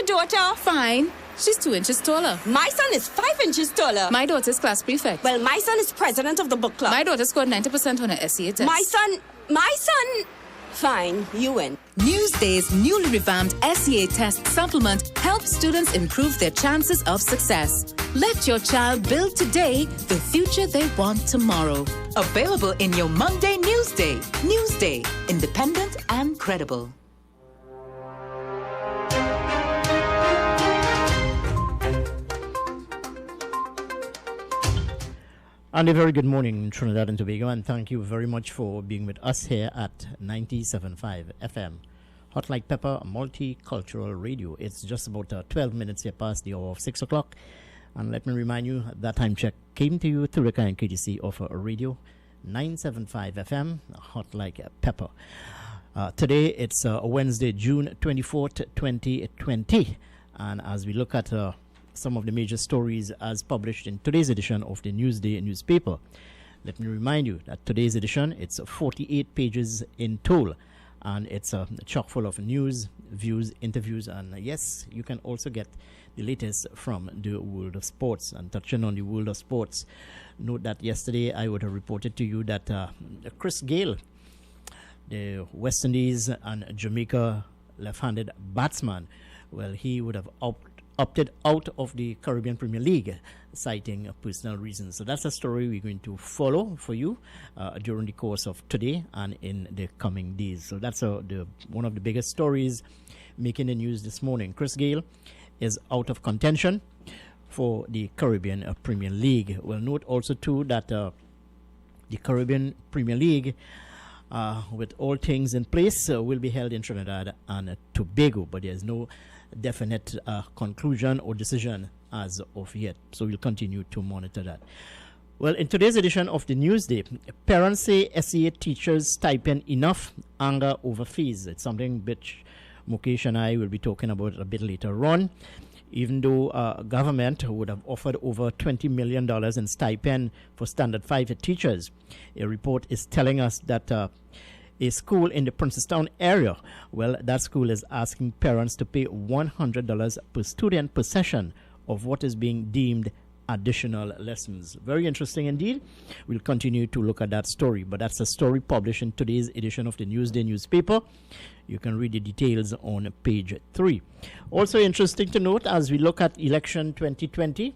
your daughter? Fine. She's 2 inches taller. My son is 5 inches taller. My daughter's class prefect. Well, my son is president of the book club. My daughter scored 90% on her SEA test. My son... Fine, you win. Newsday's newly revamped SEA test supplement helps students improve their chances of success. Let your child build today the future they want tomorrow. Available in your Monday Newsday. Newsday, independent and credible. And a very good morning, Trinidad and Tobago, and thank you very much for being with us here at 97.5 FM. Hot Like Pepper, multicultural radio. It's just about 12 minutes here past the hour of 6 o'clock. And let me remind you, that time check came to you through the kind courtesy of radio 975 FM, Hot Like Pepper. Today, it's Wednesday, June 24th, 2020. And as we look at some of the major stories as published in today's edition of the Newsday newspaper. Let me remind you that today's edition, it's 48 pages in total, and it's chock full of news, views, interviews, and yes, you can also get the latest from the world of sports. And touching on the world of sports, note that yesterday I would have reported to you that Chris Gayle, the West Indies and Jamaica left-handed batsman, well, he would have opted out of the Caribbean Premier League, citing personal reasons. So that's a story we're going to follow for you during the course of today and in the coming days. So that's one of the biggest stories making the news this morning. Chris Gayle is out of contention for the Caribbean Premier League. We'll note also too that the Caribbean Premier League, with all things in place, will be held in Trinidad and Tobago, but there's no definite conclusion or decision as of yet. So we'll continue to monitor that. Well, in today's edition of the Newsday, parents say SEA teachers stipend enough, anger over fees. It's something which Mukesh and I will be talking about a bit later on. Even though government would have offered over $20 million in stipend for Standard 5 teachers, a report is telling us that a school in the Princestown area, well, that school is asking parents to pay $100 per student per session of what is being deemed additional lessons. Very interesting indeed. We'll continue to look at that story, but that's a story published in today's edition of the Newsday newspaper. You can read the details on page 3. Also interesting to note, as we look at election 2020,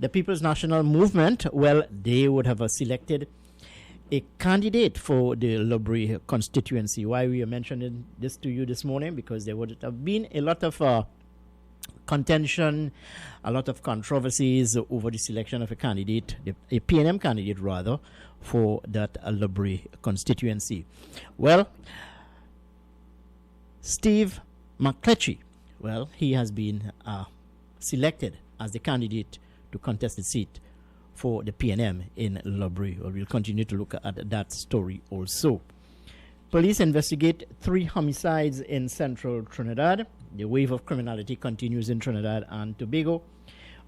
the People's National Movement, well, they would have selected a candidate for the Lubri constituency. Why we are mentioning this to you this morning? Because there would have been a lot of contention, a lot of controversies over the selection of a candidate, a PNM candidate rather, for that Lubri constituency. Well, Steve McCletchie, well, he has been selected as the candidate to contest the seat for the PNM in Lubri. Well, we'll continue to look at that story also. Police investigate 3 homicides in central Trinidad. The wave of criminality continues in Trinidad and Tobago.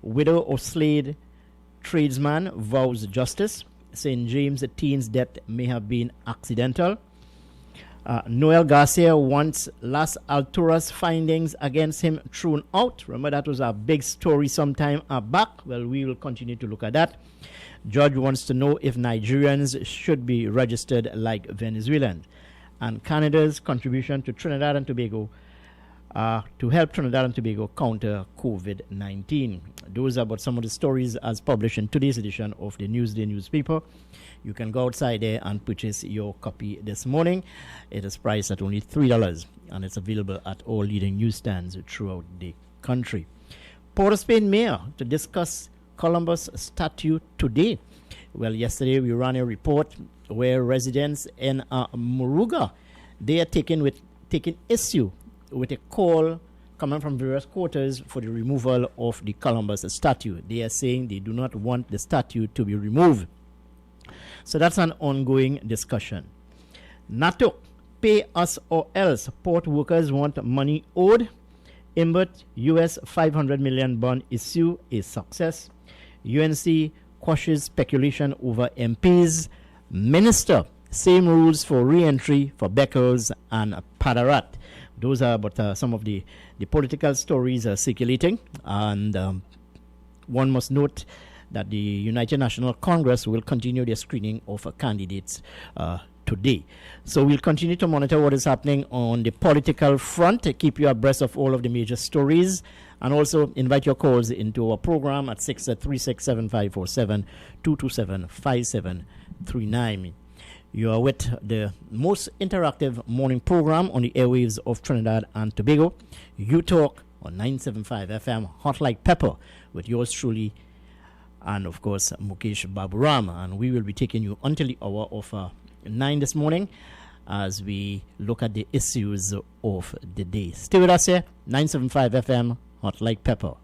Widow of Slade tradesman vows justice. St. James teen's death may have been accidental. Noel Garcia wants Las Alturas findings against him thrown out. Remember, that was a big story some time back. Well, we will continue to look at that. Judge wants to know if Nigerians should be registered like Venezuelans. And Canada's contribution to Trinidad and Tobago to help Trinidad and Tobago counter COVID-19. Those are about some of the stories as published in today's edition of the Newsday newspaper. You can go outside there and purchase your copy this morning. It is priced at only $3 and it's available at all leading newsstands throughout the country. Port of Spain Mayor to discuss Columbus statue today. Well, yesterday we ran a report where residents in Moruga, they are taking issue with a call coming from various quarters for the removal of the Columbus statue. They are saying they do not want the statue to be removed. So that's an ongoing discussion. NATO, pay us or else. Port workers want money owed. Imbert, US $500 million bond issue is success. UNC quashes speculation over MPs. Minister, same rules for re-entry for Beckles and Padarat. Those are but some of the political stories circulating, and one must note that the United National Congress will continue their screening of candidates today. So we'll continue to monitor what is happening on the political front to keep you abreast of all of the major stories, and also invite your calls into our program at 636-7547, 227-5739. You are with the most interactive morning program on the airwaves of Trinidad and Tobago. You Talk on 975 FM, Hot Like Pepper, with yours truly, and of course Mukesh Baburam. And we will be taking you until the hour of 9 this morning as we look at the issues of the day. Stay with us here, 975 FM, Hot Like Pepper.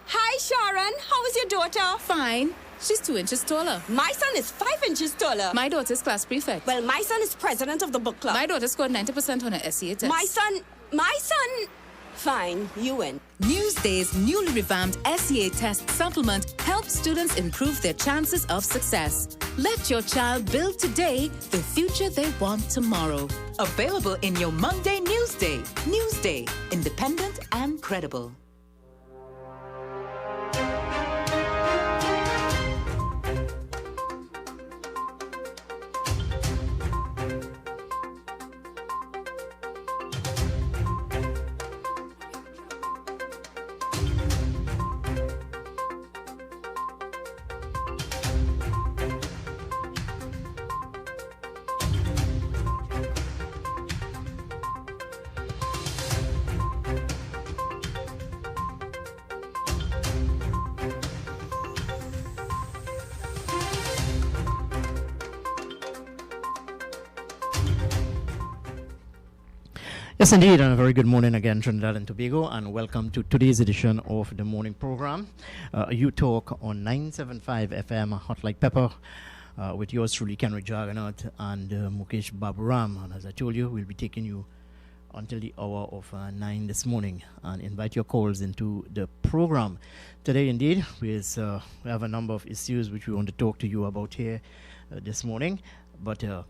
Hi, Sharon. How is your daughter? Fine. She's 2 inches taller. My son is 5 inches taller. My daughter's class prefect. Well, my son is president of the book club. My daughter scored 90% on her SEA test. My son. Fine, you win. Newsday's newly revamped SEA test supplement helps students improve their chances of success. Let your child build today the future they want tomorrow. Available in your Monday Newsday. Newsday, independent and credible. Yes, indeed, and a very good morning again, Trinidad and Tobago, and welcome to today's edition of the morning program. You Talk on 975 FM, Hot Like Pepper, with yours truly, Kenrick Jaggernaut and Mukesh Baburam. And as I told you, we'll be taking you until the hour of 9 this morning and invite your calls into the program. Today, indeed, we have a number of issues which we want to talk to you about here this morning, but to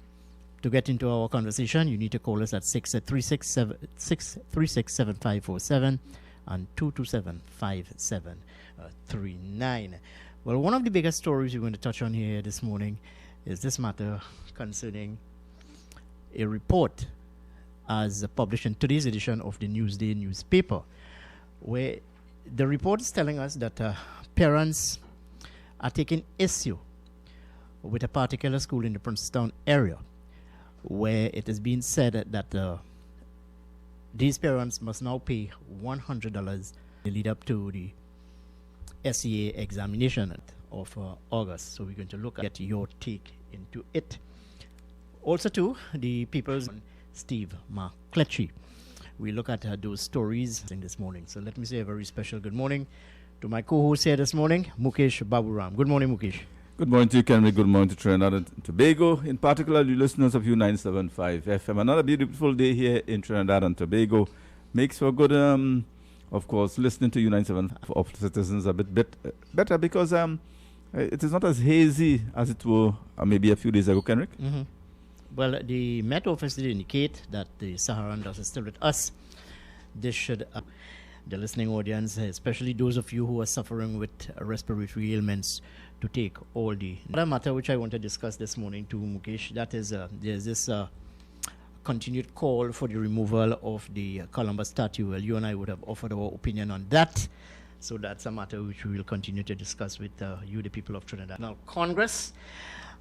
get into our conversation, you need to call us at 636-7547 and 227-5739. Well, one of the biggest stories we're going to touch on here this morning is this matter concerning a report as published in today's edition of the Newsday newspaper, where the report is telling us that parents are taking issue with a particular school in the Princeton area, where it has been said that these parents must now pay $100 to lead up to the SEA examination of August. So we're going to look at your take into it. Also, too, the people's Steve McCletchie. We look at those stories this morning. So let me say a very special good morning to my co-host here this morning, Mukesh Baburam. Good morning, Mukesh. Good morning to you, Kenry. Good morning to Trinidad and Tobago, in particular the listeners of U975 FM. Another beautiful day here in Trinidad and Tobago. Makes for good, of course, listening to U97 of citizens a bit better because it is not as hazy as it were maybe a few days ago, Kenrick. Mm-hmm. Well, the Met Office did indicate that the Saharan dust is still with us. This should, the listening audience, especially those of you who are suffering with respiratory ailments, to take all the other matter which I want to discuss this morning to Mukesh. That is, there's this continued call for the removal of the Columbus statue. Well, you and I would have offered our opinion on that. So that's a matter which we will continue to discuss with you, the people of Trinidad. Now, Congress,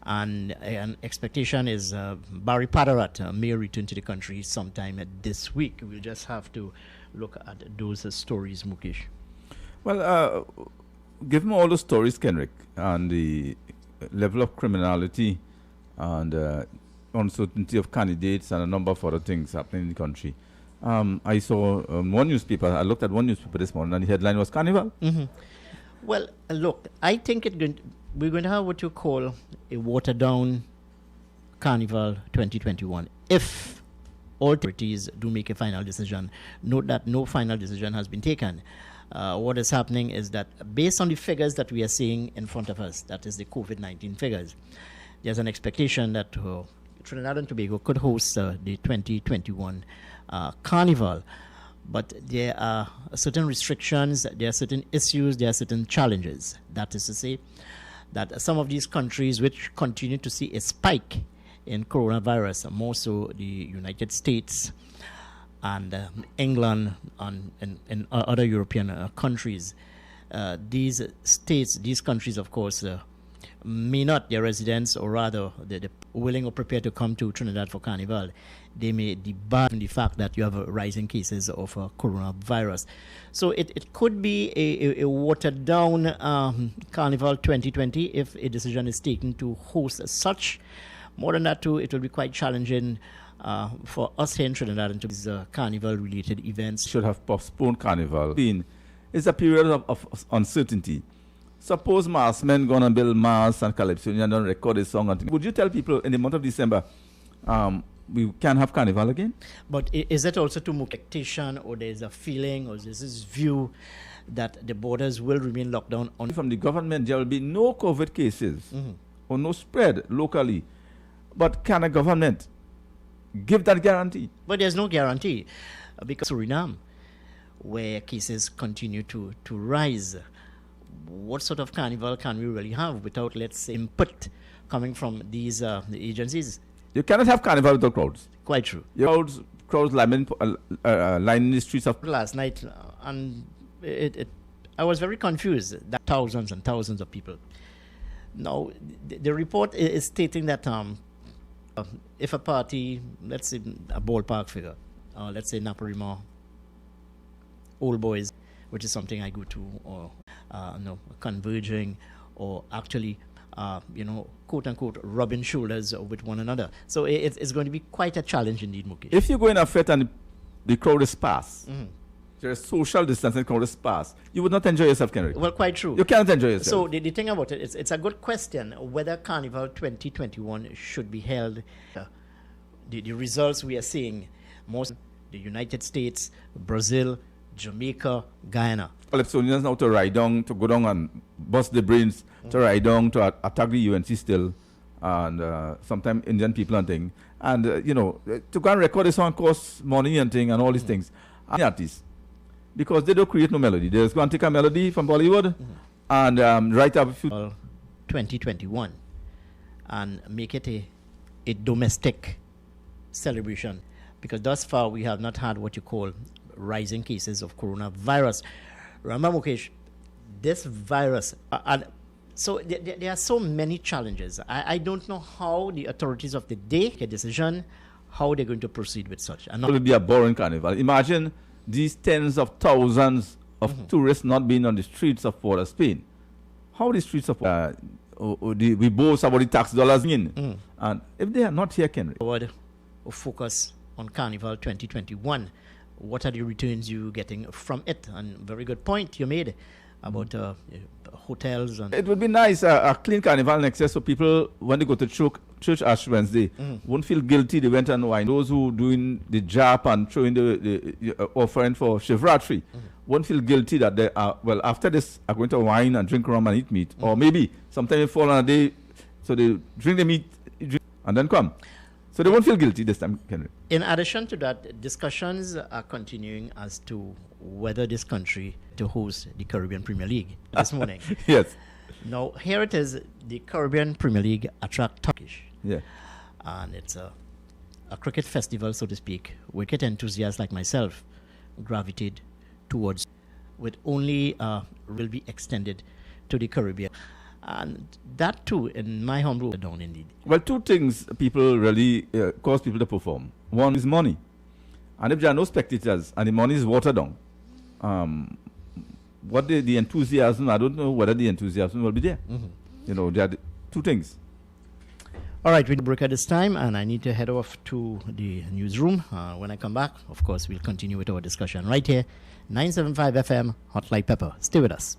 and an expectation is Barry Padarat may return to the country sometime this week. We'll just have to look at those stories, Mukesh. Well, given all the stories, Kenrick, and the level of criminality and uncertainty of candidates and a number of other things happening in the country, I saw one newspaper. I looked at one newspaper this morning, and the headline was Carnival. Mm-hmm. Well, look, I think we're going to have what you call a watered down Carnival 2021 if all authorities do make a final decision. Note that no final decision has been taken. What is happening is that based on the figures that we are seeing in front of us, that is the COVID-19 figures, there's an expectation that Trinidad and Tobago could host the 2021 Carnival. But there are certain restrictions, there are certain issues, there are certain challenges. That is to say that some of these countries which continue to see a spike in coronavirus, more so the United States and England and other European countries, these states, these countries, of course, may not, their residents, or rather they're willing or prepared to come to Trinidad for Carnival, they may debar the fact that you have rising cases of coronavirus. So it could be a watered down Carnival 2020 if a decision is taken to host as such. More than that too, it will be quite challenging for us here in Trinidad and to these carnival related events. Should have postponed Carnival. It's a period of uncertainty. Suppose mass men gonna build mass and calypso and don't record a song. Would you tell people in the month of December we can have Carnival again? But is it also to make expectation, or there's a feeling, or there's this view that the borders will remain locked down? From the government, there will be no COVID cases or no spread locally. But can a government give that guarantee? But there's no guarantee because Suriname, where cases continue to rise, what sort of carnival can we really have without, let's say, input coming from these the agencies? You cannot have carnival without crowds. Quite true. Crowds lining the streets of... Last night, and I was very confused. That thousands and thousands of people. Now, the report is stating that if a party, let's say a ballpark figure, let's say Naparima, Old Boys, which is something I go to, or converging, or actually, quote unquote, rubbing shoulders with one another. So it's going to be quite a challenge indeed, Mukesh. If you go in a fete and the crowd is sparse, there's social distance and crowd is sparse, you would not enjoy yourself, Kenrick. Well, quite true. You can't enjoy yourself. So the thing about it, it's a good question whether Carnival 2021 should be held. The results we are seeing, most the United States, Brazil, Jamaica, Guyana. Calypsonians now to ride down, to go down and bust the brains, to ride down, to attack the UNC still, and sometimes Indian people and thing. And, to go and record a song costs money and thing and all these things. And artists, because they don't create no melody. They just go and take a melody from Bollywood and write up a few... 2021 and make it a domestic celebration, because thus far we have not had what you call rising cases of coronavirus. Remember, Mukesh, this virus, and so there are so many challenges. I don't know how the authorities of the day make a decision, how they're going to proceed with such. It will be a boring carnival. Imagine these tens of thousands of tourists not being on the streets of Port of Spain. How the streets of we boast about the tax dollars in, and if they are not here, Kenrick. Forward, focus on Carnival 2021. What are the returns you getting from it? And very good point you made about hotels. And it would be nice, a clean carnival next year, so people, when they go to church Ash Wednesday, won't feel guilty they went and wine. Those who doing the jap and throwing the offering for Shivratri won't feel guilty that they are, well, after this, are going to wine and drink rum and eat meat. Or maybe sometime they fall on a day, so they drink the meat and then come. So they won't feel guilty this time, Henry. In addition to that, discussions are continuing as to whether this country to host the Caribbean Premier League this morning. Yes. Now, here it is, the Caribbean Premier League attract Turkish. Yeah. And it's a cricket festival, so to speak. Wicket enthusiasts like myself gravitate towards, with only will be extended to the Caribbean. And that too, in my humble down indeed. Well, two things people really cause people to perform. One is money. And if there are no spectators and the money is watered down, what the enthusiasm, I don't know whether the enthusiasm will be there. There are two things. All right, we'll break at this time, and I need to head off to the newsroom. When I come back, of course, we'll continue with our discussion right here, 975 FM, Hot Like Pepper. Stay with us.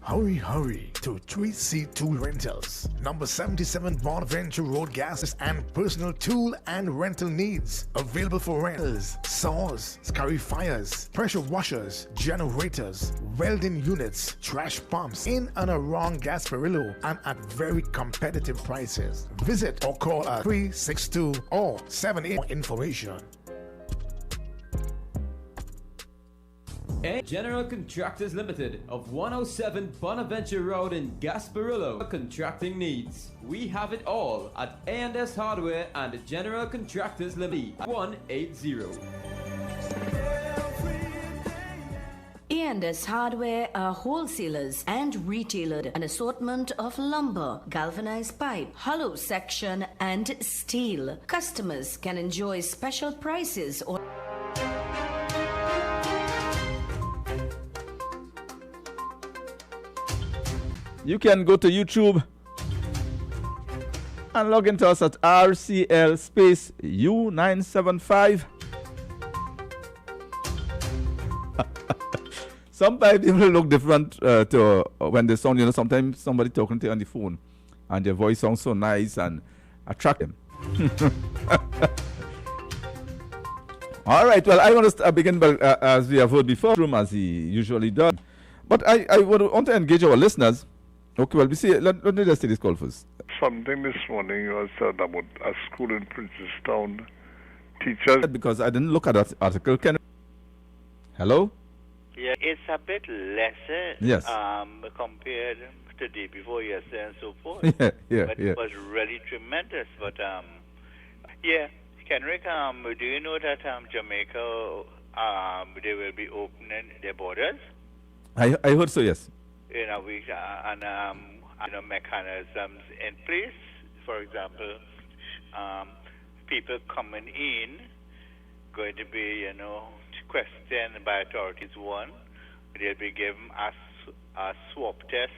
Hurry, hurry to 3C Tool Rentals, number 77 Bonaventure Road, Gases and personal tool and rental needs. Available for rentals, saws, scarifiers, pressure washers, generators, welding units, trash pumps in and around Gasparillo and at very competitive prices. Visit or call at 362 or 78 for information. General Contractors Limited of 107 Bonaventure Road in Gasparillo. Contracting needs. We have it all at A&S Hardware and General Contractors Limited. 180. A&S Hardware are wholesalers and retailers. An assortment of lumber, galvanized pipe, hollow section and steel. Customers can enjoy special prices or You can go to YouTube and log into us at RCL space U975. Sometimes people look different to when they sound, sometimes somebody talking to you on the phone and their voice sounds so nice and attract them. All right, well, I want to begin as we have heard before, as he usually does. But I want to engage our listeners. Okay, well, let me just take this call first. Something this morning was said about a school in Princestown. Teachers. Because I didn't look at that article. Hello? Yeah, it's a bit lesser yes. Compared to the day before yesterday and so forth. But it was really tremendous. But, Kenrick, do you know that Jamaica, they will be opening their borders? I heard so, yes. In a week, and mechanisms in place. For example, people coming in going to be, questioned by authorities. One, they'll be given a swab test.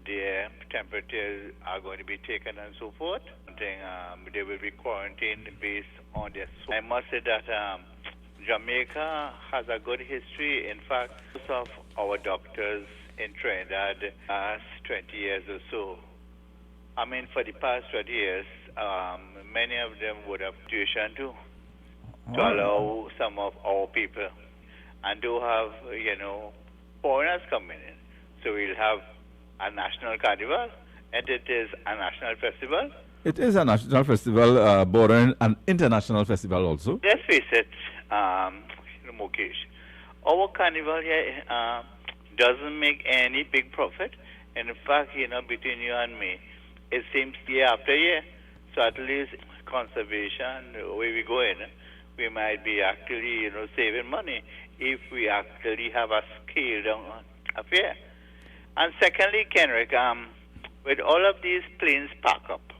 Their temperatures are going to be taken and so forth. They will be quarantined based on their swab. I must say that Jamaica has a good history. In fact, most of our doctors in Trinidad past 20 years or so. I mean, for the past 20 years, many of them would have tuition to allow some of our people. And do have, foreigners coming in. So we'll have a national carnival, and it is a national festival. It is a national festival, bordering an international festival also. Let's face it, Mukesh, our carnival here doesn't make any big profit. And in fact, between you and me, it seems year after year. So at least conservation, the way we go in, we might be actually, saving money if we actually have a scaled down affair. And secondly, Kenrick, with all of these planes parked up,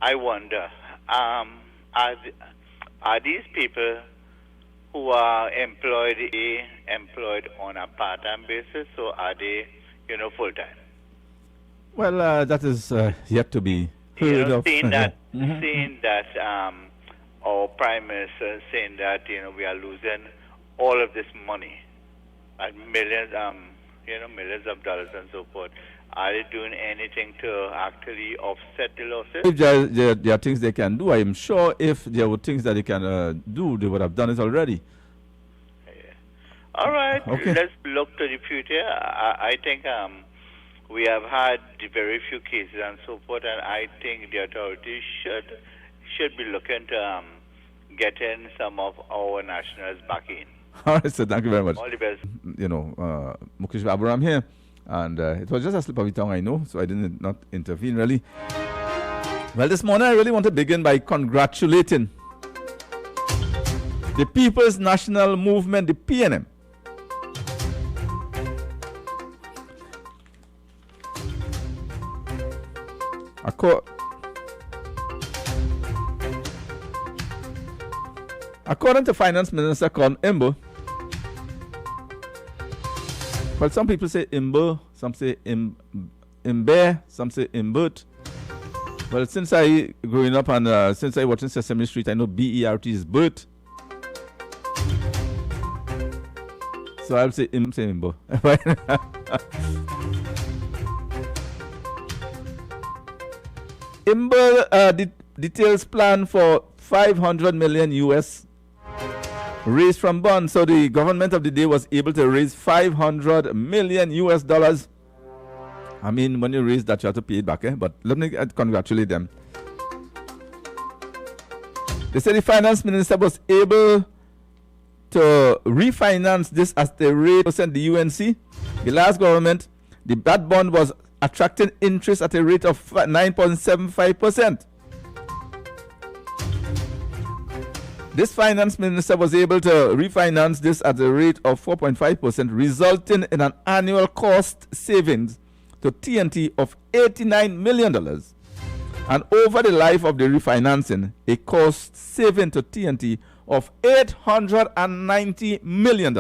I wonder, are these people who are employed on a part-time basis, or are they, full-time? Well, that is yet to be heard of. Seeing that our Prime Minister saying that, we are losing all of this money, like millions of dollars and so forth. Are they doing anything to actually offset the losses? If there are things they can do, I am sure if there were things that they can do, they would have done it already. Yeah. All right, okay. Let's look to the future. I think we have had very few cases and so forth, and I think the authorities should be looking to getting some of our nationals back in. All right, so thank you very much. All the best. Mukesh Baburam here. And it was just a slip of the tongue, I know, so I did not intervene really. Well, this morning I really want to begin by congratulating the People's National Movement, the PNM. According to Finance Minister Con Imbo, well, some people say Imbo, some say Imbe, some say Imbert. Well, since I growing up and since I watching Sesame Street, I know BERT is Bert. So I'll say Imbo. Imbo details plan for 500 million US raised from bonds. So the government of the day was able to raise 500 million US dollars. I mean, when you raise that, you have to pay it back, but let me congratulate them. They said the finance minister was able to refinance this at the rate of the UNC. The last government, that bond was attracting interest at a rate of 9.75%. This finance minister was able to refinance this at a rate of 4.5%, resulting in an annual cost savings to TNT of $89 million. And over the life of the refinancing, a cost saving to TNT of $890 million.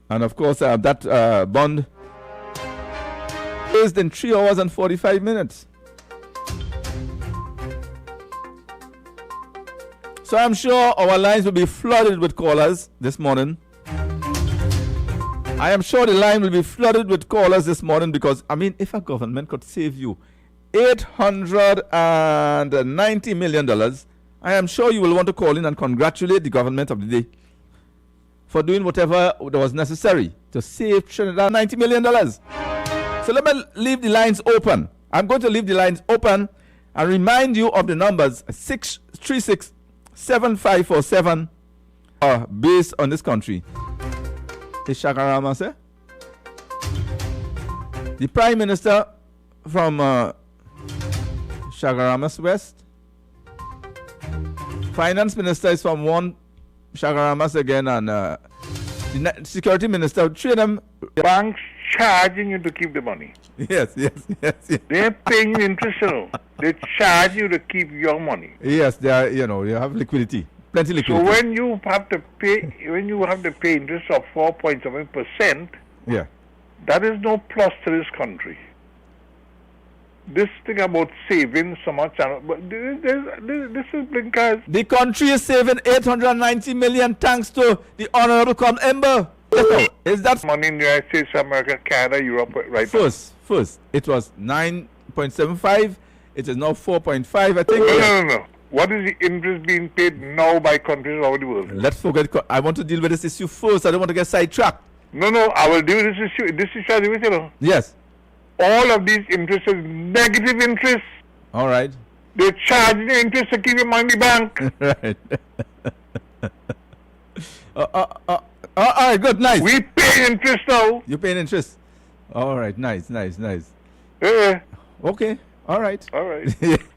And of course, that bond raised in 3 hours and 45 minutes. So I'm sure our lines will be flooded with callers this morning. I am sure the line will be flooded with callers this morning because, I mean, if a government could save you $890 million, I am sure you will want to call in and congratulate the government of the day for doing whatever was necessary to save Trinidad $90 million. So let me leave the lines open. I'm going to leave the lines open and remind you of the numbers 636-7547 based on this country. Is Shagarama, sir? The Prime Minister from Shagaramas West. Finance Minister is from one Shagaramas again, and the Security Minister. Three of them. Banks charging you to keep the money. Yes. They're paying you interest, you know. They charge you to keep your money. Yes, they are. You have liquidity, plenty liquidity. So when you have to pay interest of 4.7%, yeah, that is no plus to this country. This thing about saving so much, but this is because the country is saving $890 million thanks to the Honorable Colm Ember. Is that money in the United States, America, Canada, Europe, right? First, it was 9.75. It is now 4.5. I think. No. What is the interest being paid now by countries all over the world? Let's forget. I want to deal with this issue first. I don't want to get sidetracked. No. I will deal with this issue. This issue, you know. Yes. All of these interest is negative interest. All right. They charge the interest to keep your money in the bank. Right. All right, good, nice. We pay interest now. You paying interest? All right, nice. Okay, all right.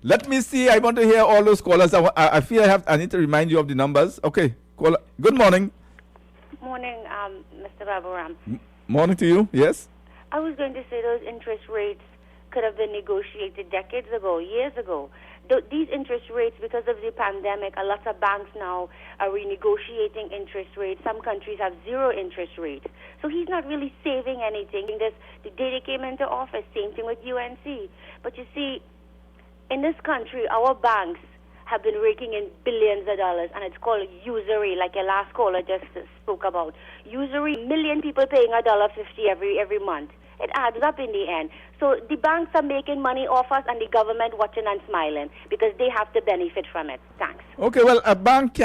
Let me see. I want to hear all those callers. I feel I need to remind you of the numbers. Okay, caller. Good morning. Morning, Mr. Baburam. Morning to you. Yes. I was going to say those interest rates could have been negotiated decades ago, years ago. These interest rates, because of the pandemic, a lot of banks now are renegotiating interest rates. Some countries have zero interest rates. So he's not really saving anything. The day they came into office, same thing with UNC. But you see, in this country, our banks have been raking in billions of dollars, and it's called usury, like your last caller just spoke about. Usury, million people paying $1.50 every month. It adds up in the end. So the banks are making money off us, and the government watching and smiling because they have to benefit from it. Thanks. Okay, well, a bank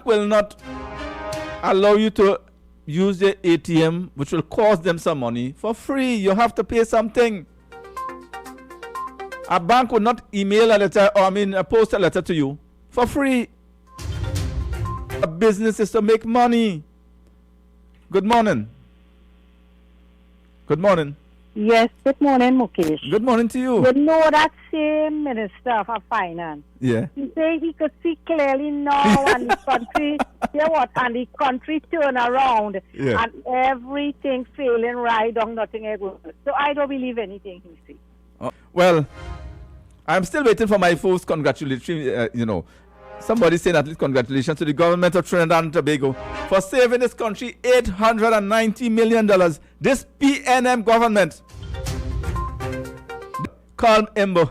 will not allow you to use the ATM, which will cost them some money, for free. You have to pay something. A bank would not email a letter, post a letter to you for free. A business is to make money. Good morning. Good morning. Yes, good morning, Mukesh. Good morning to you. You know that same Minister of Finance. Yeah. He said he could see clearly now and the country, and the country turn around and everything failing right on nothing else. So I don't believe anything he said. Well, I'm still waiting for my first congratulatory, somebody saying at least congratulations to the government of Trinidad and Tobago for saving this country $890 million. This PNM government, Colm Ember,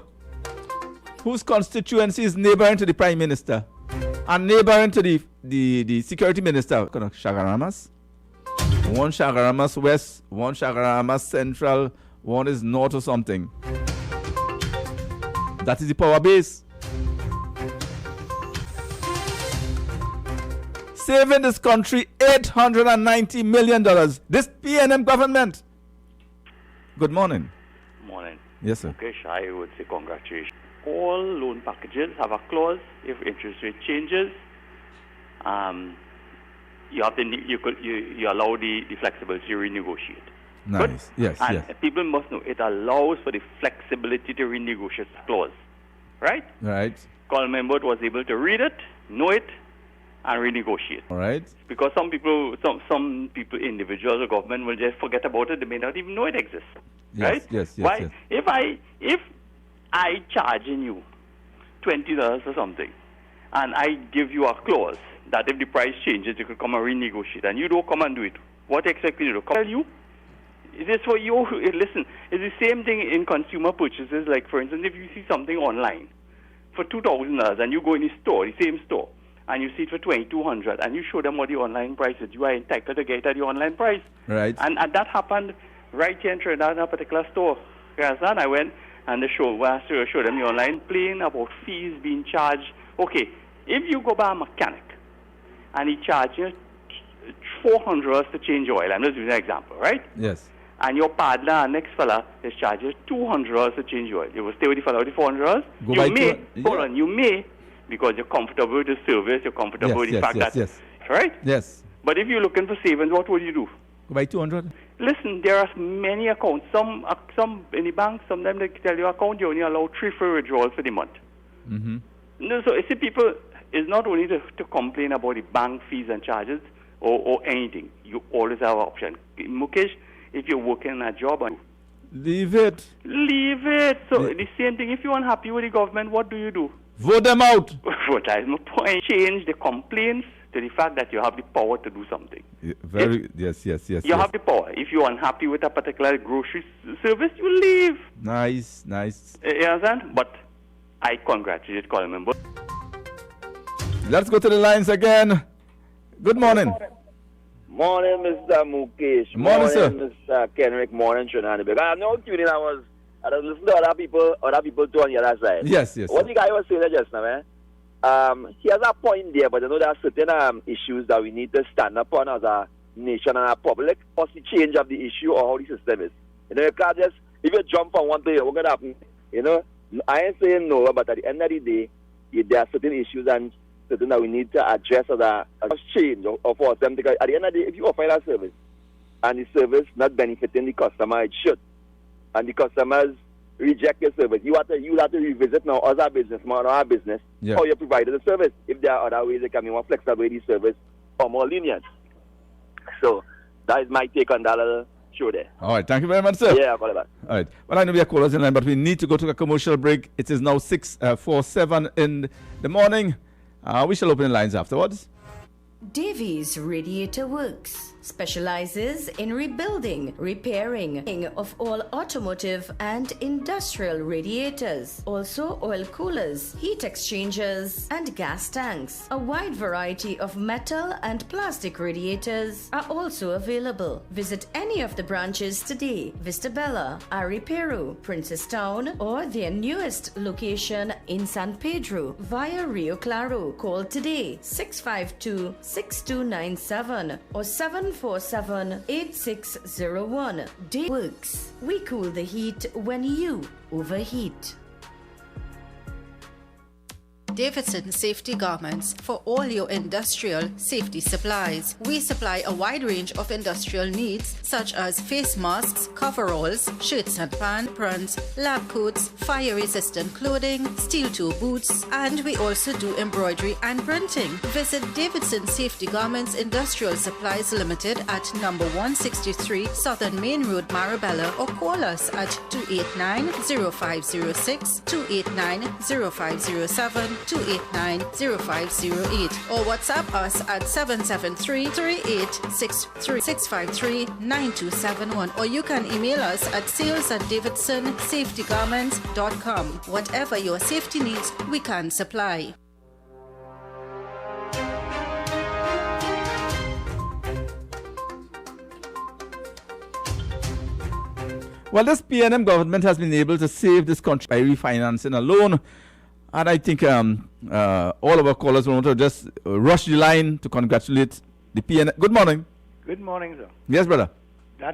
whose constituency is neighboring to the Prime Minister and neighboring to the the security minister, Shagaramas. One Shagaramas West, one Shagaramas Central, one is North or something. That is the power base. Saving this country $890 million. This PNM government. Good morning. Morning. Yes, sir. Mukesh, I would say congratulations. All loan packages have a clause if interest rate changes. You have you allow the flexibility to renegotiate. Nice. But, yes. and yes. people must know it allows for the flexibility to renegotiate the clause. Right? Right. Colin Membert was able to read it, know it, and renegotiate. All right. Because some people, individuals or government will just forget about it. They may not even know it exists. Yes, right? yes, yes. Why? Yes. If I charging you $20 or something, and I give you a clause that if the price changes, you could come and renegotiate, and you don't come and do it, what exactly do you do? Tell you? It is for you. Listen, it's the same thing in consumer purchases. Like, for instance, if you see something online for $2,000 and you go in the store, the same store, and you see it for $2,200, and you show them what the online price is, you are entitled to get at the online price. Right. And that happened right here in Trinidad in a particular store. I went and they showed them the online plane about fees being charged. Okay, if you go by a mechanic and he charges you $400 to change oil, I'm just using an example, right? Yes. And your partner, next fella, is charging $200 to change oil. You will stay with the fella with the $400. You may, because you're comfortable with the service, you're comfortable with the fact that, right? Yes. But if you're looking for savings, what would you do? Go buy 200. Listen, there are many accounts. Some in the bank, sometimes they tell you account you only allow 3 free withdrawals for the month. Mm-hmm. No, so you see, people is not only to complain about the bank fees and charges or anything. You always have an option. Mukesh, if you're working in a job, leave it. Leave it. So the same thing. If you're unhappy with the government, what do you do? Vote them out. That is my point. Change the complaints to the fact that you have the power to do something. Yes. You have the power. If you're unhappy with a particular grocery service, you leave. Nice. You understand? But I congratulate Colin Membert. Let's go to the lines again. Good morning. Morning, Mr. Mukesh. Morning, sir. Mr. Kenrick. Morning, Trinidad. I know tuning. I was listening to other people too on the other side. Yes. What the guy was saying just now, he has a point there, but I know there are certain issues that we need to stand up on as a nation and a public. What's the change of the issue or how the system is? You know, you can't just, if you jump on one thing, what's going to happen? You know, I ain't saying no, but at the end of the day, there are certain issues and certain that we need to address as a change or for them. Because at the end of the day, if you offer a service and the service not benefiting the customer, it should. And the customers reject your service. You have to revisit now as a businessman or a business how you provided the service. If there are other ways they can be more flexible with the service or more lenient. So that is my take on that little show there. All right, thank you very much, sir. Yeah, I'll call it back. All right. Well, I know we have callers in line, but we need to go to a commercial break. It is now 6:47 in the morning. We shall open the lines afterwards. Davies Radiator Works specializes in rebuilding, repairing of all automotive and industrial radiators, also oil coolers, heat exchangers, and gas tanks. A wide variety of metal and plastic radiators are also available. Visit any of the branches today: Vista Bella, Aripero, Princestown, or their newest location in San Pedro via Rio Claro. Call today 652-6297 or 747-8601. Day Works. We cool the heat when you overheat. Davidson Safety Garments for all your industrial safety supplies. We supply a wide range of industrial needs such as face masks, coveralls, shirts and aprons, lab coats, fire-resistant clothing, steel-toe boots, and we also do embroidery and printing. Visit Davidson Safety Garments Industrial Supplies Limited at number 163 Southern Main Road, Marabella, or call us at 289-0506, 289-0507, 289-0508 or WhatsApp us at 773-3863-653-9271 or you can email us at sales@davidsonsafetygarments.com. Whatever your safety needs, we can supply. Well, this PNM government has been able to save this country by refinancing a loan. And I think all of our callers want to just rush the line to congratulate the PNM. Good morning. Good morning, sir. Yes, brother.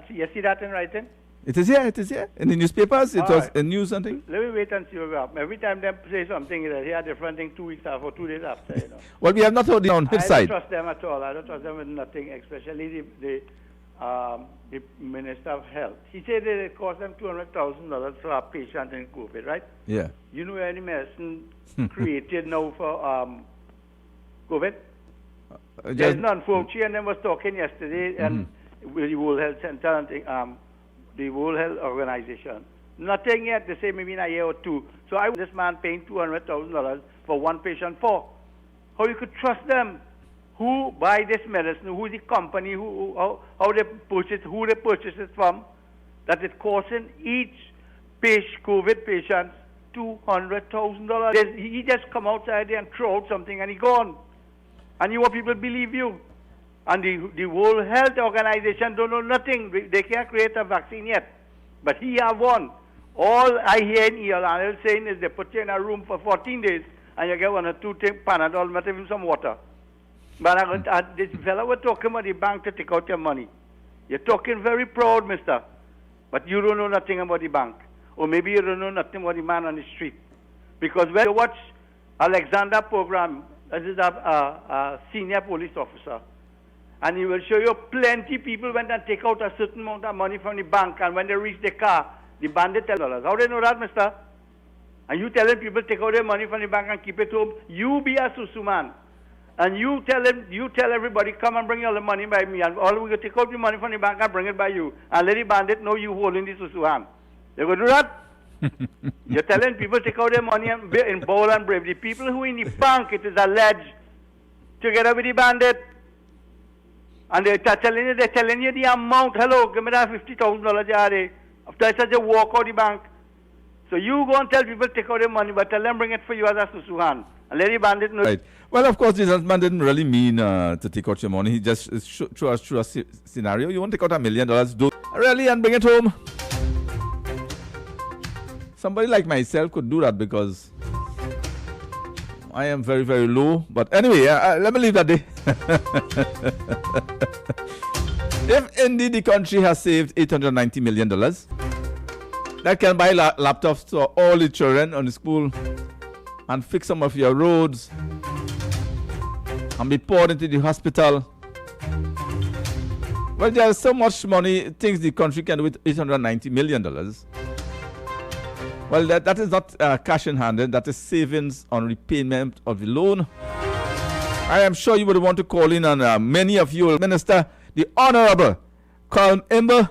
You see that in writing? It is here. In the newspapers, it was in news something. Let me wait and see what happens. Every time they say something, they hear a different thing 2 weeks after or 2 days after, you know. Well, we have not heard it on his side. I don't trust them at all. I don't trust them with nothing, especially the Minister of Health. He said that it cost them $200,000 for a patient in COVID, right? Yeah. You know any medicine created now for COVID? There's none. Fauci and them was talking yesterday and with the World Health Center and the World Health Organization. Nothing yet. They say maybe in a year or two. So I this man paying $200,000 for one patient for. How you could trust them? Who buy this medicine? Who the company? How they purchase? Who they purchase it from? That it costing each COVID patient $200,000. He just come outside there and throw out something and he gone. And you want people believe you? And the World Health Organization don't know nothing. They can't create a vaccine yet. But he have one. All I hear in Ireland saying is they put you in a room for 14 days and you get 1 or 2 Panadol, not even some water. But this fellow was talking about the bank to take out your money. You're talking very proud, mister. But you don't know nothing about the bank. Or maybe you don't know nothing about the man on the street. Because when you watch Alexander program, this is a senior police officer, and he will show you plenty people went and take out a certain amount of money from the bank, and when they reach the car, the bandit tell $10. How do you know that, mister? And you telling people take out their money from the bank and keep it home? You be a susu man. And you tell everybody, come and bring all the money by me, and all we go take out the money from the bank and bring it by you, and let the bandit know you holding the susu hand. You go do that? You're telling people take out their money and in bold and brave. The people who in the bank, it is alleged, together with the bandit, and they're telling you the amount. Hello, give me that $50,000 Jare. After such a walk out the bank. So you go and tell people take out their money, but tell them bring it for you as a susu hand. And let the bandit know. Right. Well, of course, the gentleman didn't really mean to take out your money. He just threw us through a scenario. You want to take out $1 million, do really and bring it home. Somebody like myself could do that because I am very, very low. But anyway, let me leave that there. If indeed the country has saved $890 million, that can buy laptops to all the children on the school and fix some of your roads and be poured into the hospital. Well, there's so much money, things the country can do with $890 million. Well, that is not cash in hand, that is savings on repayment of the loan. I am sure you would want to call in, and many of you will minister the Honorable Colm Imber,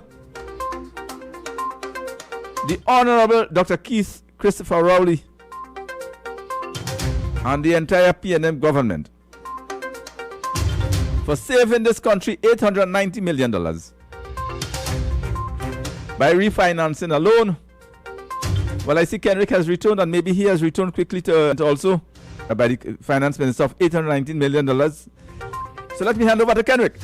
the Honorable Dr. Keith Christopher Rowley, and the entire PNM government for saving this country $890 million by refinancing a loan. Well, I see Kenrick has returned, and maybe he has returned quickly to also by the finance minister of $819 million. So let me hand over to Kenrick.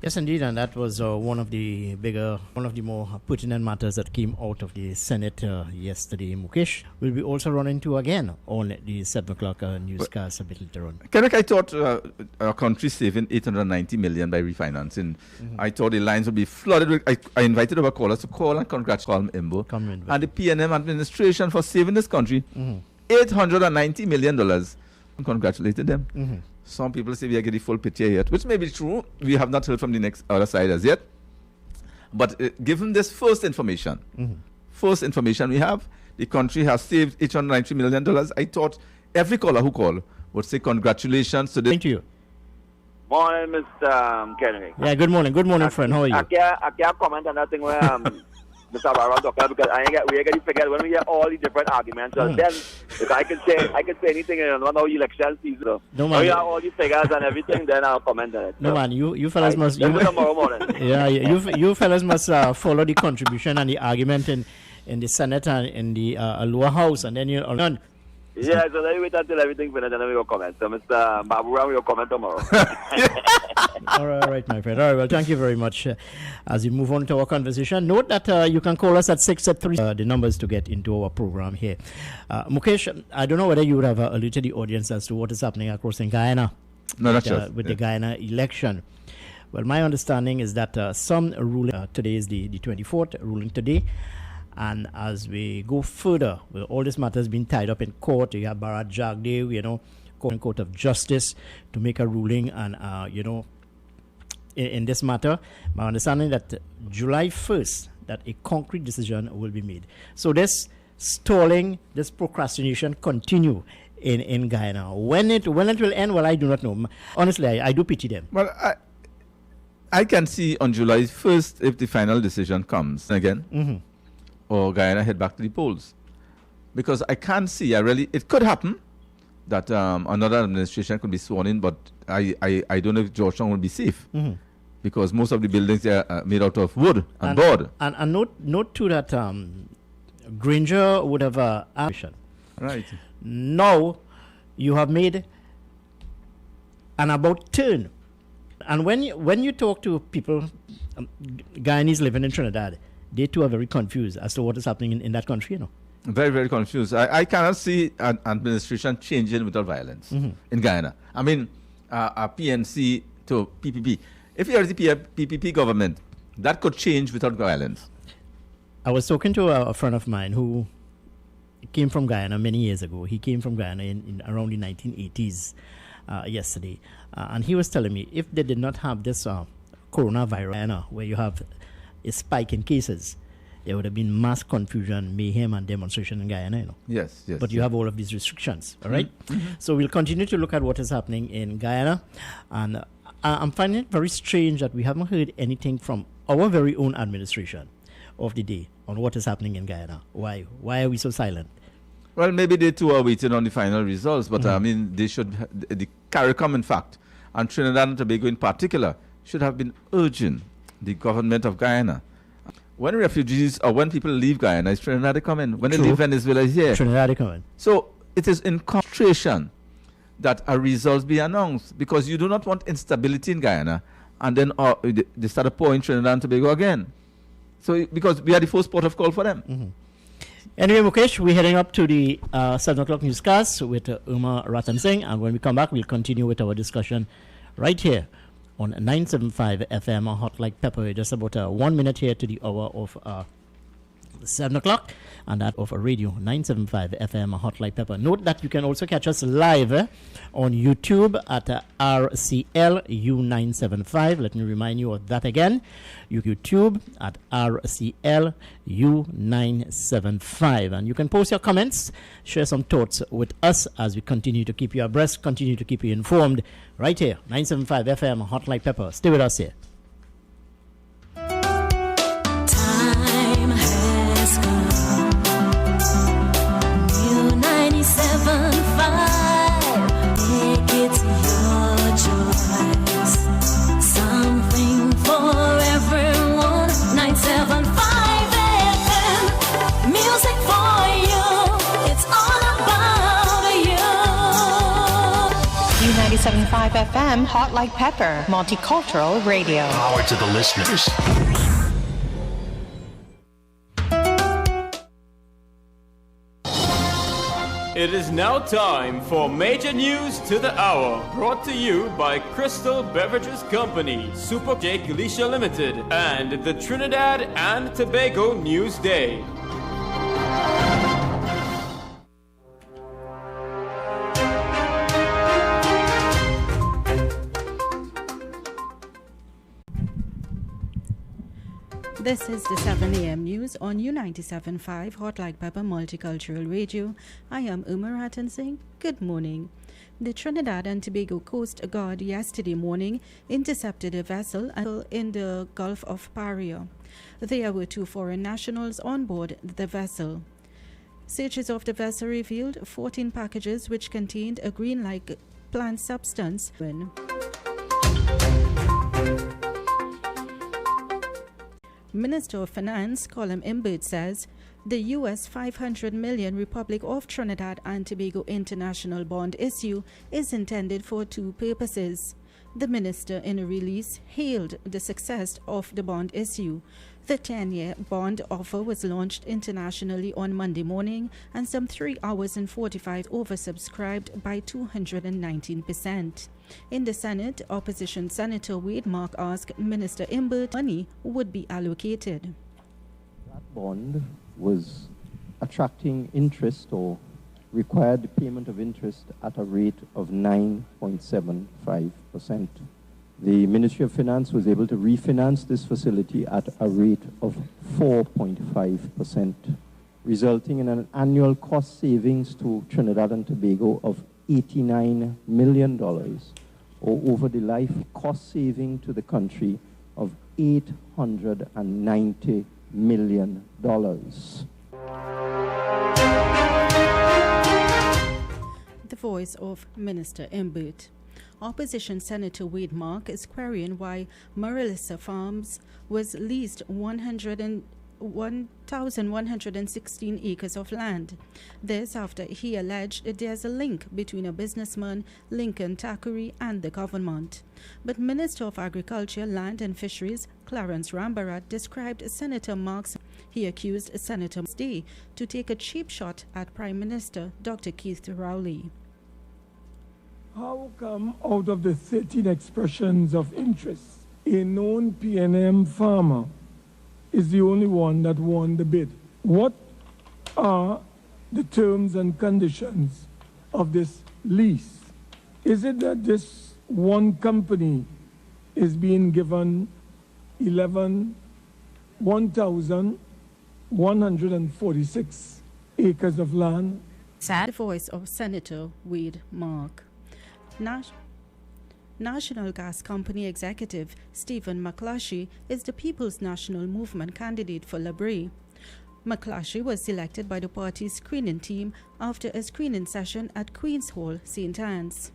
Yes, indeed, and that was one of the more pertinent matters that came out of the Senate yesterday. Mukesh will be also running to again on the 7 o'clock newscast a bit later on. Kenrick, I thought our country saving $890 million by refinancing. I thought the lines would be flooded with. I invited our callers to call and congratulate Colm Imber and the PNM administration for saving this country $890 million. And congratulated them. Some people say we are getting full picture yet, which may be true. We have not heard from the other side as yet. But given this first information we have, the country has saved $890 million. I thought every caller who called would say congratulations to them. Thank you. Morning, Mr. Kennedy. Yeah, good morning. Good morning, friend. How are you? I can't comment on that thing where Mr. Barron talking because we get the figures when we hear all the different arguments. So then, if I can say anything in one of election season. No, man. When you have all the figures and everything, then I'll comment on it. No, man. You fellas must. Tomorrow morning. Yeah, you fellas must follow the contribution and the argument in the Senate and in the lower house, and then you'll none. Yeah, so let me wait until everything finished and then we will comment. So, Mr. Babura, we will comment tomorrow. All right, my friend. All right, well, thank you very much. As we move on to our conversation, note that you can call us at 683, the numbers to get into our program here. Mukesh, I don't know whether you would have alerted the audience as to what is happening across in Guyana. No, that's just. With the Guyana election. Well, my understanding is that some ruling, today is the 24th, ruling today. And as we go further, with all this matters being tied up in court, you have Bharat Jagdev, Court of Justice to make a ruling, and in this matter, my understanding that July 1st, that a concrete decision will be made. So this stalling, this procrastination continue in Guyana. When it will end, well, I do not know. Honestly, I do pity them. Well, I can see on July 1st if the final decision comes again, or Guyana head back to the polls. Because I can't see, it could happen that another administration could be sworn in, but I don't know if Georgetown will be safe. Because most of the buildings are made out of wood and board. And note too that Granger would have ambition. Right. Now you have made an about turn. And when you talk to people, Guyanese living in Trinidad, they too are very confused as to what is happening in that country, Very, very confused. I cannot see an administration changing without violence in Guyana. I mean, a PNC to PPP. If you are the PPP government, that could change without violence. I was talking to a friend of mine who came from Guyana many years ago. He came from Guyana in around the 1980s yesterday. And he was telling me if they did not have this coronavirus, where you have a spike in cases, there would have been mass confusion, mayhem, and demonstration in Guyana. Yes. But you have all of these restrictions, all right? So we'll continue to look at what is happening in Guyana. And I'm finding it very strange that we haven't heard anything from our very own administration of the day on what is happening in Guyana. Why? Why are we so silent? Well, maybe they too are waiting on the final results, but I mean, they should, the CARICOM in fact, and Trinidad and Tobago in particular, should have been urging the government of Guyana. When refugees or when people leave Guyana, it's Trinidad they come in. When they leave Venezuela, it's here. Trinidad they come in. So it is in concentration that a result be announced, because you do not want instability in Guyana and then they start pouring Trinidad and Tobago again. So because we are the first port of call for them. Anyway, Mukesh, we're heading up to the 7 o'clock newscast with Umar Ratan Singh, and when we come back, we'll continue with our discussion right here on 975 FM Hot Like Pepper. Just about 1 minute here to the hour of 7 o'clock, and that of radio 975 FM Hot Like Pepper. Note that you can also catch us live on YouTube at RCL U975. Let me remind you of that again. YouTube at RCL U975. And you can post your comments, share some thoughts with us as we continue to keep you abreast, continue to keep you informed right here, 975 FM Hot Like Pepper. Stay with us here. U97.5 FM, Hot Like Pepper, multicultural radio. Power to the listeners. It is now time for Major News to the Hour, brought to you by Crystal Beverages Company, Super Jake Alicia Limited, and the Trinidad and Tobago News Day. This is the 7 a.m. news on U97.5 Hot Like Pepper Multicultural Radio. I am Umar Ratan Singh. Good morning. The Trinidad and Tobago Coast Guard yesterday morning intercepted a vessel in the Gulf of Paria. There were 2 foreign nationals on board the vessel. Searches of the vessel revealed 14 packages which contained a green-like plant substance. Minister of Finance Colin Imbert says The U.S. $500 million Republic of Trinidad and Tobago International Bond issue is intended for two purposes. The minister, in a release, hailed the success of the bond issue. The 10-year bond offer was launched internationally on Monday morning and some 3 hours and 45 oversubscribed by 219%. In the Senate, opposition Senator Wade Mark asked Minister Imbert money would be allocated. That bond was attracting interest or required the payment of interest at a rate of 9.75%. The Ministry of Finance was able to refinance this facility at a rate of 4.5%, resulting in an annual cost savings to Trinidad and Tobago of $89 million, or over the life cost saving to the country of $890 million. The voice of Minister Imbert. Opposition Senator Wade Mark is querying why Marillissa Farms was leased 1,116 acres of land. This after he alleged that there's a link between a businessman, Lincoln Thackeray, and the government. But Minister of Agriculture, Land and Fisheries, Clarence Rambarat, described Senator Mark's. He accused Senator Day to take a cheap shot at Prime Minister Dr. Keith Rowley. How come out of the 13 expressions of interest, a known PNM farmer is the only one that won the bid? What are the terms and conditions of this lease? Is it that this one company is being given 1,146 acres of land? The voice of Senator Wade Mark. National Gas Company Executive Stephen McClushy is the People's National Movement candidate for Labrie. McClushy was selected by the party's screening team after a screening session at Queen's Hall, St. Anne's.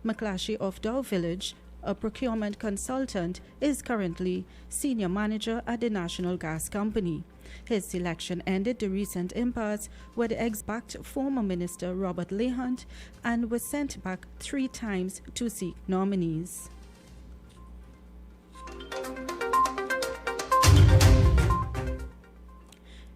McClushy of Dow Village, a procurement consultant, is currently senior manager at the National Gas Company. His selection ended the recent impasse where the ex-backed former minister Robert Lehunt and was sent back 3 times to seek nominees.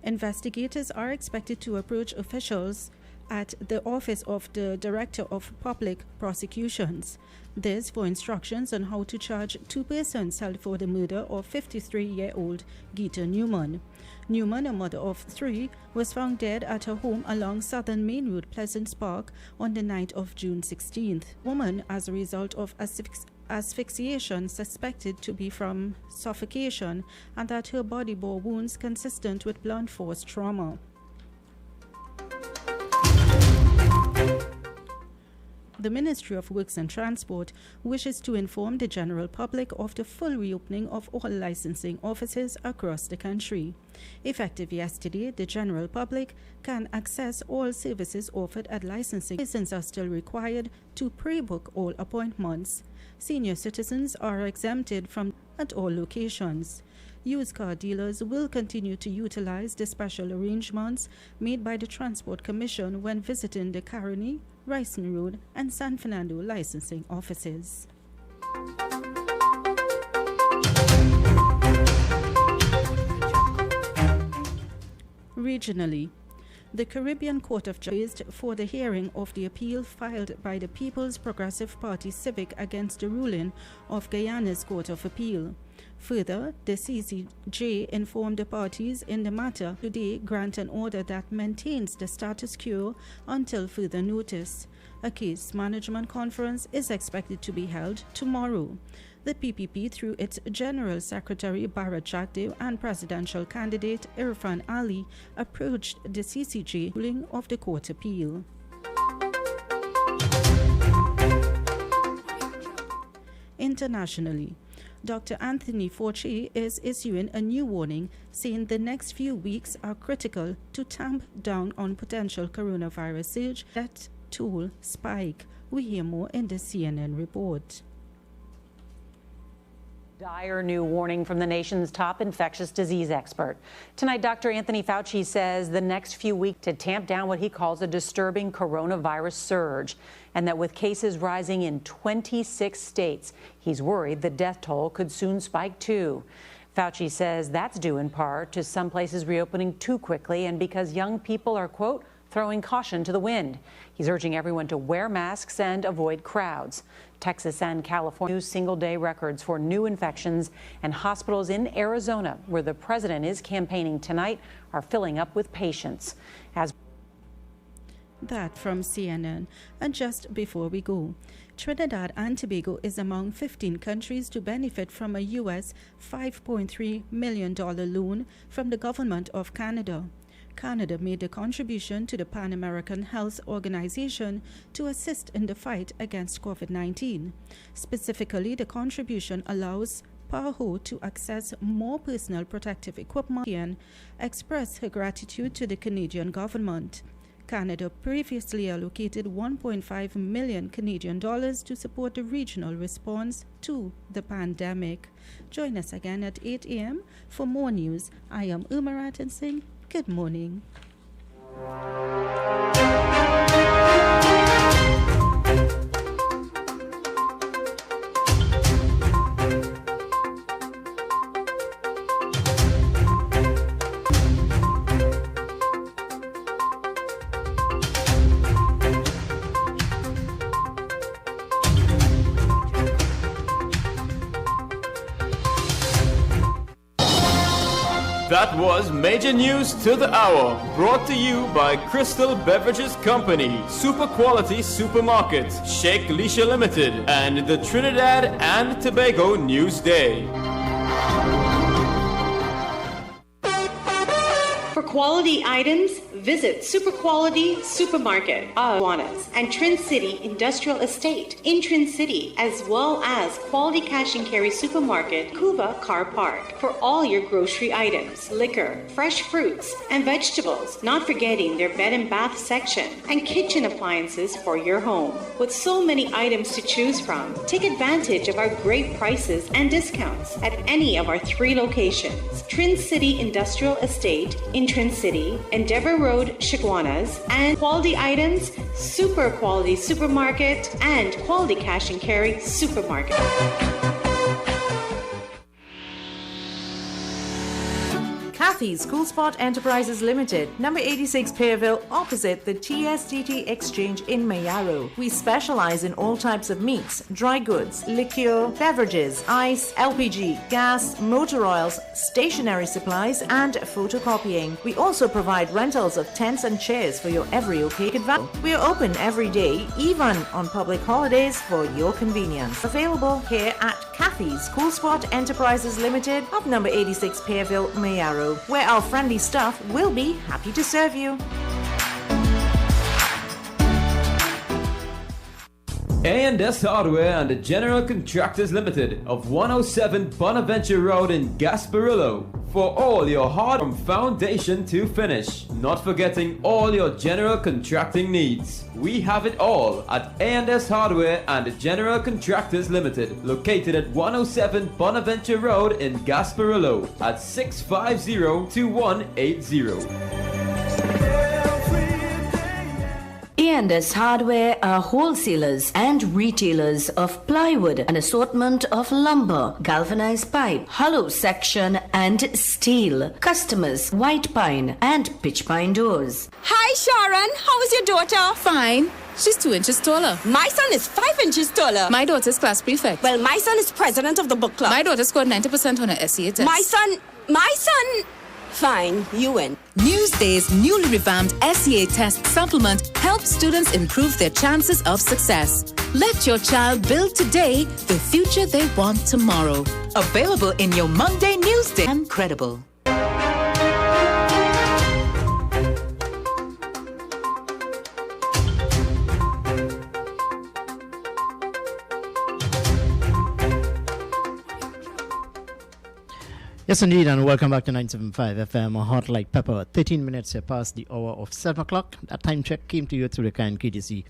Investigators are expected to approach officials at the Office of the Director of Public Prosecutions. This for instructions on how to charge 2 persons held for the murder of 53-year-old Geeta Newman. Newman, a mother of 3, was found dead at her home along Southern Main Road, Pleasance Park, on the night of June 16th. Woman, as a result of asphyxiation, suspected to be from suffocation, and that her body bore wounds consistent with blunt force trauma. The Ministry of Works and Transport wishes to inform the general public of the full reopening of all licensing offices across the country. Effective yesterday, the general public can access all services offered at licensing. Licenses are still required to pre-book all appointments. Senior citizens are exempted from at all locations. Used car dealers will continue to utilize the special arrangements made by the Transport Commission when visiting the Caroni, Ryson Road, and San Fernando licensing offices. Regionally, the Caribbean Court of Justice for the hearing of the appeal filed by the People's Progressive Party Civic against the ruling of Guyana's Court of Appeal. Further, the CCJ informed the parties in the matter today grant an order that maintains the status quo until further notice. A case management conference is expected to be held tomorrow. The PPP, through its General Secretary Bharat Jagdev and presidential candidate Irfan Ali, approached the CCJ ruling of the court appeal. Internationally, Dr. Anthony Fauci is issuing a new warning, saying the next few weeks are critical to tamp down on potential coronavirus surge that toll spike. We hear more in the CNN report. Dire new warning from the nation's top infectious disease expert. Tonight, Dr. Anthony Fauci says the next few weeks to tamp down what he calls a disturbing coronavirus surge, and that with cases rising in 26 states, he's worried the death toll could soon spike too. Fauci says that's due in part to some places reopening too quickly and because young people are, quote, throwing caution to the wind. He's urging everyone to wear masks and avoid crowds. Texas and California single-day records for new infections, and hospitals in Arizona, where the president is campaigning tonight, are filling up with patients. That from CNN. And just before we go, Trinidad and Tobago is among 15 countries to benefit from a U.S. $5.3 million loan from the government of Canada. Canada made a contribution to the Pan American Health Organization to assist in the fight against COVID-19. Specifically, the contribution allows PAHO to access more personal protective equipment and express her gratitude to the Canadian government. Canada previously allocated $1.5 million Canadian dollars to support the regional response to the pandemic. Join us again at 8 a.m. for more news. I am Uma Ratan Singh. Good morning. That was Major News to the Hour, brought to you by Crystal Beverages Company, Super Quality Supermarket, Shake Leisure Limited, and the Trinidad and Tobago News Day. For quality items, visit Super Quality Supermarket of Iguanas and Trin City Industrial Estate in Trin City, as well as Quality Cash and Carry Supermarket, Cuba Car Park, for all your grocery items, liquor, fresh fruits and vegetables, not forgetting their bed and bath section, and kitchen appliances for your home. With so many items to choose from, take advantage of our great prices and discounts at any of our 3 locations: Trin City Industrial Estate in Trin City, Endeavor Road, Chaguanas, and quality items, Super Quality Supermarket, and Quality Cash and Carry Supermarket. Kathy's Cool Spot Enterprises Limited, number 86 Pearville, opposite the TSTT Exchange in Mayaro. We specialize in all types of meats, dry goods, liquor, beverages, ice, LPG, gas, motor oils, stationery supplies, and photocopying. We also provide rentals of tents and chairs for your every occasion. We are open every day, even on public holidays, for your convenience. Available here at Kathy's Cool Spot Enterprises Limited of number 86 Pearville, Mayaro, where our friendly staff will be happy to serve you. A&S Hardware and the General Contractors Limited of 107 Bonaventure Road in Gasparillo. For all your hard from foundation to finish, not forgetting all your general contracting needs. We have it all at A&S Hardware and the General Contractors Limited, located at 107 Bonaventure Road in Gasparillo at 650-2180. A&S Hardware are wholesalers and retailers of plywood, an assortment of lumber, galvanized pipe, hollow section, and steel. Customers, white pine and pitch pine doors. Hi, Sharon. How is your daughter? Fine. She's 2 inches taller. My son is 5 inches taller. My daughter's class prefect. Well, my son is president of the book club. My daughter scored 90% on her SEA test. My son... Fine, you win. Newsday's newly revamped SEA test supplement helps students improve their chances of success. Let your child build today the future they want tomorrow. Available in your Monday Newsday. And credible. Yes, indeed, and welcome back to 97.5 FM, Hot Like Pepper. 13 minutes past the hour of 7 o'clock. That time check came to you through the kind courtesy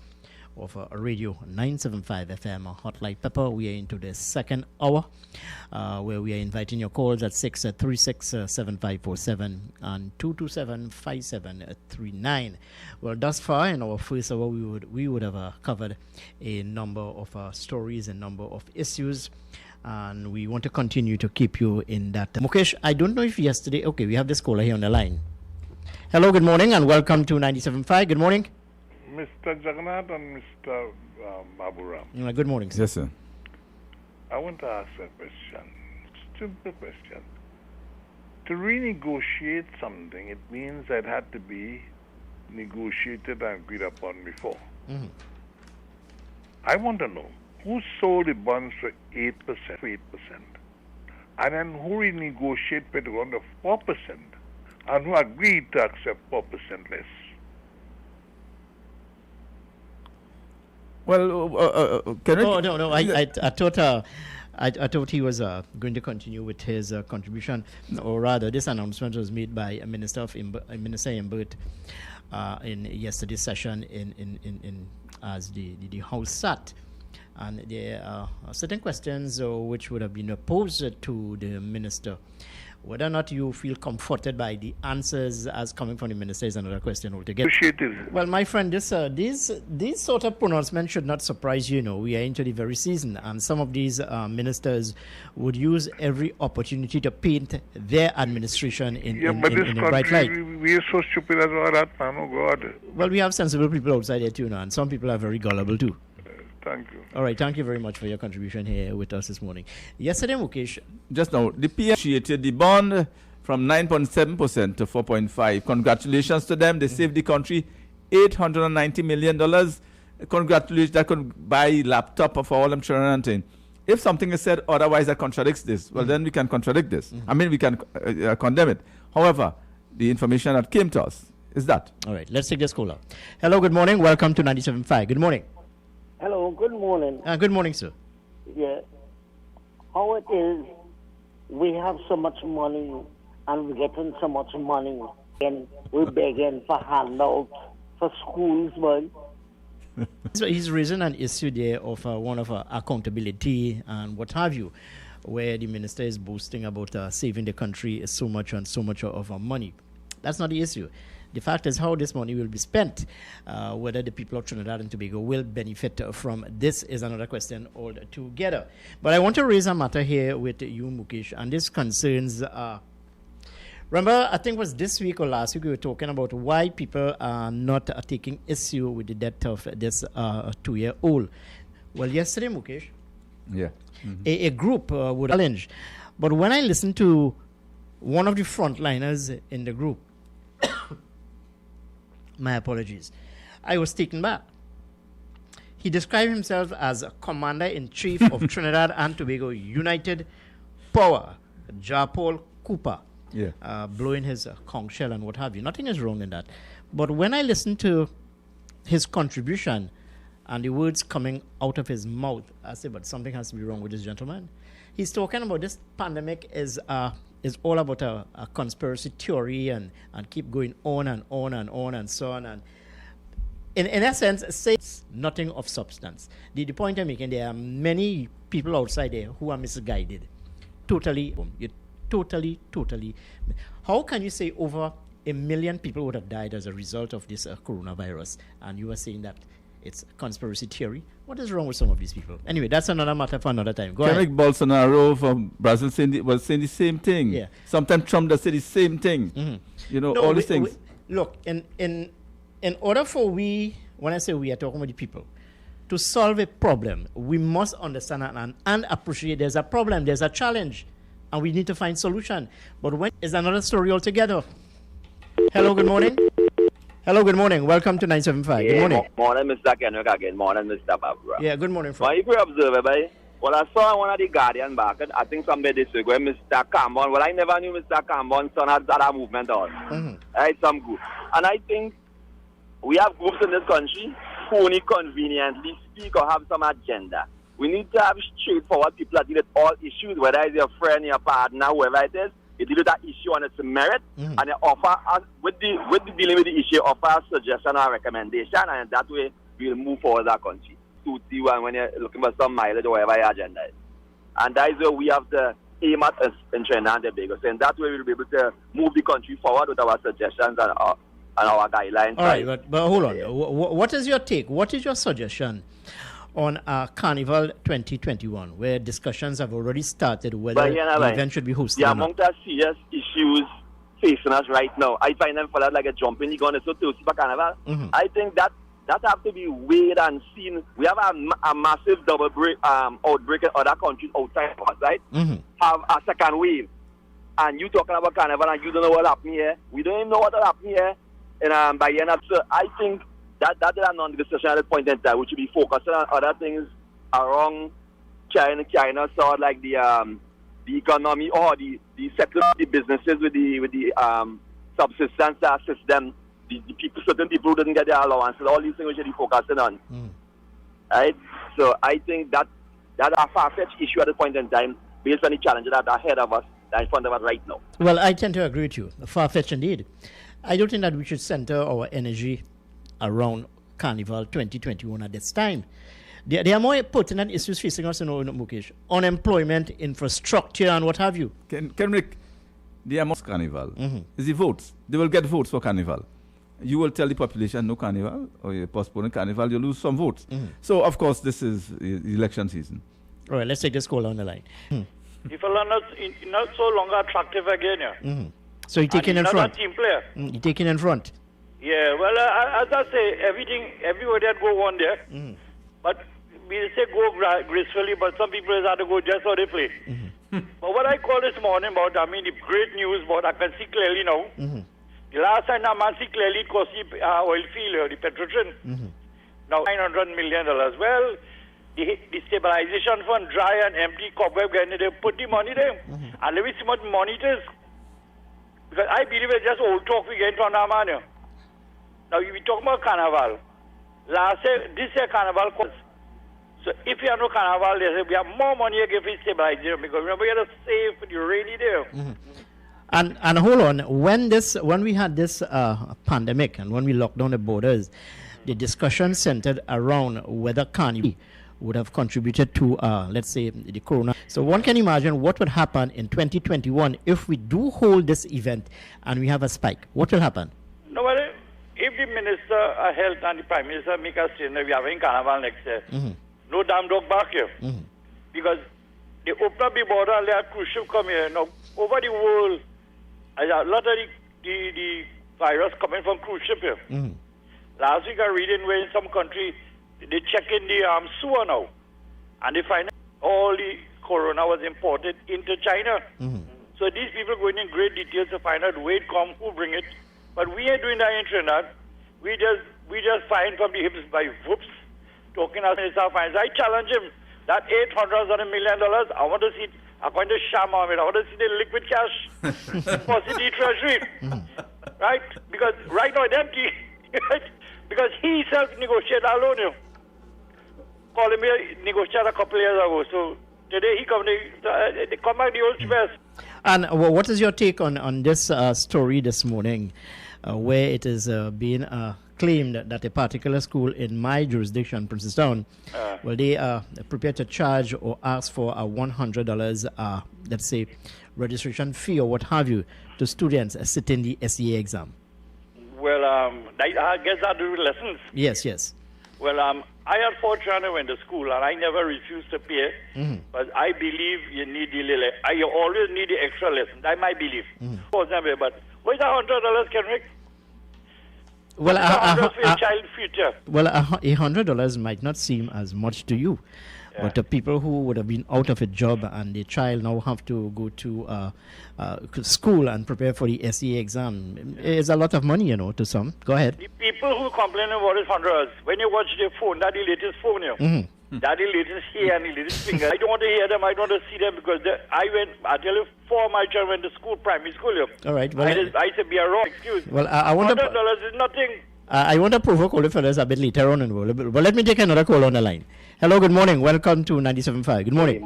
of Radio 975 FM Hot Like Pepper. We are into the second hour where we are inviting your calls at 636-7547 and 227-5739. Well, thus far in our first hour, we would have covered a number of stories, a number of issues, and we want to continue to keep you in that. Mukesh, I don't know if yesterday... Okay, we have this caller here on the line. Hello, good morning, and welcome to 97.5. Good morning. Mr. Jagannath and Mr. Baburam. Good morning, sir. Yes, sir. I want to ask a question. Simple question. To renegotiate something, it means it had to be negotiated and agreed upon before. Mm-hmm. I want to know who sold the bonds for 8%, and then who renegotiated it around the 4%, and who agreed to accept 4% less. Well, can I... No. I thought he was going to continue with his contribution, or rather, this announcement was made by Minister Imbert in yesterday's session in as the House sat, and there are certain questions which would have been posed to the minister. Whether or not you feel comforted by the answers as coming from the minister is another question altogether. Well, my friend, these sort of pronouncements should not surprise you. We are into the very season, and some of these ministers would use every opportunity to paint their administration in a bright light. We are so stupid as all that, man. Oh, God. Well, we have sensible people outside there too now, and some people are very gullible too. Thank you. All right, thank you very much for your contribution here with us this morning. Yesterday, Mukesh. Just now, the PM initiated the bond from 9.7% to 4.5%. Congratulations to them. They saved the country $890 million. Congratulations, that could buy laptop for all them children and things. If something is said otherwise that contradicts this, well, then we can contradict this. I mean, we can condemn it. However, the information that came to us is that. All right, let's take this caller. Hello, good morning. Welcome to 97.5. Good morning. Hello, good morning. Good morning, sir. Yeah. How it is, we have so much money and we're getting so much money and we're begging for handouts for schools, boy. So he's raising an issue there of one of accountability and what have you, where the minister is boasting about saving the country so much and so much of our money. That's not the issue. The fact is how this money will be spent, whether the people of Trinidad and Tobago will benefit from this is another question altogether. But I want to raise a matter here with you, Mukesh, and this concerns, remember, I think it was this week or last week we were talking about why people are not taking issue with the death of this 2-year-old. Well, yesterday, Mukesh, a group would challenge. But when I listened to one of the frontliners in the group, my apologies, I was taken back. He described himself as a Commander-in-Chief of Trinidad and Tobago United Power, Japol Cooper, blowing his conch shell and what have you. Nothing is wrong in that. But when I listened to his contribution and the words coming out of his mouth, I said, but something has to be wrong with this gentleman. He's talking about this pandemic is all about a conspiracy theory and keep going on and on and on and so on. And in essence, says nothing of substance. The point I'm making, there are many people outside there who are misguided. Totally. How can you say over 1 million people would have died as a result of this coronavirus? And you are saying that it's conspiracy theory? What is wrong with some of these people? Anyway, that's another matter for another time. Go ahead. Bolsonaro from Brazil saying the same thing. Yeah. Sometimes Trump does say the same thing. Mm-hmm. All these things. Look, in order for when I say we are talking about the people, to solve a problem, we must understand and appreciate there's a problem, there's a challenge, and we need to find solution. But when is another story altogether. Hello, good morning. Hello, good morning. Welcome to 975. Good morning. Morning, Mr. Kenrick again. Morning, Mr. Babra. Yeah, good morning, friend. Well, if you observe, well, I saw one of the Guardian back, I think somebody this week, where Mr. Cambon, well, I never knew Mr. Cambon's son had that movement on. Mm-hmm. Right, some group. And I think we have groups in this country who only conveniently speak or have some agenda. We need to have straightforward people that deal with all issues, whether it's your friend, your partner, whoever it is. They deal with that issue on its merit, and they offer us, with the dealing with the issue, offer a suggestion or recommendation, and that way we'll move forward that country. Suits you and when you're looking for some mileage or whatever your agenda is. And that is where we have to aim at in Trinidad and Tobago. So in that way, we'll be able to move the country forward with our suggestions and our guidelines. All right, but hold on. What is your take? What is your suggestion on Carnival 2021, where discussions have already started whether the event should be hosted the or amount not? of serious issues facing us right now, I find them for that like a jump in the gun. It's so thirsty for Carnival. I think that have to be weighed and seen. We have a massive double outbreak in other countries outside of us, right? Have a second wave. And you talking about Carnival and you don't know what happened here. We don't even know what happened here. And by the end of so I think that is a non-discussion at this point in time. We should be focusing on other things around China sort like the economy or the settling the businesses with the subsistence that assist them. The people, certain people who didn't get their allowances, all these things we should be focusing on. Right? So I think that a far-fetched issue at this point in time based on the challenges that are ahead of us, that are in front of us right now. Well, I tend to agree with you. Far-fetched indeed. I don't think that we should center our energy around Carnival 2021 at this time. There are more pertinent issues facing us in Mukesh. Unemployment, infrastructure, and what have you. Kenrick, the amount Carnival is the votes. They will get votes for Carnival. You will tell the population no Carnival, or you're postponing Carnival, you lose some votes. So, of course, this is election season. All right, let's take this call on the line. If are not so longer attractive again, yeah. So you're taking in front. Not a team player. You're taking in front. Yeah, well, as I say, everybody had go on there. But we say go gracefully, but some people have to go just how they play. But what I call this morning about, the great news about, I can see clearly now. The last time I see clearly it cost the oil field, the Petrotrin. Now $900 million. Well, the stabilization fund, dry and empty, cobweb, they put the money there. And let me see what money it is. Because I believe it's just old talk we get from our money. Now, we talk about Carnival. This year Carnival cost. So if you have no Carnival, they say we have more money again for stabilization. Because remember, you have to save the rainy day. And hold on, when we had this pandemic and when we locked down the borders, the discussion centered around whether Carnival would have contributed to, let's say, the corona. So one can imagine what would happen in 2021 if we do hold this event and we have a spike. What will happen? No, well, if the Minister of Health and the Prime Minister make us say that we are having Carnival next year, no damn dog back here. Because they open up the border and let cruise ship come here. Now, over the world, a lot of the virus coming from cruise ship here. Last week I read in where in some country they check in the sewer now and they find all the corona was imported into China. So these people going in great details to find out where it come, who bring it. But we ain't doing that in Trinidad. We just find from the hips by whoops, talking as Minister of Finance. I challenge him that $800 million. I want to see it. I'm going to sham on it. I want to see the liquid cash for city treasury. Right? Because right now it's empty. Right? Because he self-negotiated alone. Called him here, negotiated a couple of years ago. So today he come back the old stress. And what is your take on this story this morning where it is being claimed that a particular school in my jurisdiction, Princestown, well, they are prepared to charge or ask for a $100, let's say, registration fee or what have you to students sitting the SEA exam? Well, I guess I do lessons. Yes. Well, I had 4 children who went to school, and I never refused to pay. But I believe you need you always need the extra lessons. I might believe. For example, but what is $100, Kenrick? Well, for your child's future. Well, $100 might not seem as much to you, but the people who would have been out of a job and the child now have to go to school and prepare for the SEA exam is a lot of money, to some. Go ahead. The people who complain about this $100, when you watch their phone, that's the latest phone, That's the latest hair and the latest finger. I don't want to hear them. I don't want to see them because I tell you, 4 of my children went to school, primary school. All right. Well, I said, be a wrong excuse. Well, I want $100 is nothing. I want to provoke all the fellas a bit later on, but let me take another call on the line. Hello, good morning. Welcome to 97.5. Good morning.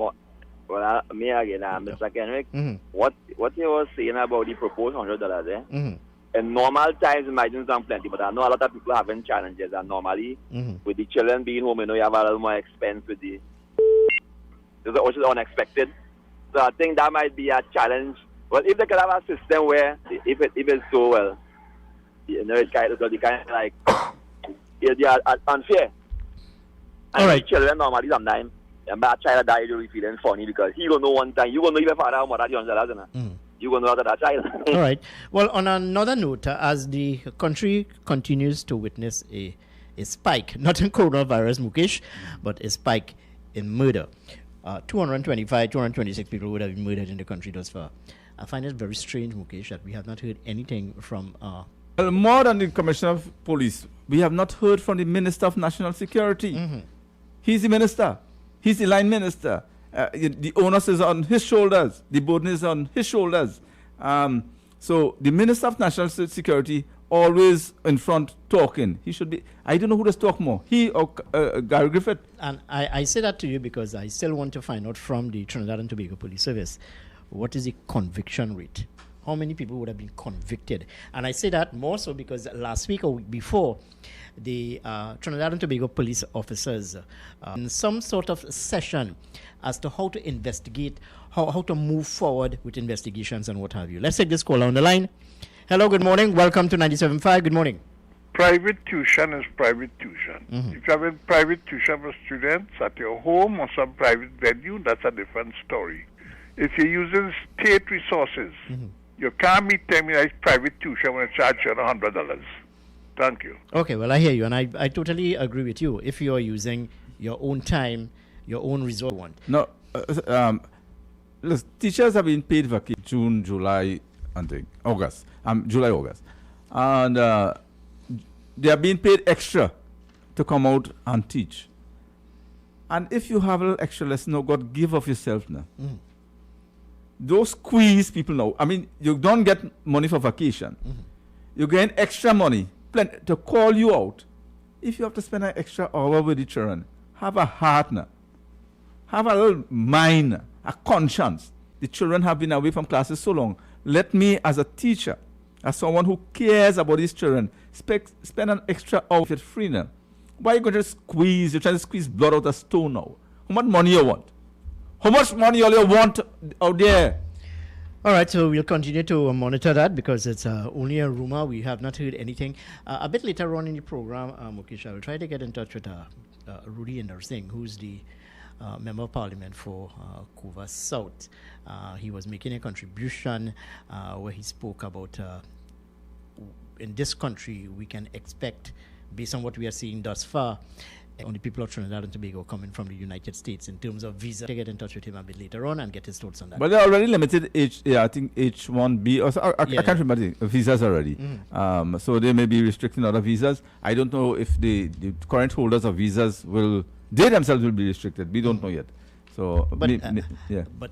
Well, me again, Mr. Kenrick. What you were saying about the proposed $100, in normal times, migrants are plenty, but I know a lot of people having challenges. And normally, with the children being home, you have a little more expense with the, which is unexpected. So I think that might be a challenge. But if they could have a system where, if it's so well, it's kind of like, they are unfair. And all right. Children normally sometimes, a bad child die, you'll be feeling funny because he gonna know one time, you gonna know even father or mother, you gonna know that child. All right. Well, on another note, as the country continues to witness a spike, not in coronavirus, Mukesh, but a spike in murder. 226 people would have been murdered in the country thus far. I find it very strange, Mukesh, that we have not heard anything from... Well, more than the Commissioner of Police, we have not heard from the Minister of National Security. He's the minister. He's the line minister. The onus is on his shoulders. The burden is on his shoulders. So the Minister of National Security always in front talking. He should be... I don't know who does talk more, he or Gary Griffith. And I say that to you because I still want to find out from the Trinidad and Tobago Police Service, what is the conviction rate? How many people would have been convicted? And I say that more so because last week or week before, the Trinidad and Tobago police officers in some sort of session as to how to investigate, how to move forward with investigations and what have you. Let's take this call on the line. Hello, good morning. Welcome to 97.5. Good morning. Private tuition is private tuition. If you have a private tuition for students at your home or some private venue, that's a different story. If you're using state resources, you can't be telling me that it's private tuition when I charge you $100. Thank you. Okay, well, I hear you, and I totally agree with you. If you're using your own time, your own resource. No, listen, teachers have been paid vacation June, July, and August. July, August. And they are being paid extra to come out and teach. And if you have a little extra lesson, no, God, give of yourself now. Those squeeze people now. I mean, you don't get money for vacation. You gain extra money to call you out. If you have to spend an extra hour with the children, have a heart now. Have a little mind, a conscience. The children have been away from classes so long. Let me, as a teacher, as someone who cares about these children, spend an extra hour with free now. Why are you going to squeeze? You're trying to squeeze blood out of stone now. How much money you want? How much money all you want out there? All right, so we'll continue to monitor that because it's only a rumor. We have not heard anything. A bit later on in the program, Mukesh, I will try to get in touch with Rudy Inder Singh, who's the Member of Parliament for Cova South. He was making a contribution where he spoke about in this country we can expect, based on what we are seeing thus far, on the people of Trinidad and Tobago coming from the United States in terms of visa. To get in touch with him a bit later on and get his thoughts on that. But they're already limited I think H1B or so, I can't remember the visas already. So they may be restricting other visas. I don't know if the current holders of visas they themselves will be restricted. We don't know yet. So, but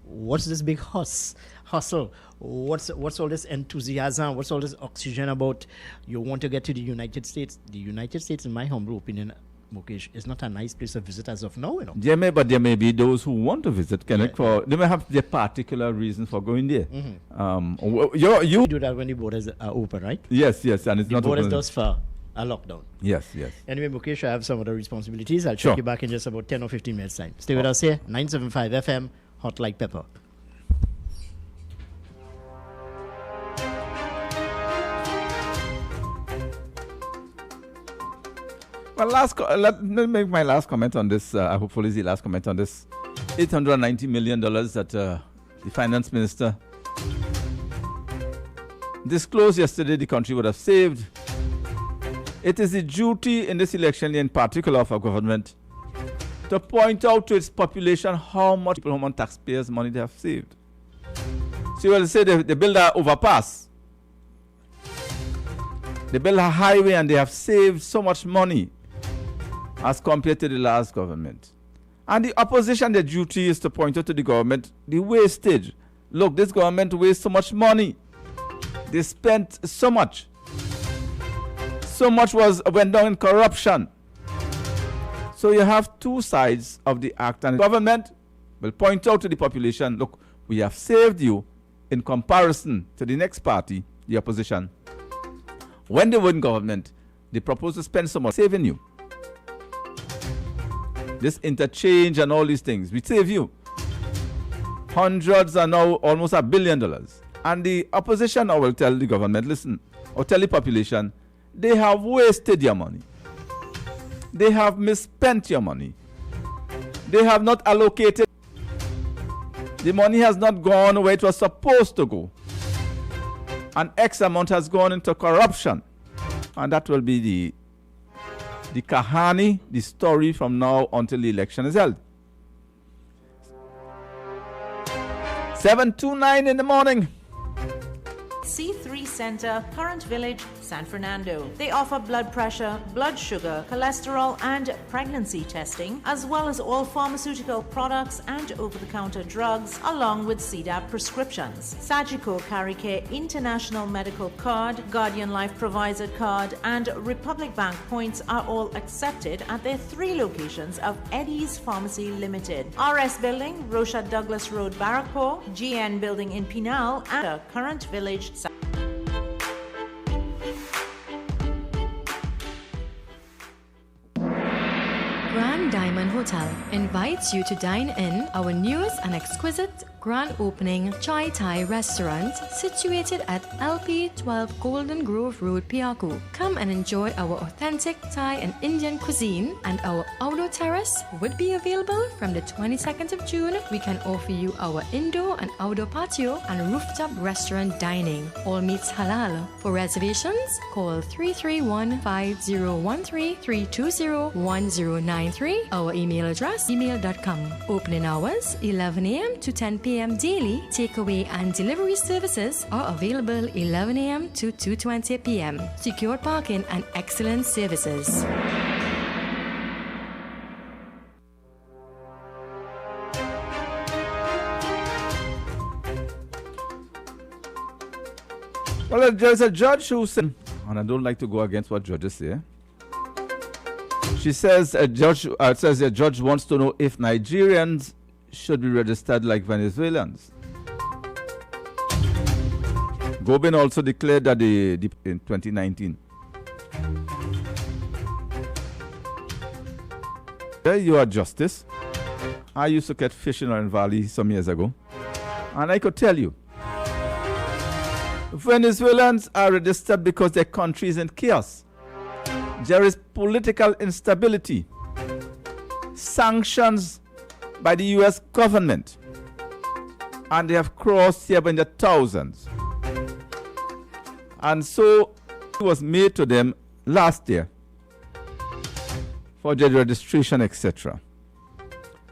what's this big hustle? What's all this enthusiasm? What's all this oxygen about? You want to get to the United States? The United States, in my humble opinion, Mukesh, is not a nice place to visit as of now, you know. But there may be those who want to visit, they may have their particular reason for going there. You do that when the borders are open, right? Yes, and it's the not borders open. thus far are locked down. Yes. Anyway, Mukesh, I have some other responsibilities. I'll check you back in just about 10 or 15 minutes time. Stay with us here, 975 FM, Hot Like Pepper. Well, let me make my last comment on this. Hopefully, it's the last comment on this. $890 million that the finance minister disclosed yesterday the country would have saved. It is the duty in this election, in particular of our government, to point out to its population how much taxpayers' money they have saved. So you will say they build an overpass, they build a highway, and they have saved so much money as compared to the last government. And the opposition, their duty is to point out to the government the wastage. Look, this government wastes so much money. They spent so much. So much went down in corruption. So you have two sides of the act, and the government will point out to the population, look, we have saved you in comparison to the next party the opposition, when they were in government, they proposed to spend some money saving you. This interchange and all these things, we save you. Hundreds are now almost $1 billion. And the opposition now will tell the government, listen, or tell the population, they have wasted your money. They have misspent your money. They have not allocated. The money has not gone where it was supposed to go. And X amount has gone into corruption. And that will be the kahani, the story from now until the election is held. 7:29 in the morning. C3 Center, Current Village, San Fernando. They offer blood pressure, blood sugar, cholesterol, and pregnancy testing, as well as all pharmaceutical products and over-the-counter drugs, along with CDAP prescriptions. Sagicor CariCare International Medical Card, Guardian Life Provider Card, and Republic Bank points are all accepted at their 3 locations of Eddie's Pharmacy Limited. RS Building, Rocha Douglas Road, Barrackpore, GN Building in Pinal, and Current Village. Grand Diamond Hotel invites you to dine in our newest and exquisite grand opening Chai Thai restaurant situated at LP 12 Golden Grove Road, Piaku. Come and enjoy our authentic Thai and Indian cuisine, and our outdoor terrace would be available from the 22nd of June. We can offer you our indoor and outdoor patio and rooftop restaurant dining. All meats halal. For reservations, call 331-5013-320-1093. Our email address, email.com. Opening hours, 11 a.m. to 10 p.m. daily. Takeaway and delivery services are available 11 a.m. to 2:20 p.m. Secure parking and excellent services. Well, there's a judge who said, and I don't like to go against what judges say. She says a judge wants to know if Nigerians should be registered like Venezuelans. Gobin also declared that in 2019. There you are, Justice. I used to catch fish in Orange Valley some years ago, and I could tell you, Venezuelans are registered because their country is in chaos. There is political instability, sanctions by the U.S. government, and they have crossed here in the thousands. And so it was made to them last year for their registration, etc.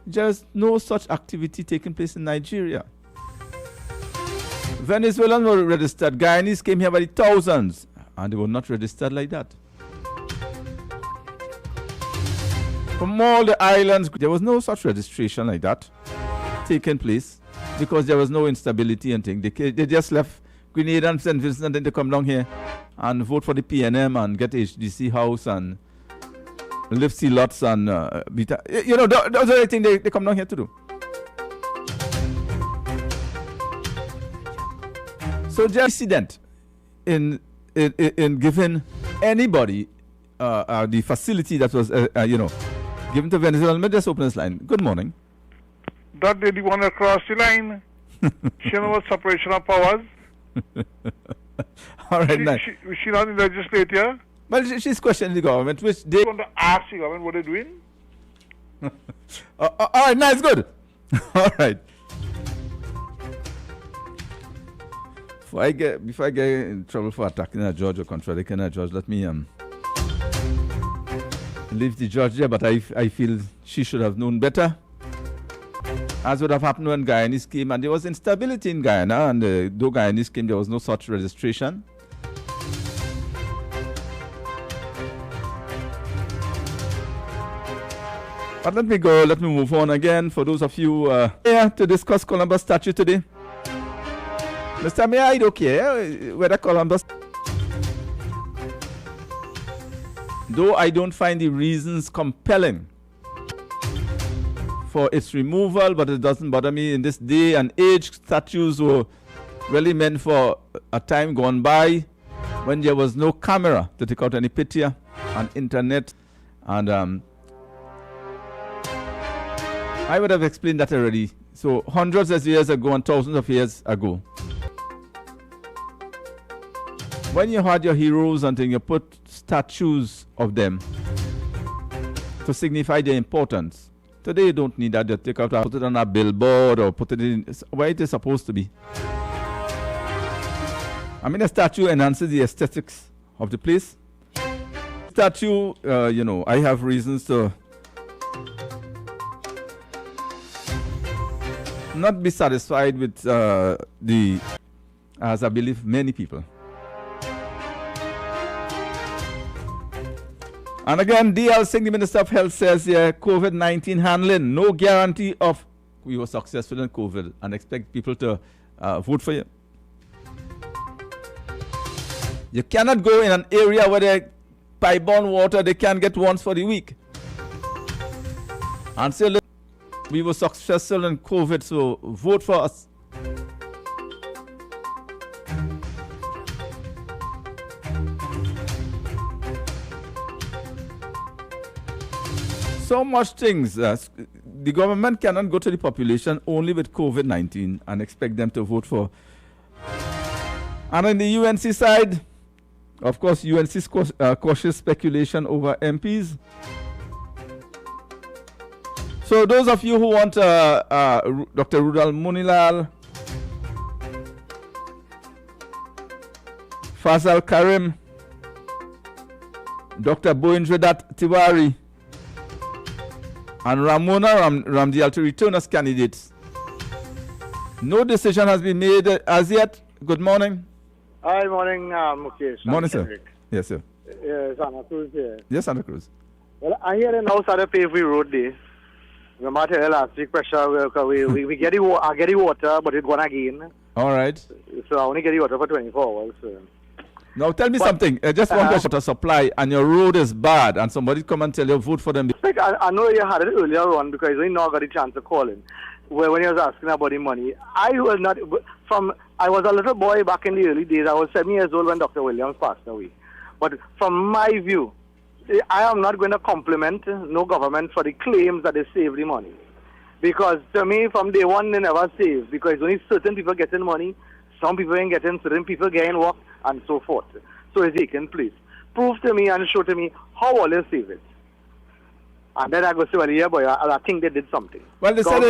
There is no such activity taking place in Nigeria. Venezuelans were registered. Guyanese came here by the thousands, and they were not registered like that. From all the islands, there was no such registration like that taking place because there was no instability and things. They just left Grenada and St. Vincent, and then they come down here and vote for the PNM and get HDC house and live sea lots and those are the things they come down here to do. So just incident in giving anybody the facility that was given to Venezuela. Let me just open this line. Good morning. That lady want to cross the line. She knows what separation of powers. All right, nice. She not in the legislature. Well, she's questioning the government, which they want to ask the government what they're doing. All right, nice, good. All right. Before I get in trouble for attacking a judge or contradicting a judge, let me leave the judge there. But I feel she should have known better. As would have happened when Guyanese came, and there was instability in Guyana, and though Guyanese came, there was no such registration. But let me move on again. For those of you here to discuss Columbus statue today, Mr. Mayor, I don't care whether Columbus, though I don't find the reasons compelling for its removal, but it doesn't bother me. In this day and age, statues were really meant for a time gone by when there was no camera to take out any picture and internet. And I would have explained that already. So hundreds of years ago and thousands of years ago, when you had your heroes and things, you put statues of them to signify their importance. Today you don't need that. You take out, put it on a billboard or put it in where it is supposed to be. I mean, a statue enhances the aesthetics of the place. Statue, I have reasons to not be satisfied with as I believe many people. And again, D.L. Singh, the Minister of Health, says here, COVID-19 handling, no guarantee of we were successful in COVID, and expect people to vote for you. You cannot go in an area where they pipe-borne water, they can't get once for the week. And say, look, we were successful in COVID, so vote for us. So much things. The government cannot go to the population only with COVID-19 and expect them to vote for. And on the UNC side, of course, UNC's cautious speculation over MPs. So those of you who want Dr. Rudal Munilal, Fazal Karim, Dr. Boindradat Tiwari, and Ramona Ramdial to return as candidates. No decision has been made as yet. Good morning. Hi, morning, Mukesh. Morning, sir. Yes, sir. Santa Cruz here. Yes, Santa Cruz. Well, I hear now Sada Pavey Road Day. No matter last week pressure, we get the water, but it's gone again. All right. So I only get the water for 24 hours. Now tell me something. Just one water supply, and your road is bad, and somebody come and tell you vote for them. I know you had it earlier on because we now got the chance of calling. When you was asking about the money, I was a little boy back in the early days. I was 7 years old when Dr. Williams passed away. But from my view, I am not going to compliment no government for the claims that they save the money. Because to me, from day one, they never save. Because only certain people getting money, some people ain't getting, certain people getting work, and so forth. So it's taken place. Prove to me and show to me how will you save it. And then I go say, well, yeah, boy, I think they did something. Well, they said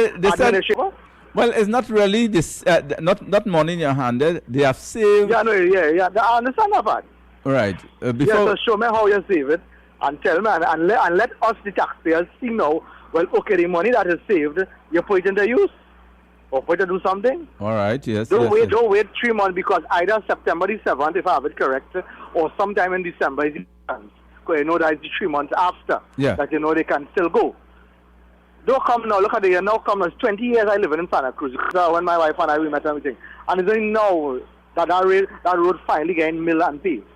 well, it's not really this, not money in your hand. They have saved. Yeah, no, yeah. I understand that part. Right. Yeah, so show me how you save it and tell me and let us, the taxpayers, see now, well, okay, the money that is saved, you put it into use or put it to do something. All right, yes. Don't wait 3 months because either September the 7th, if I have it correct, or sometime in December is the 10th. Because you know that is the 3 months after that you know they can still go. Don't come now, look at the year now come. It's 20 years I live in Santa Cruz. When my wife and I we met and everything. And it's only now that road finally getting mill and paved.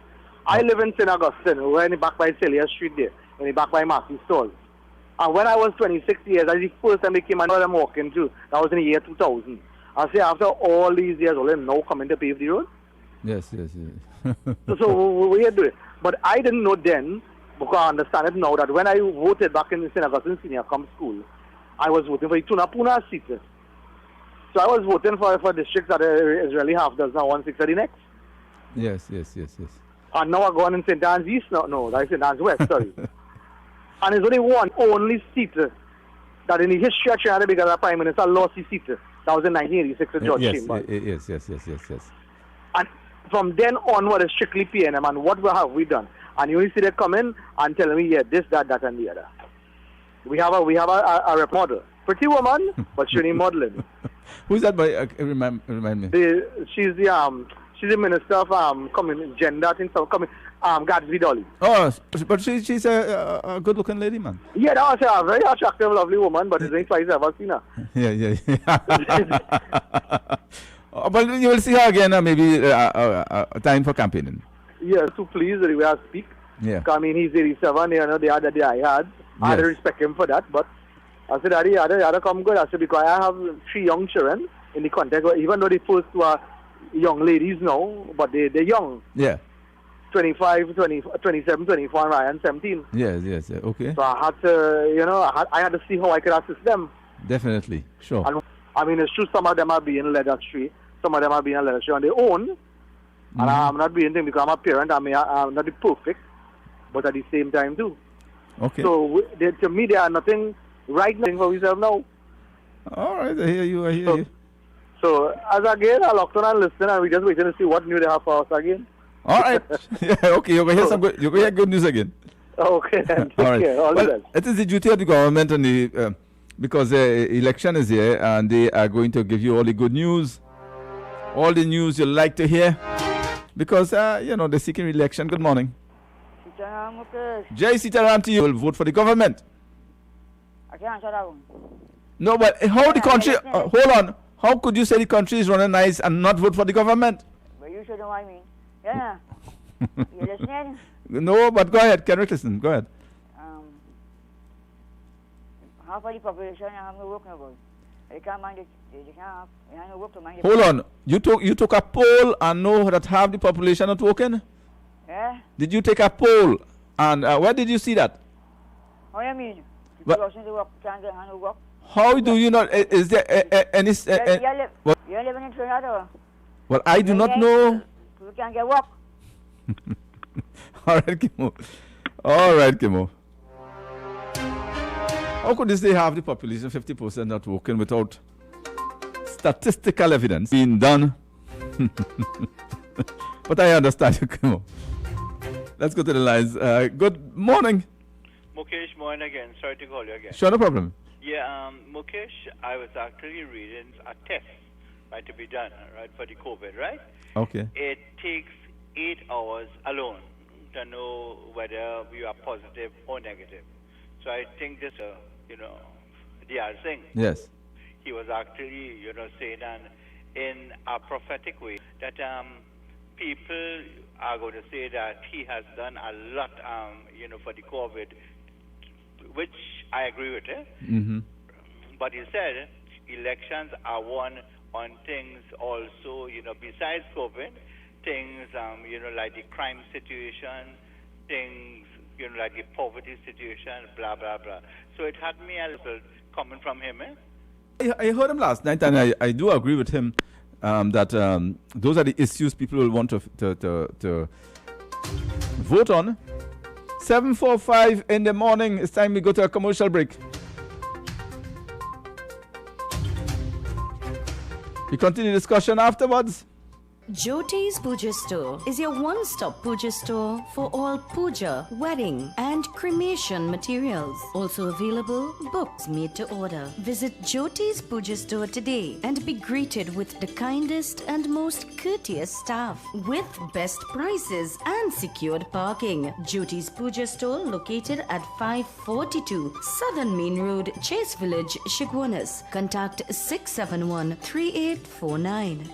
I live in St. Augustine, we're in the back by Celia Street there, in the back by Martin Stall. And when I was 26 years, that's the first time they came and I'm walking through. That was in the year 2000. I say after all these years, all them now coming to pave the road. Yes. so we do it. But I didn't know then, because I understand it now, that when I voted back in the St. Augustine Senior Com School, I was voting for the Tunapuna seat. So I was voting for districts that is really half dozen, 1/6 of the next. Yes. And now I go on in St. Anne's East. No, that's St. Anne's West, sorry. And there's only only seat that in the history of China because the Prime Minister lost his seat. That was in 1986 with George Chambers. Yes. And from then onward, it's strictly PNM. And what have we done? And you only see they come in and tell me, yeah, this, that, and the other. We have a rep model. Pretty woman, but she ain't modeling. Who's that by? Remind me. She's the Minister of Gender, I think so. Gadsby Dolly. Oh, but she's a good-looking lady, man. Yeah, that was a very attractive, lovely woman, but it's ain't twice I've ever seen her. Yeah. But you will see her again, maybe time for campaigning. Yeah, so please, the way I speak. Yeah. I mean, he's 87, you know, the other day I had. I had to respect him for that, but I said, Daddy, I had to come good. I said, because I have 3 young children in the context, even though the first 2 are young ladies now, but they're young. Yeah. 25, 20, 27, 24, and Ryan 17. Yes. Okay. So I had to, I had to see how I could assist them. Definitely. Sure. And I mean, it's true, some of them are being led astray. Some of them are being led astray on their own. And I'm not being thing because I'm a parent. I'm not the perfect, but at the same time too. Okay. So to me, there are nothing right now for yourself now. All right, I hear you. So as again, I locked on and listen, and we just waiting to see what new they have for us again. All right. Yeah, okay, you're going to hear good news again. Okay, then. Take All right. care. All the best. It is the duty of the government and the because the election is here, and they are going to give you all the good news, all the news you like to hear, because they're seeking election. Good morning. Jai Sitaram to you. Will vote for the government. I can't answer that one. No, but how the country? Hold on. How could you say the country is running nice and not vote for the government? But you should know what I mean. Yeah. You listening? No, but go ahead. Kendrick, listen. Go ahead. Half of the population have no work about. They can't mind it. They can't have. They have no work to mind. Hold on. You took a poll and know that half the population not working? Yeah. Did you take a poll? And where did you see that? How you mean? What? People to work can't get no work. How do you not? Is there any? You're living in Trinidad, or? Well, I do not know. People can't get work. All right, Kimo. How could this day have the population 50% not working without statistical evidence being done? But I understand you, Kimo. Let's go to the lines. Good morning. Mukesh, morning again. Sorry to call you again. Sure, no problem. Yeah, Mukesh, I was actually reading a test, right, to be done, right, for the COVID, right? Okay. It takes 8 hours alone to know whether you are positive or negative. So I think this, the thing. Yes. He was actually, saying that in a prophetic way that people are going to say that he has done a lot, for the COVID, which I agree with. Mm-hmm. But he said elections are won on things also, besides COVID, things, like the crime situation, things, like the poverty situation, blah, blah, blah. So it had me a little comment from him. I heard him last night, and I do agree with him that those are the issues people will want to vote on. 7:45 in the morning. It's time we go to a commercial break. We continue discussion afterwards. Jyoti's Puja Store is your one-stop puja store for all puja, wedding and cremation materials. Also available books made to order. Visit Jyoti's Puja Store today and be greeted with the kindest and most courteous staff with best prices and secured parking. Jyoti's Puja Store located at 542 Southern Main Road, Chase Village, Shigwanas. Contact 671-3849.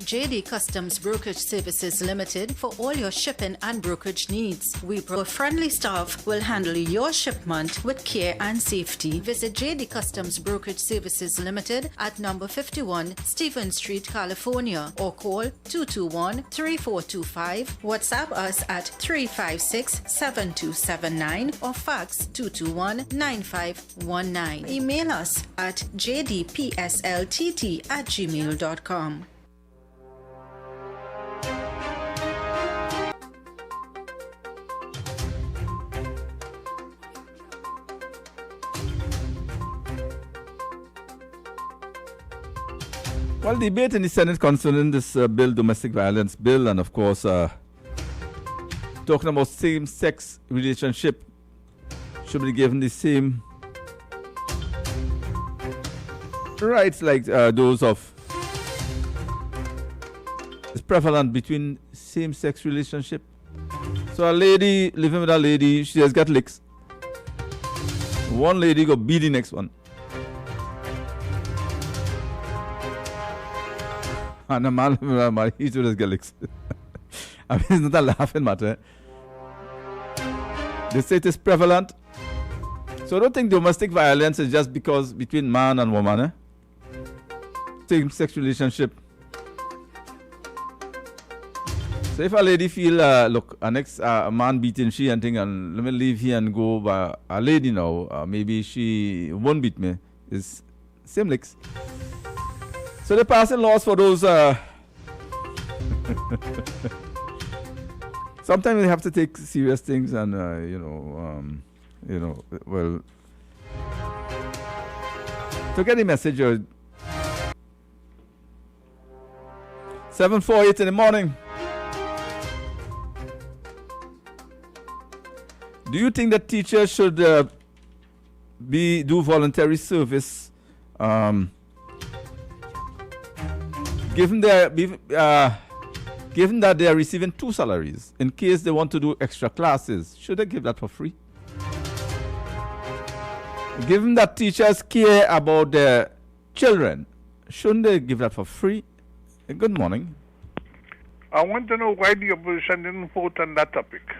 JD Customs Brokerage Services Limited for all your shipping and brokerage needs. Our friendly staff will handle your shipment with care and safety. Visit JD Customs Brokerage Services Limited at number 51 Stephen Street, California, or call 221-3425. WhatsApp us at 356-7279 or fax 221-9519. Email us at jdpsltt@gmail.com. Well, debate in the Senate concerning this bill, domestic violence bill, and of course, talking about same-sex relationship should be given the same rights like those of is prevalent between same-sex relationship. So a lady living with a lady, she has got licks. One lady go beat the next one. And a man, he too does get licks. I mean, it's not a laughing matter. They say it is prevalent. So I don't think domestic violence is just because between man and woman. same-sex relationship. So if a lady feel, look, a man beating she and thing, and let me leave here and go by a lady now, maybe she won't beat me, it's same licks. So they're passing laws for those. Sometimes they have to take serious things and, well, to get the message, 7:48 in the morning. Do you think that teachers should do voluntary service, given that they are receiving 2 salaries in case they want to do extra classes? Should they give that for free? Given that teachers care about their children, shouldn't they give that for free? Good morning. I want to know why the opposition didn't vote on that topic.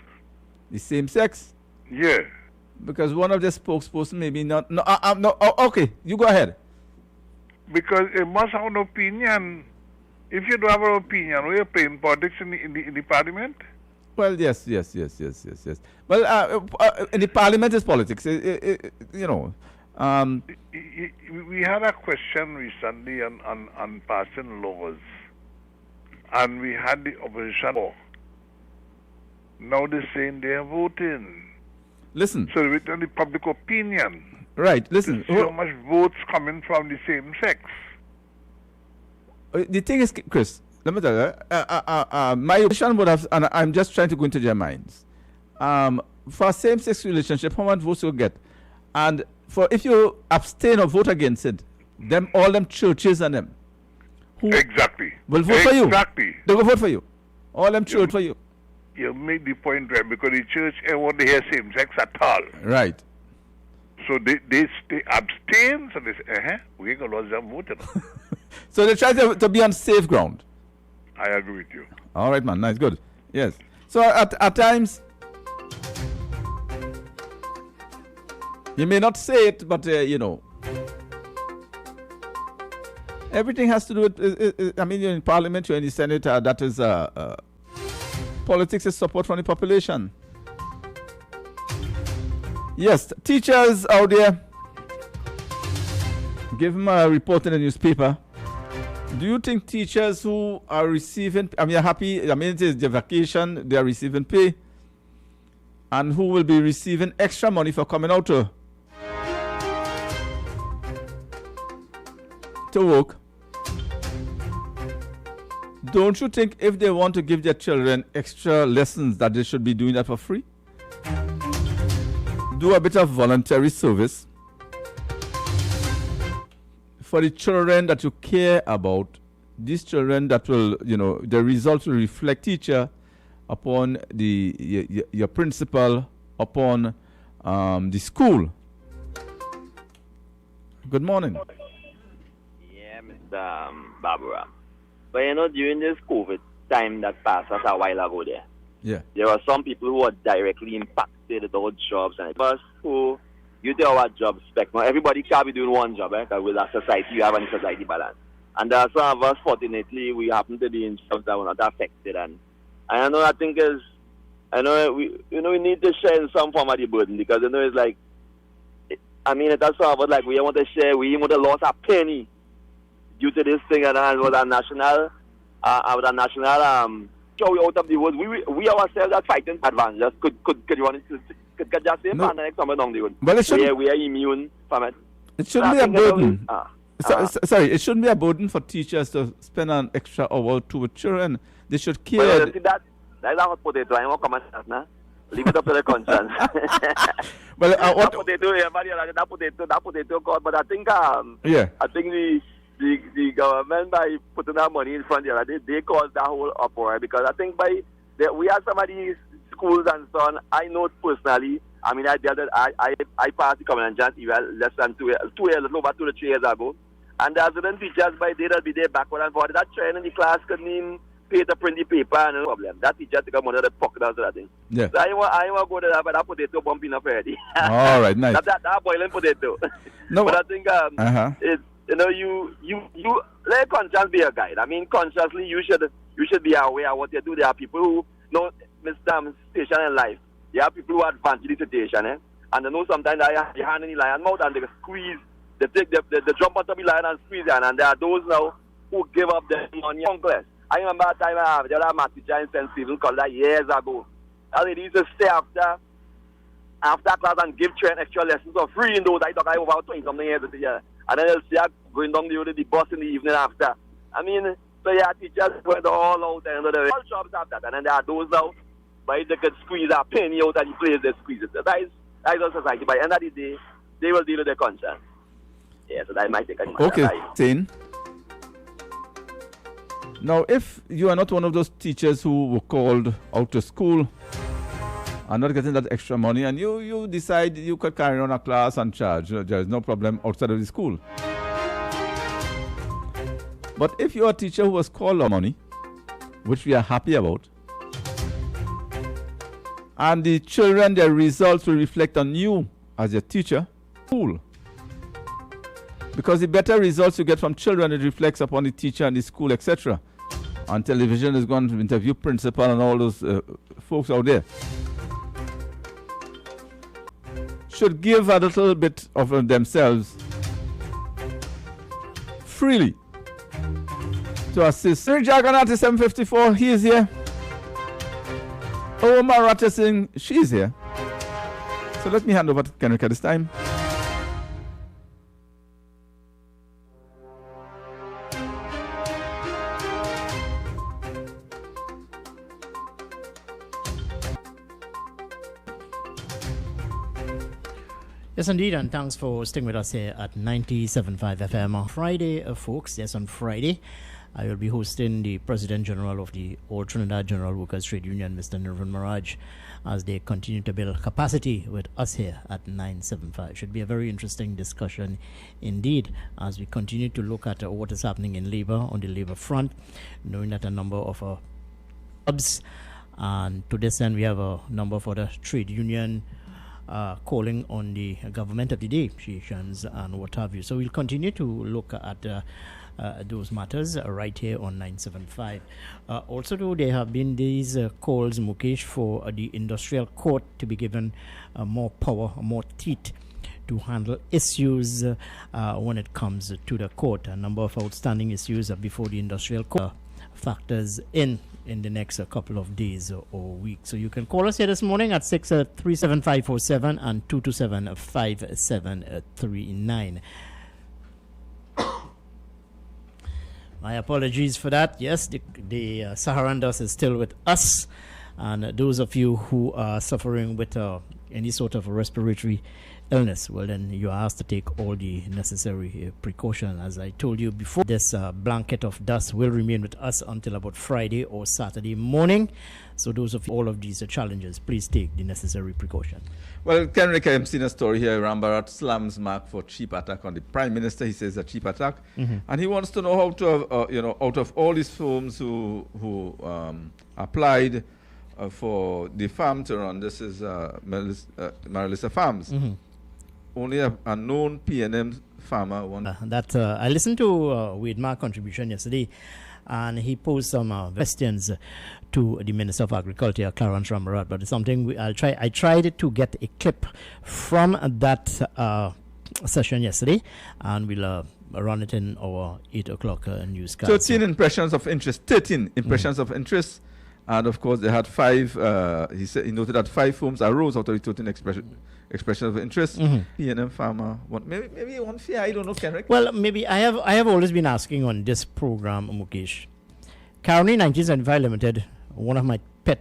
The same sex? Yeah. Because one of the spokesperson maybe not. No, okay, you go ahead. Because it must have an opinion. If you don't have an opinion, are you playing politics in the parliament? Well, yes. Well, in the parliament is politics. We had a question recently on passing laws, and we had the opposition. Now they're saying they're voting. Listen. So we tell the public opinion. Right. Listen. There's so much votes coming from the same sex. The thing is, Chris, let me tell you, my opinion would have, and I'm just trying to go into their minds. For a same-sex relationship, how much votes you get? And for if you abstain or vote against it, all them churches and them who exactly will vote for you. Exactly. They will vote for you. All them church for you. You make the point right, because the church ain't want to hear same-sex at all. Right. So they abstain, so they say, we ain't going to lose them voting. So they try to be on safe ground. I agree with you. All right, man. Nice. Good. Yes. So at times, you may not say it, but, everything has to do with, you're in Parliament, you're in the Senate, that is, politics is support from the population. Yes, teachers out there, give them a report in the newspaper. Do you think teachers who are receiving, you're happy, it is their vacation, they are receiving pay, and who will be receiving extra money for coming out to work, don't you think if they want to give their children extra lessons that they should be doing that for free? Do a bit of voluntary service for the children that you care about, these children that will, the results will reflect teacher upon your principal, upon the school. Good morning. Yeah, Mr. Barbara. But during this COVID time that passed us a while ago there were some people who were directly impacted without jobs, and it was who you tell what job spec. Now everybody can't be doing one job, because with our society you have a society balance. And there are some of us, fortunately, we happen to be in jobs that were not affected, and we need to share in some form of the burden, because it's like, it has some of us like we want to share, we want to lose a penny due to this thing, and with our national, show out of the woods. We ourselves are fighting advantages. Could you want to just say pandemic somewhere down the road? Well, we are immune from it. It shouldn't be a burden. Sorry, it shouldn't be a burden for teachers to spend an extra hour or two with children. They should care. Well, see that's a hot potato. I won't comment on that. Leave it up to the conscience. Well, that potato, God. But I think, I think the government, by putting that money in front of them, they caused that whole uproar, because I think we have some of these schools and so on. I know personally. I passed the common entrance less than 2 years, a little over 2 to 3 years ago, and the student teachers they'll be there backward and forward. That child in the class couldn't even pay to print the paper, and no problem. That teacher took money out of the pocket and that thing. Yeah. So I want to go to that, but that potato bumping up already. All right, nice. that boiling potato. No, but I think it's let conscience be a guide. I mean, consciously, you should be aware of what you do. There are people who know Mr. Station in life. There are people who advance the situation, and they know sometimes they have the hand in the lion mouth and they squeeze. They take the jump out of the lion and squeeze it, and there are those now who give up their money. I remember a time I have the other math teacher in St. Stephen called that years ago. And they used to stay after class and give children extra lessons for free in those. I talk about 20-something years a year. And then they'll see her going down the bus in the evening after. I mean, so yeah, teachers went all out and all jobs have that. And then there are those now, but they can squeeze a penny out and the place they squeeze it. That is our society. By the end of the day, they will deal with their conscience. Yeah, so that might take a Okay, Tain. Now, if you are not one of those teachers who were called out to school and not getting that extra money, and you decide you could carry on a class and charge, there is no problem outside of the school. But if you're a teacher who was called on money, which we are happy about, and the children, their results will reflect on you as a teacher, cool. Because the better results you get from children, it reflects upon the teacher and the school, etc. And television is going to interview principal and all those folks out there. Should give a little bit of themselves freely to assist. Sir Jagannath is 754, he is here. Oh, Maratha Singh, she's here. So let me hand over to Kenrick at this time. Yes, indeed, and thanks for staying with us here at 97.5 FM on Friday, folks. Yes, on Friday, I will be hosting the President General of the All Trinidad General Workers Trade Union, Mr. Nirvan Maraj, as they continue to build capacity with us here at 975. Should be a very interesting discussion indeed, as we continue to look at what is happening in labor, on the labor front, knowing that a number of jobs, and to this end, we have a number of other trade union calling on the government of the day, associations and what have you. So we'll continue to look at those matters right here on 975. Also, though, there have been these calls, Mukesh, for the industrial court to be given more power, more teeth to handle issues when it comes to the court. A number of outstanding issues before the industrial court factors in the next couple of days or weeks. So you can call us here this morning at 637-547 and 227-5739. My apologies for that. Yes, the Saharan dust is still with us. And those of you who are suffering with any sort of respiratory illness, well, then you are asked to take all the necessary precaution. As I told you before, this blanket of dust will remain with us until about Friday or Saturday morning. So those of you, all of these challenges, please take the necessary precaution. Well, Kenrick, I'm seeing a story here. Rambarat slams Mark for cheap attack on the Prime Minister. He says a cheap attack. And he wants to know how to, out of all these firms who applied for the farm to run, this is Marilisa Farms. Only a known PNM farmer won. I listened to Wade Mark contribution yesterday, and he posed some questions to the Minister of Agriculture, Clarence Rambarat. But it's something I tried to get a clip from that session yesterday, and we'll run it in our 8 o'clock newscast. 13 impressions of interest. Of interest. And of course, they had 5. He noted that 5 firms arose out of the 13 expression of interest. PNM farmer, maybe one fear. I don't know, Kenrick. Well, maybe I have always been asking on this program, Mukesh. Caroni 1975 Limited, one of my pet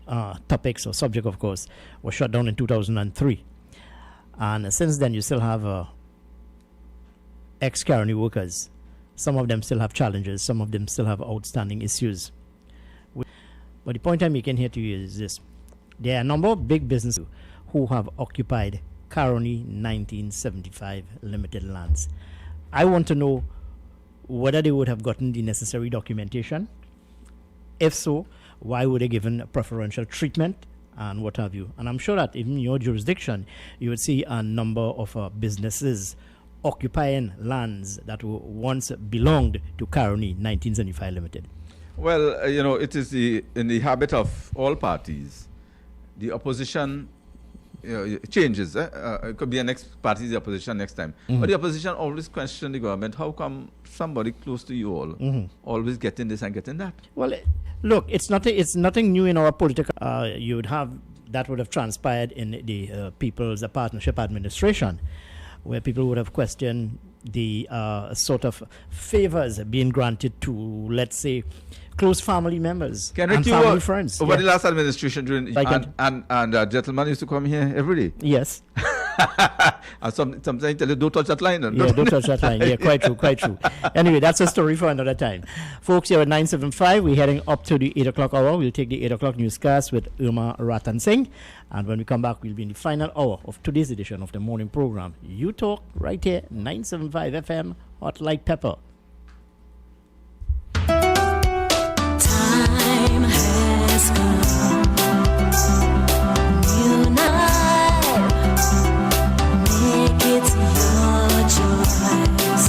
topics or subject, of course, was shut down in 2003, and since then you still have ex-Caroni workers. Some of them still have challenges. Some of them still have outstanding issues. But the point I'm making here to you is this: there are a number of big businesses who have occupied Caroni 1975 Limited lands. I want to know whether they would have gotten the necessary documentation. If so, why were they given preferential treatment and what have you? And I'm sure that in your jurisdiction, you would see a number of businesses occupying lands that once belonged to Caroni 1975 Limited? Well, it is in the habit of all parties. The opposition changes. It could be the next party, the opposition next time. Mm-hmm. But the opposition always question the government. How come somebody close to you all always getting this and getting that? Well, look, it's nothing new in our political. You would have that would have transpired in the People's Partnership Administration, where people would have questioned the sort of favors being granted to, let's say, close family members and family friends. Over the last administration, and gentlemen used to come here every day. Yes. And sometimes tell you, don't touch that line. Yeah, don't touch that line. Yeah, quite true. Anyway, that's a story for another time. Folks, here at 9:75, we're heading up to the 8 o'clock hour. We'll take the 8 o'clock newscast with Irma Ratan Singh. And when we come back, we'll be in the final hour of today's edition of the morning program. You Talk, right here, 975 FM, Hot Like Pepper. Time has come. Make it your choice.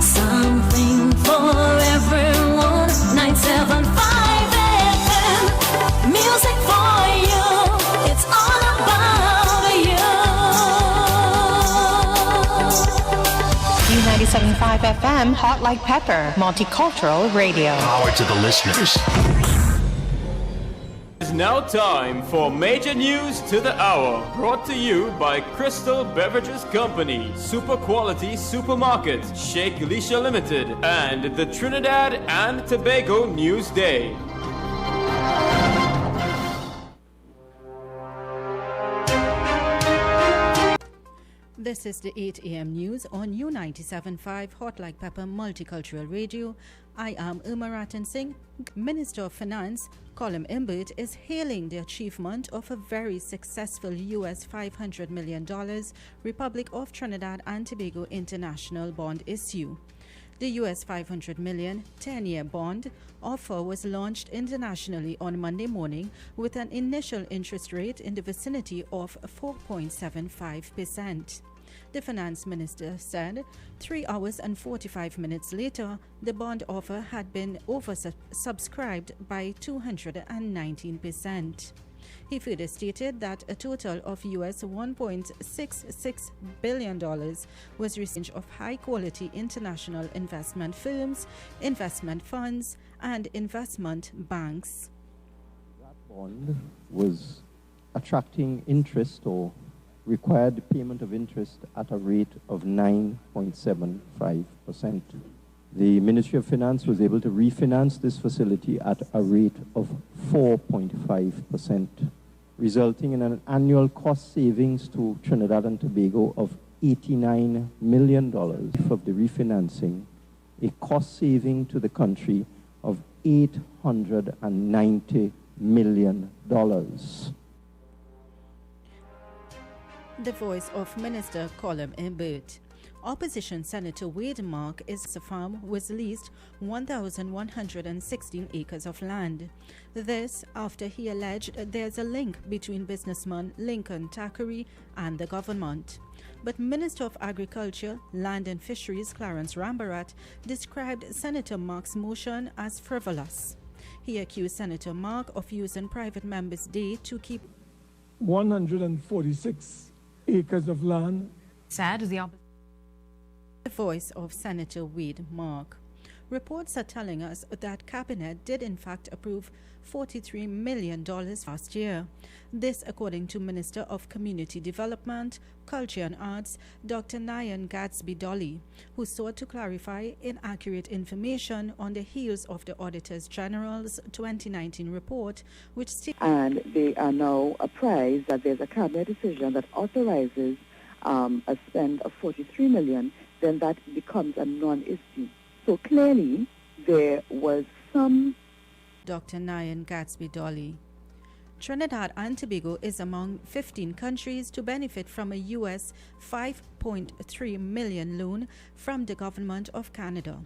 Something for everyone. 975 FM. Music for you. It's all about you. 97.5 FM, Hot Like Pepper, multicultural radio. Power to the listeners. It's now time for Major News to the Hour, brought to you by Crystal Beverages Company, Super Quality Supermarket, Sheikh Elisha Limited, and the Trinidad and Tobago News Day. This is the 8 a.m. news on U97.5 Hot Like Pepper Multicultural Radio. I am Irma Ratan Singh. Minister of Finance Colum Imbert is hailing the achievement of a very successful US $500 million Republic of Trinidad and Tobago International Bond issue. The US $500 million 10-year bond offer was launched internationally on Monday morning with an initial interest rate in the vicinity of 4.75%. The finance minister said 3 hours and 45 minutes later, the bond offer had been oversubscribed by 219%. He further stated that a total of US $1.66 billion was received of high-quality international investment firms, investment funds, and investment banks. That bond was attracting interest or required payment of interest at a rate of 9.75%. The Ministry of Finance was able to refinance this facility at a rate of 4.5%, resulting in an annual cost savings to Trinidad and Tobago of $89 million of the refinancing, a cost saving to the country of $890 million. The voice of Minister Colum Imbert. Opposition Senator Wade Mark's farm was leased 1,116 acres of land. This after he alleged there's a link between businessman Lincoln Thackeray and the government. But Minister of Agriculture, Land and Fisheries Clarence Rambarat described Senator Mark's motion as frivolous. He accused Senator Mark of using private members' day to keep 146 acres of land. Sad is the opposite. The voice of Senator Wade Mark. Reports are telling us that Cabinet did in fact approve $43 million last year. This according to Minister of Community Development, Culture and Arts, Dr. Nyan Gadsby Dolly, who sought to clarify inaccurate information on the heels of the Auditors General's 2019 report, which states... And they are now apprised that there's a Cabinet decision that authorizes a spend of $43 million, then that becomes a non-issue. So clearly, there was some... Dr. Nyan Gadsby Dolly. Trinidad and Tobago is among 15 countries to benefit from a US $5.3 million loan from the Government of Canada.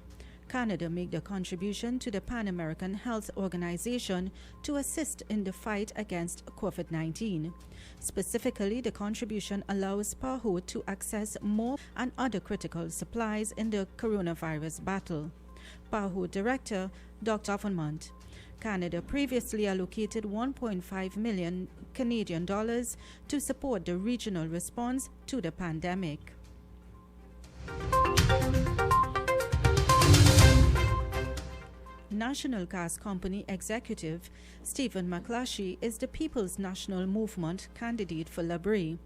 Canada made a contribution to the Pan American Health Organization to assist in the fight against COVID-19. Specifically, the contribution allows PAHO to access more and other critical supplies in the coronavirus battle. PAHO Director Dr. Avonmont. Canada previously allocated 1.5 million Canadian dollars to support the regional response to the pandemic. National Gas Company Executive Stephen McClatchy is the People's National Movement candidate for Labrie.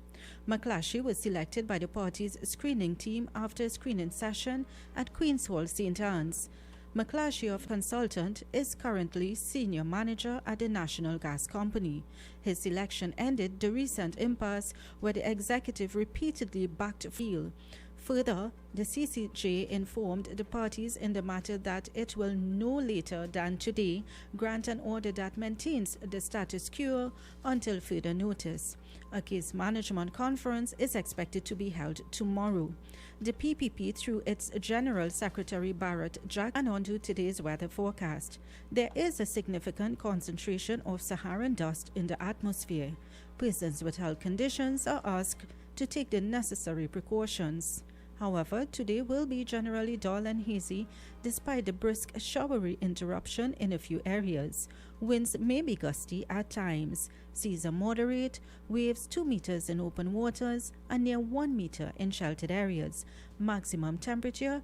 McClatchy was selected by the party's screening team after a screening session at Queen's Hall, St. Anne's. McClatchy, of consultant, is currently senior manager at the National Gas Company. His selection ended the recent impasse where the executive repeatedly backed Field. Further, the CCJ informed the parties in the matter that it will no later than today grant an order that maintains the status quo until further notice. A case management conference is expected to be held tomorrow. The PPP, through its General Secretary Barrett Jack, and onto today's weather forecast. There is a significant concentration of Saharan dust in the atmosphere. Persons with health conditions are asked to take the necessary precautions. However, today will be generally dull and hazy despite the brisk showery interruption in a few areas. Winds may be gusty at times. Seas are moderate, waves 2 meters in open waters and near 1 meter in sheltered areas. Maximum temperature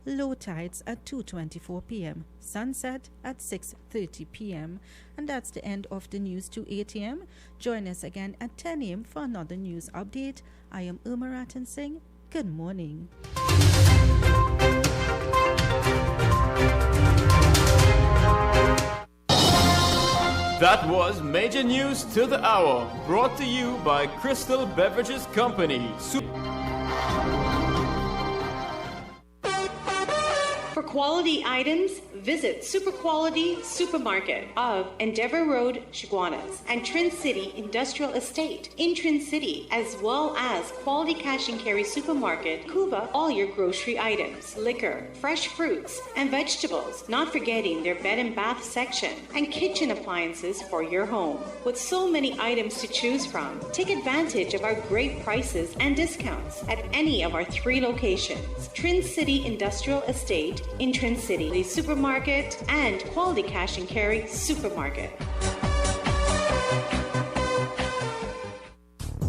low tides at 2:24 p.m. Sunset at 6:30 p.m. And that's the end of the news to 8 a.m. Join us again at 10 a.m. for another news update. I am Irma Ratan Singh. Good morning. That was Major News to the Hour, brought to you by Crystal Beverages Company. For quality items, visit Super Quality Supermarket of Endeavour Road, Chaguanas, and Trin City Industrial Estate in Trin City, as well as Quality Cash and Carry Supermarket, Cuba, all your grocery items, liquor, fresh fruits, and vegetables, not forgetting their bed and bath section, and kitchen appliances for your home. With so many items to choose from, take advantage of our great prices and discounts at any of our 3 locations, Trin City Industrial Estate in Trin City, the supermarket, and Quality Cash and Carry Supermarket.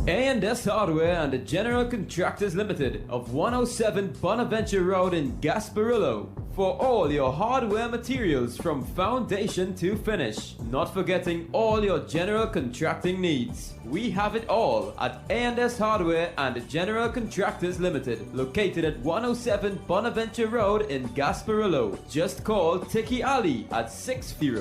A&S Hardware and the General Contractors Limited of 107 Bonaventure Road in Gasparillo for all your hardware materials from foundation to finish. Not forgetting all your general contracting needs. We have it all at A&S Hardware and the General Contractors Limited, located at 107 Bonaventure Road in Gasparillo. Just call Tiki Ali at 60.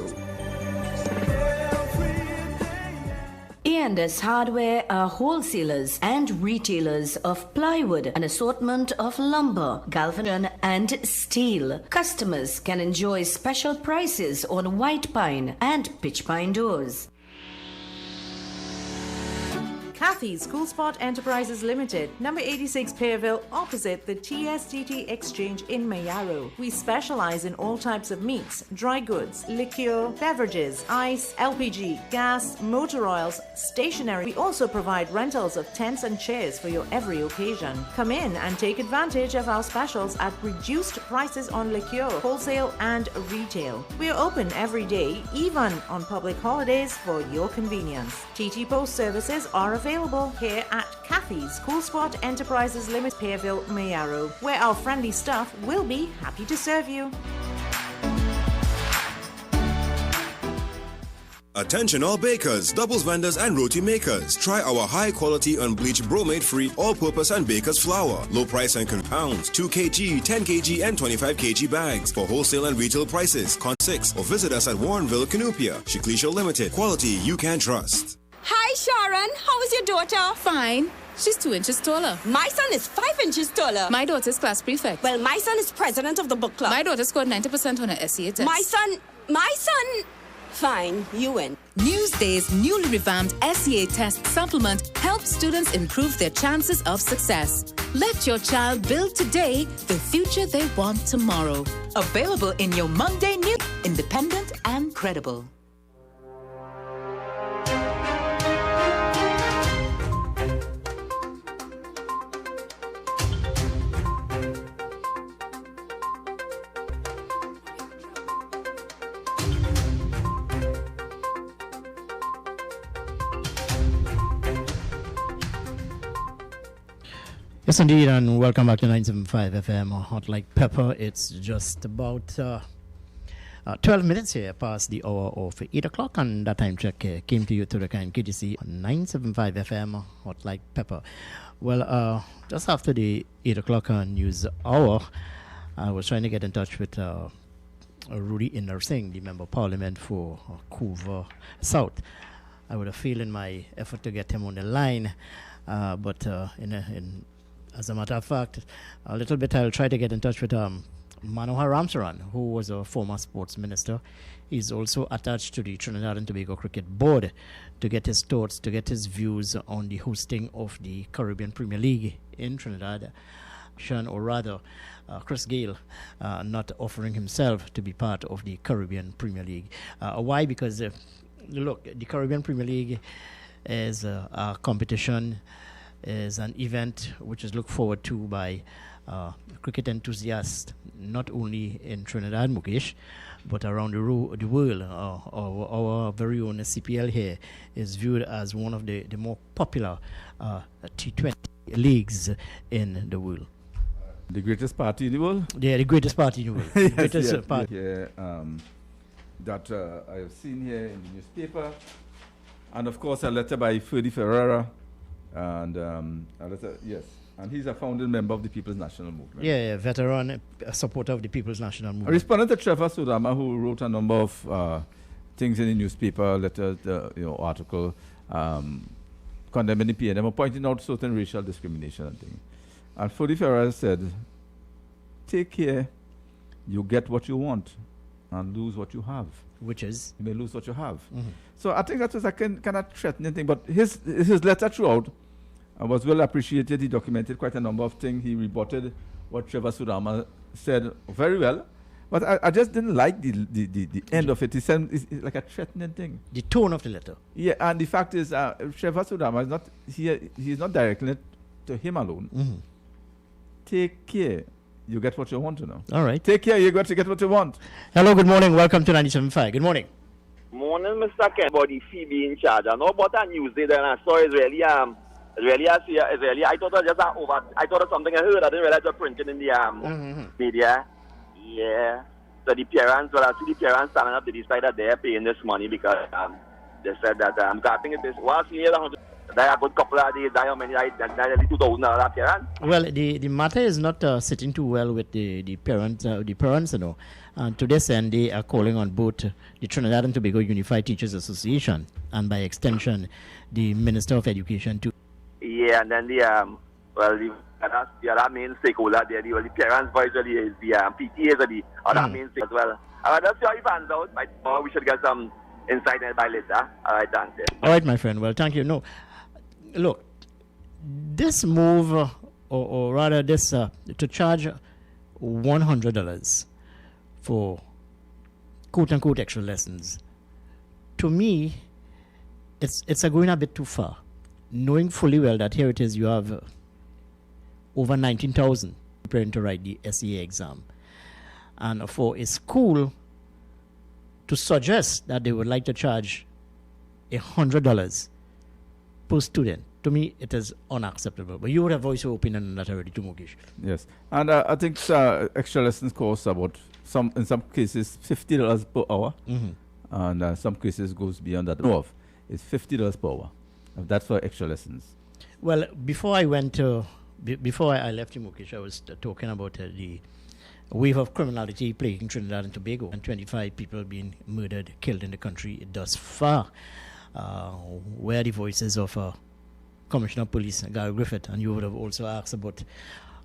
A&S Hardware are wholesalers and retailers of plywood, an assortment of lumber, galvanized and steel. Customers can enjoy special prices on white pine and pitch pine doors. Kathy's Cool Spot Enterprises Limited, number 86 Pearville, opposite the TSTT Exchange in Mayaro. We specialize in all types of meats, dry goods, liqueur, beverages, ice, LPG, gas, motor oils, stationery. We also provide rentals of tents and chairs for your every occasion. Come in and take advantage of our specials at reduced prices on liqueur, wholesale and retail. We are open every day, even on public holidays, for your convenience. TT Post services are available here at Kathy's Cool Spot Enterprises Limited, Pearville, Mayaro, where our friendly staff will be happy to serve you. Attention all bakers, doubles vendors and roti makers. Try our high quality unbleached bromate free all-purpose and baker's flour. Low price and compounds, 2 kg, 10 kg and 25 kg bags. For wholesale and retail prices, contact 6 or visit us at Warrenville, Canupia. Shiklisha Limited, quality you can trust. Hi Sharon, how is your daughter? Fine. She's 2 inches taller. My son is 5 inches taller. My daughter's class prefect. Well, my son is president of the book club. My daughter scored 90% on her SEA test. My son, fine, you win. Newsday's newly revamped SEA test supplement helps students improve their chances of success. Let your child build today the future they want tomorrow. Available in your Monday News, independent and credible. Yes, indeed, and welcome back to 975 FM, Hot Like Pepper. It's just about 12 minutes here past the hour of 8 o'clock, and that time check came to you through the kind KGC on 975 FM, Hot Like Pepper. Well, just after the 8 o'clock news hour, I was trying to get in touch with Rudy Inder Singh, the Member of Parliament for Couva South. I would have failed in my effort to get him on the line, but as a matter of fact, a little bit I'll try to get in touch with Manohar Ramsaran, who was a former sports minister. He's also attached to the Trinidad and Tobago Cricket Board to get his thoughts, to get his views on the hosting of the Caribbean Premier League in Trinidad. Or rather, Chris Gale not offering himself to be part of the Caribbean Premier League. Why? Because, look, the Caribbean Premier League is a competition, is an event which is looked forward to by cricket enthusiasts, not only in Trinidad, Mukesh, but around the world. Our very own CPL here is viewed as one of the more popular T20 leagues in the world. The greatest party in the world? Yeah, the greatest party in the world. Yes, greatest party. Yeah, that I have seen here in the newspaper. And of course, a letter by Ferdy Ferreira. And a letter, yes. And he's a founding member of the People's National Movement. Yeah, veteran, a supporter of the People's National Movement. I responded to Trevor Sudama, who wrote a number of things in the newspaper, letter, article, condemning the PNM, pointing out certain racial discrimination and things. And Ferdy Ferreira said, take care, you get what you want and lose what you have. Which is? You may lose what you have. Mm-hmm. So I think that was a kind of threatening thing. But his letter throughout was well appreciated. He documented quite a number of things. He rebutted what Trevor Sudama said very well. But I just didn't like the end of it. He said it's like a threatening thing. The tone of the letter. Yeah, and the fact is, Trevor Sudama is not here. He's not directing it to him alone. Mm-hmm. Take care. You get what you want to know. All right. Take care. You got to get what you want. Hello. Good morning. Welcome to 97.5. Good morning. Morning, Mr. Ken. About the Phoebe in charge. I know about a news day. Then I saw Israeli. I thought it was just I thought it was something I heard. I didn't realize it was printed in the media. Yeah. So the parents, I see the parents standing up to decide that they're paying this money because they said that I think it is they a good couple of days. How many? $2,000 parents. Well, the matter is not sitting too well with the parents. And to this end, they are calling on both the Trinidad and Tobago Unified Teachers Association and, by extension, the Minister of Education to. Yeah, and then the other main stakeholder there, the parents' voice is the PTAs are the other main stakeholders as well. That's your fans out. We should get some insight by later. All right, thanks. All right, my friend. Well, thank you. No, look, this move, or rather this, to charge $100 for quote-unquote extra lessons, to me, it's going a bit too far, knowing fully well that here it is, you have over 19,000 preparing to write the SEA exam. And for a school to suggest that they would like to charge $100 per student, to me, it is unacceptable. But you would have voiced your opinion on that already, too, Mukesh. Yes. And I think extra lessons cost about, in some cases, $50 per hour. Mm-hmm. And some cases goes beyond that. No, it's $50 per hour. That's for extra lessons. Well, before I left you, Mukesh, I was talking about the wave of criminality plaguing Trinidad and Tobago, and 25 people being murdered, killed in the country thus far. Where the voices of Commissioner of Police Gary Griffith, and you would have also asked about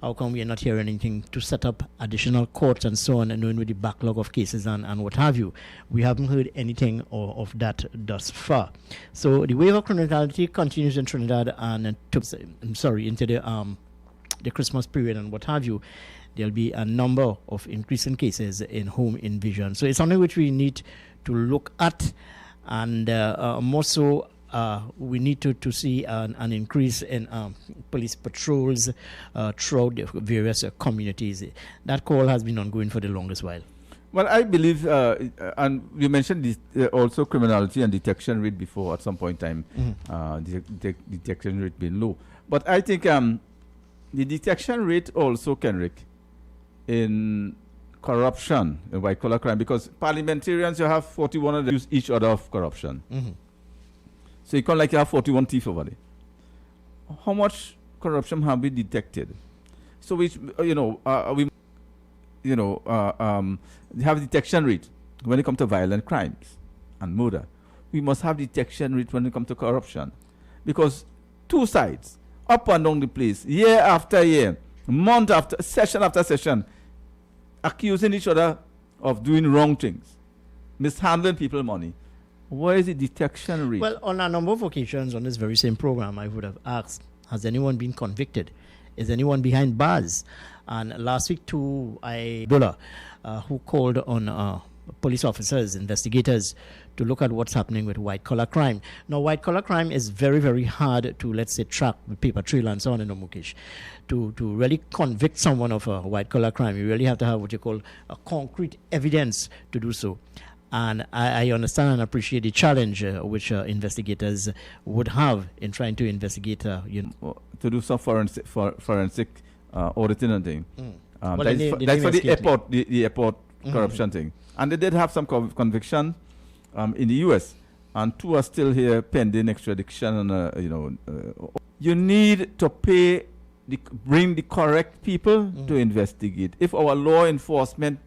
how come we are not hearing anything to set up additional courts and so on, and knowing with the backlog of cases and what have you? We haven't heard anything of that thus far. So the wave of criminality continues in Trinidad and into the Christmas period and what have you. There'll be a number of increasing cases in home invasion. So it's something which we need to look at, and more so we need to see an increase in police patrols throughout the various communities. That call has been ongoing for the longest while. Well, I believe, and you mentioned also criminality and detection rate before at some point in time, detection rate being low. But I think the detection rate also, Kenrick, in corruption, in white-collar crime, because parliamentarians, you have 41 of them use each other of corruption. So you can't like you have 41 thieves over there. How much corruption have we detected? So we have detection rate when it comes to violent crimes and murder. We must have detection rate when it comes to corruption, because two sides, up and down the place, year after year, month after session after session, accusing each other of doing wrong things, mishandling people's money. Where is the detection rate? Well, on a number of occasions on this very same program, I would have asked, has anyone been convicted? Is anyone behind bars? And last week too, who called on police officers, investigators, to look at what's happening with white-collar crime. Now, white-collar crime is very, very hard to, let's say, track with paper trail and so on, Mukesh. To really convict someone of a white-collar crime, you really have to have what you call a concrete evidence to do so. And I understand and appreciate the challenge which investigators would have in trying to investigate, to do some forensic auditing and thing. Well, that's for the airport corruption thing. And they did have some conviction in the U.S. and two are still here pending extradition. And you need to bring the correct people to investigate. If our law enforcement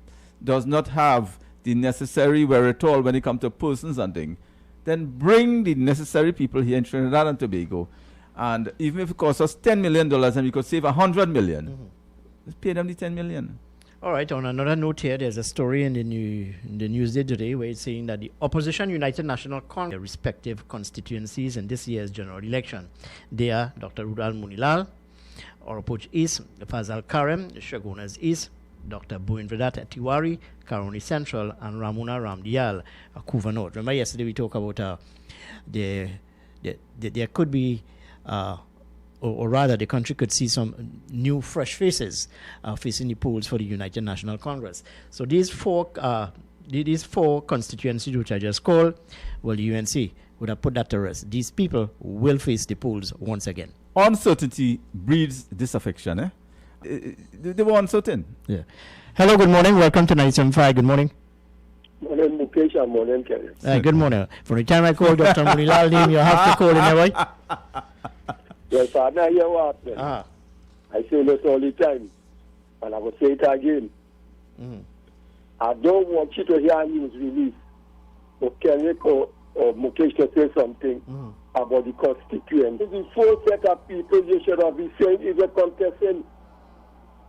does not have the necessary wherewithal when it comes to persons and things, then bring the necessary people here in Trinidad and Tobago. And even if it costs us $10 million and we could save $100 million, let's pay them the $10 million. All right, on another note here, there's a story in the Newsday today where it's saying that the Opposition United National Congress, their respective constituencies in this year's general election, they are Dr. Rudal Munilal, Oropouche East, Fazal Karem, Shogunas East, Dr. Buenvedat Tiwari, Karoni Central, and Ramuna Ramdial, Couva North. Remember yesterday we talked about there could be, or rather the country could see some new fresh faces facing the polls for the United National Congress. So these four constituencies which I just called, well, the UNC would have put that to rest. These people will face the polls once again. Uncertainty breeds disaffection, eh? They were uncertain. Yeah. Hello, good morning. Welcome to 97.5. Good morning. Morning, Mukesh, and morning, Kenneth. Good morning. For the time I call Dr. Munilal name, you have to call in there, right? Yes, I know you what. I say this all the time, and I will say it again. I don't want you to hear news release or Kenneth or Mukesh to say something about the constituent. The four set of people you should have been saying is a contestant.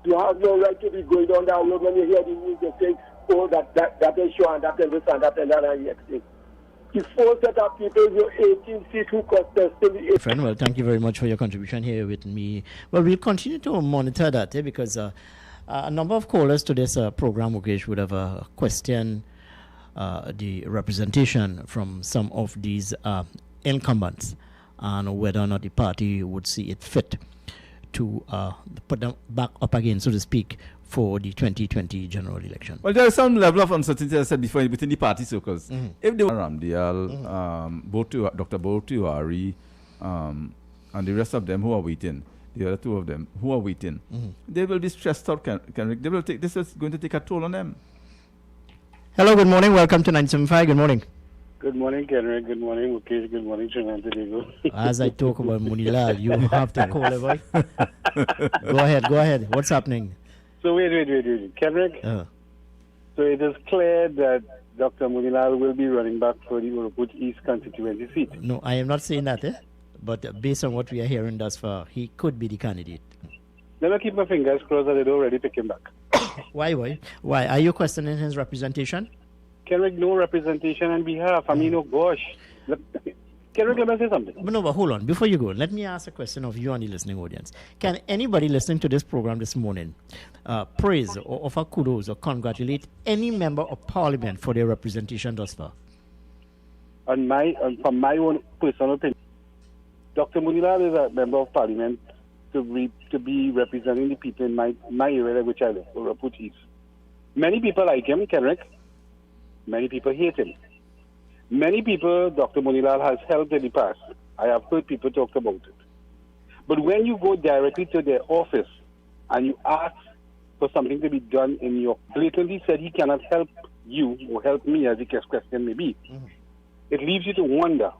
You have no right to be going on that road when you hear the news. You say, oh, that is sure, and that is this, and that and that, and everything. The four set of people, your 18 seats who contested. Friend, well, thank you very much for your contribution here with me. Well, we'll continue to monitor that because a number of callers to this program, Mukesh, would have questioned the representation from some of these incumbents and whether or not the party would see it fit to put them back up again, so to speak, for the 2020 general election. Well, there is some level of uncertainty, as I said before, within the party circles. If they were Ramdial, Dr. Botiwari, and the rest of them who are waiting, the other two of them who are waiting, they will be stressed out. They will take, this is going to take a toll on them. Hello, good morning. Welcome to 97.5. Good morning. Good morning, Kenrick. Good morning, Mukesh. Good morning, Trinidad and Tobago. As I talk about Munilal, you have to call it, boy. Go ahead. What's happening? So wait. Kenrick, so it is clear that Dr. Munilal will be running back for the Oropouche East constituency seat. No, I am not saying that, but based on what we are hearing thus far, he could be the candidate. Let me keep my fingers crossed that they don't already pick him back. Why? Are you questioning his representation? Kenrick, no representation on behalf. I mean, oh gosh. Kenrick, let me say something. But hold on. Before you go, let me ask a question of you and the listening audience. Can anybody listening to this program this morning praise or offer kudos or congratulate any member of parliament for their representation thus far? From my own personal opinion, Dr. Munilal is a member of parliament to be representing the people in my area which I live, Oraput East. Many people like him, Kenrick. Many people hate him. Many people Dr. Munilal has helped in the past. I have heard people talk about it. But when you go directly to their office and you ask for something to be done in your blatantly said he cannot help you or help me, as the question may be, it leaves you to wonder,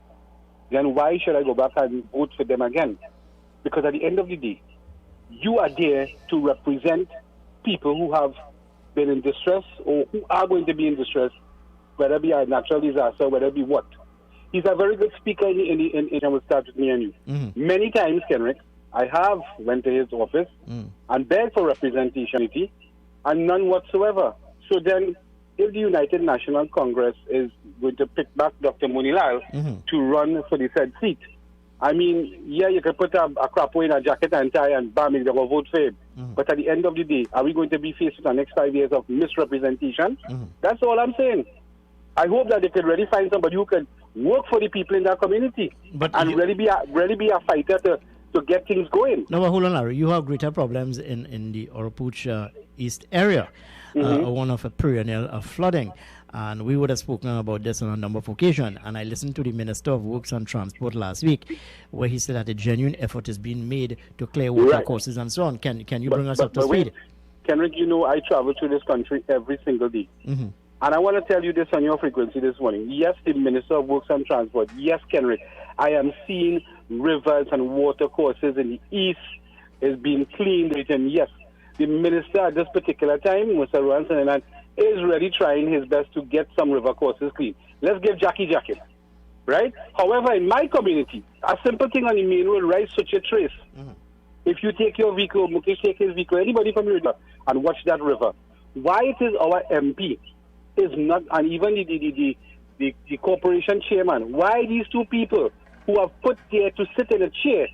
then why should I go back and vote for them again? Because at the end of the day, you are there to represent people who have been in distress or who are going to be in distress, whether it be a natural disaster, whether it be what. He's a very good speaker in will start with me and you. Many times, Kenrick, I have went to his office and begged for representation and none whatsoever. So then, if the United National Congress is going to pick back Dr. Munilal to run for the said seat, I mean, yeah, you can put a crapo in a jacket and tie and bam, you're going to vote for him. But at the end of the day, are we going to be faced with the next 5 years of misrepresentation? That's all I'm saying. I hope that they could really find somebody who can work for the people in that community and really be a fighter to get things going. No, but hold on, Larry. You have greater problems in the Oraput East area, one of a perennial flooding. And we would have spoken about this on a number of occasions. And I listened to the Minister of Works and Transport last week, where he said that a genuine effort is being made to clear water courses and so on. Can you bring us up to speed? Kenrick, you know I travel through this country every single day. And I want to tell you this on your frequency this morning. Yes, the Minister of Works and Transport. Yes, Kenrick, I am seeing rivers and water courses in the east is being cleaned. And yes, the Minister at this particular time, Mr. Rohan Sananan, is really trying his best to get some river courses clean. Let's give Jackie jacket, right? However, in my community, a simple thing on the main road, right, such a trace. If you take your vehicle, Mukesh take his vehicle, anybody from the river, and watch that river, why it is our MP is not, and even the corporation chairman, why these two people who are put there to sit in a chair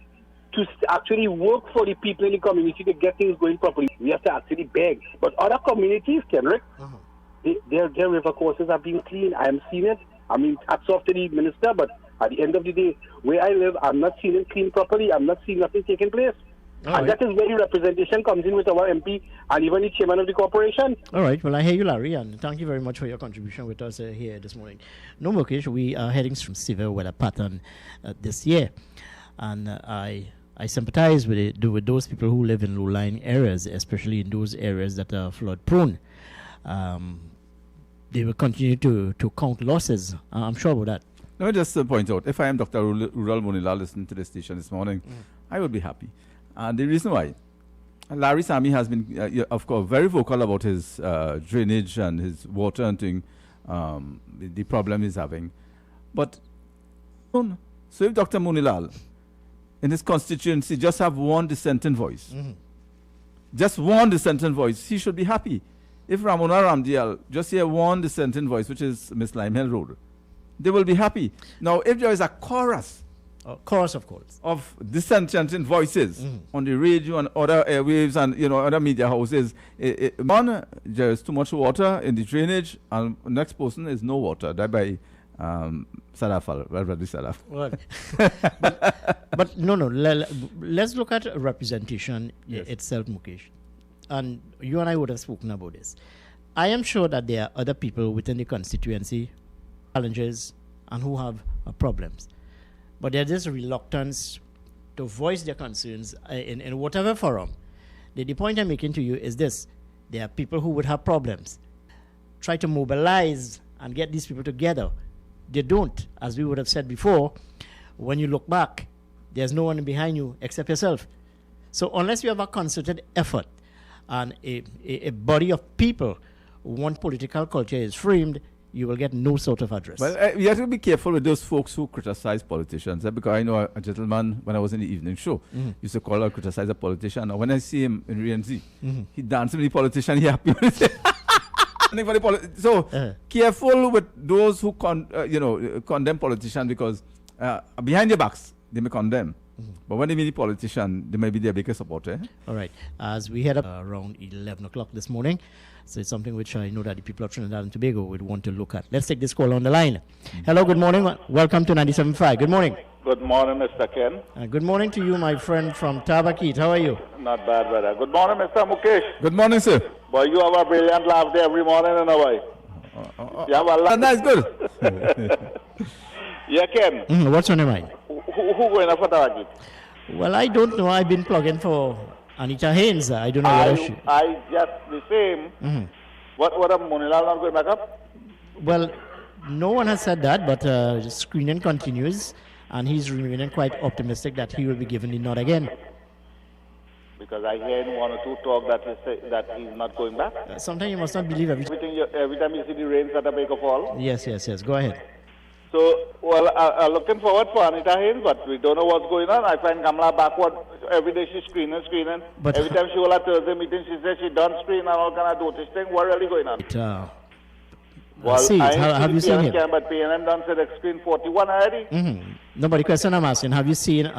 to actually work for the people in the community to get things going properly, we have to actually beg. But other communities, Kenrick, their river courses are being cleaned. I am seeing it. I mean, hats off to the minister, but at the end of the day, where I live, I'm not seeing it cleaned properly. I'm not seeing nothing taking place. That is where the representation comes in with our MP and even the chairman of the corporation. All right. Well, I hear you, Larry, and thank you very much for your contribution with us here this morning. No, Mukesh, we are heading from severe weather pattern this year, and I sympathize with those people who live in low-lying areas, especially in those areas that are flood-prone. They will continue to count losses. I'm sure about that. Let me just point out, if I am Dr. Rural Munilal listening to the station this morning, I would be happy. And the reason why, Larry Sami has been, of course, very vocal about his drainage and his water and thing, the problem he's having. But, so if Dr. Munilal in his constituency just have one dissenting voice, just one dissenting voice, he should be happy. If Ramona Ramdial just hear one dissenting voice, which is Miss Limehell Road, they will be happy. Now, if there is a chorus of dissenting voices on the radio and other airwaves and other media houses, one, there is too much water in the drainage, and the next person is no water. That by Sadafal, but no. Let's look at representation itself, Mukesh. And you and I would have spoken about this. I am sure that there are other people within the constituency, challenges, and who have problems. But there's this reluctance to voice their concerns in whatever forum. The point I'm making to you is this. There are people who would have problems. Try to mobilize and get these people together. They don't. As we would have said before, when you look back, there's no one behind you except yourself. So unless you have a concerted effort and a body of people, one political culture is framed, you will get no sort of address. Well, you have to be careful with those folks who criticize politicians. Because I know a gentleman, when I was in the evening show, used to call or criticize a politician. Now, when I see him in RNZ, he dances with the politician, he happy with it. So, careful with those who condemn politicians, because behind their backs, they may condemn. But when they meet the politician, they may be their biggest supporter. All right. As we head up around 11 o'clock this morning, so it's something which I know that the people of Trinidad and Tobago would want to look at. Let's take this call on the line. Hello, good morning. Welcome to 97.5. Good morning. Good morning, Mr. Ken. Good morning to you, my friend from Tabakit. How are you? Not bad, brother. Good morning, Mr. Mukesh. Good morning, sir. Boy, you have a brilliant laugh there every morning, and boy. You have a laugh. That's good. Yeah, Ken. What's on your mind? Who going for Tabakit? Well, I don't know. I've been plugging for Anita Haynes. I don't know whether she... I just the same. What are Monilal not going back up? Well, no one has said that, but screening continues, and he's remaining quite optimistic that he will be given the nod again. Because I hear in one or two talk that he's not going back. Sometimes you must not believe every time you see the rains at the Baker Fall. Yes. Go ahead. So, well, I'm looking forward for Anita Haynes, but we don't know what's going on. I find Kamala backward. Every day she's screening. But every time she will have Thursday meeting, she says she done screen and all kind of notice thing. What really going on? Have you seen him? But PNM done said screen 41 already. No, but the question I'm asking, have you seen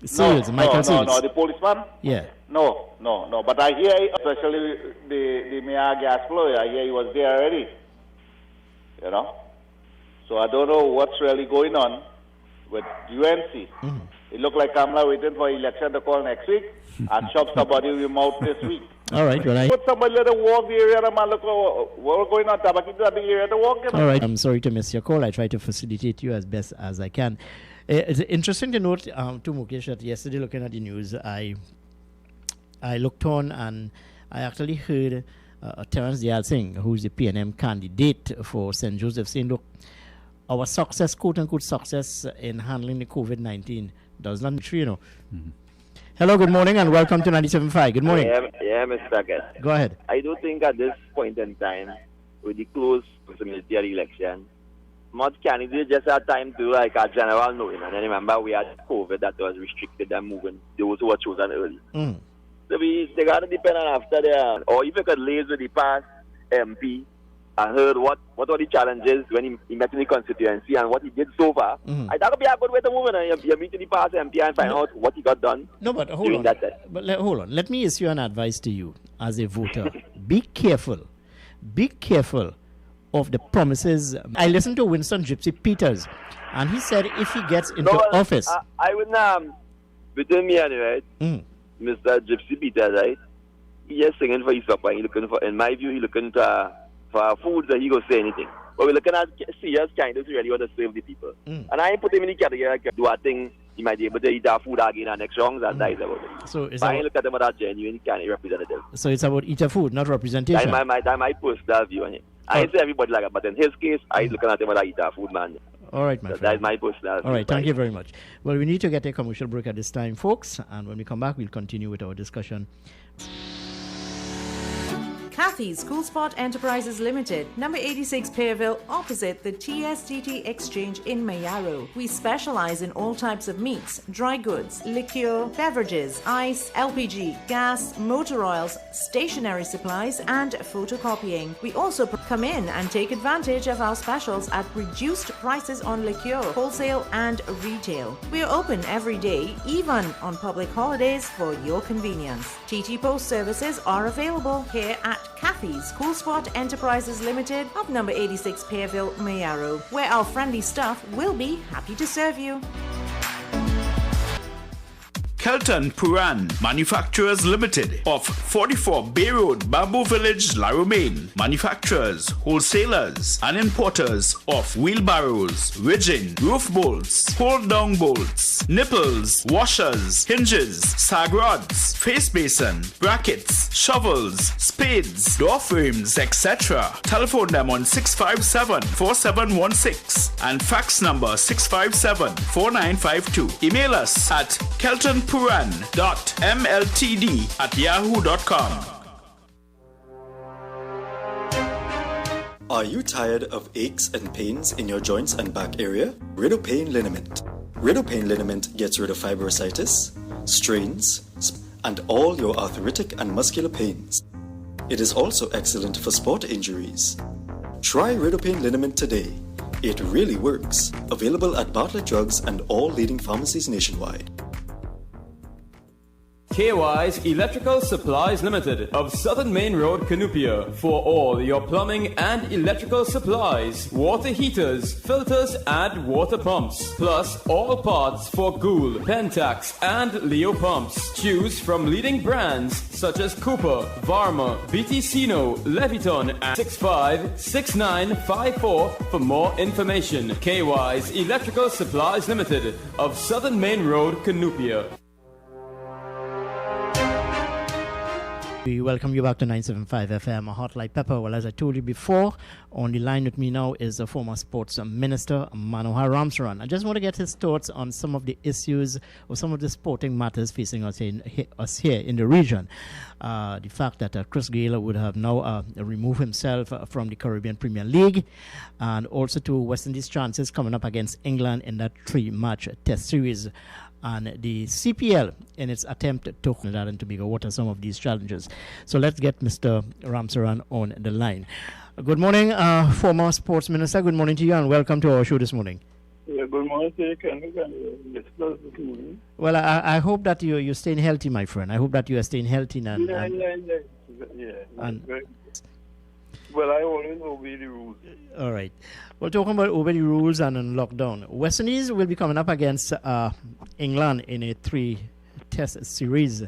Seals, Michael Seals? No, the policeman? Yeah. No. But I hear, especially the Mayor gas flow, I hear he was there already. You know? So I don't know what's really going on with UNC. It looked like Kamala waiting for election to call next week and shove somebody with him out this week. All right, well, put somebody let them walk the area, man. Look what's going on. Tabakit is a big area to walk in. All right, I'm sorry to miss your call. I try to facilitate you as best as I can. It's interesting to note, to Mukesh, that yesterday looking at the news, I looked on and I actually heard Terence Dial Singh, who's the PNM candidate for St. Joseph, saying, look, our success, quote-unquote success in handling the COVID-19 does not matter, you know. Hello, good morning, and welcome to 97.5. Good morning. Yeah, Mr. Ken. Go ahead. I do think at this point in time, with the close proximity of the election, most candidates just had time to like a general knowing. And then remember, we had COVID that was restricted and moving those who were chosen early. So they got to depend on after there. Or if you could liaise with the past MP, I heard what were the challenges when he met in the constituency and what he did so far. I thought it would be a good way to move in. You meet the past MP and find out what he got done. No, but hold on. Hold on. Let me issue an advice to you as a voter. Be careful. Be careful of the promises. I listened to Winston Gypsy Peters, and he said if he gets into office... I would between me and you, right? Mr. Gypsy Peters, right? He just singing for his supper. He looking for, in my view, he looking to... for food that he go say anything. But we're looking at serious candidates who really want to serve the people. And I ain't put him in the category like do a thing, he might be able to eat our food again and next rounds and that is about it. So I ain't look at him as a genuine candidate representative. So it's about eat food, not representation. That's my personal view on it. I ain't say everybody like that, but in his case, I looking at him as a eat our food man. All right, my friend. That's my personal view. All right, thank you very much. Well, we need to get a commercial break at this time, folks. And when we come back, we'll continue with our discussion. Kathy's Cool Spot Enterprises Limited, number 86 Pearville, opposite the TSTT Exchange in Mayaro. We specialize in all types of meats, dry goods, liqueur, beverages, ice, LPG, gas, motor oils, stationery supplies, and photocopying. We also come in and take advantage of our specials at reduced prices on liqueur, wholesale and retail. We are open every day, even on public holidays for your convenience. TT Post services are available here at Kathy's Cool Spot Enterprises Limited of number 86 Pearville, Mayaro, where our friendly staff will be happy to serve you. Kelton Puran Manufacturers Limited of 44 Bay Road, Bamboo Village, La Romaine. Manufacturers, wholesalers and importers of wheelbarrows, ridging, roof bolts, hold-down bolts, nipples, washers, hinges, sag rods, face basin, brackets, shovels, spades, door frames, etc. Telephone them on 657-4716 and fax number 657-4952. Email us at keltonpuran.mltd@yahoo.com. Are you tired of aches and pains in your joints and back area? Ridopain Liniment. Ridopain Liniment gets rid of fibrositis, strains, and all your arthritic and muscular pains. It is also excellent for sport injuries. Try Ridopain Liniment today. It really works. Available at Bartlett Drugs and all leading pharmacies nationwide. KY's Electrical Supplies Limited of Southern Main Road, Canupia, for all your plumbing and electrical supplies, water heaters, filters, and water pumps, plus all parts for Gould, Pentax, and Leo pumps. Choose from leading brands such as Cooper, Varma, BTCino, Leviton, and 656954 for more information. KY's Electrical Supplies Limited of Southern Main Road, Canupia. We welcome you back to 975 FM, Hot Like Pepper. Well, as I told you before, on the line with me now is the former sports minister, Manohar Ramsaran. I just want to get his thoughts on some of the issues or some of the sporting matters facing us here in the region. The fact that Chris Gayle would have now removed himself from the Caribbean Premier League, and also to West Indies' chances coming up against England in that 3-match test series. And the CPL in its attempt to Trinidad and Tobago. What are some of these challenges? So let's get Mr. Ramsaran on the line. Good morning, former sports minister. Good morning to you and welcome to our show this morning. Yeah, good morning to you. Can discuss this morning? Well, I hope that you're staying healthy, my friend. I hope that you are staying healthy. Yeah. Well, I always obey the rules. All right. Well, talking about obey the rules and on lockdown, West Indies will be coming up against England in a 3-test series.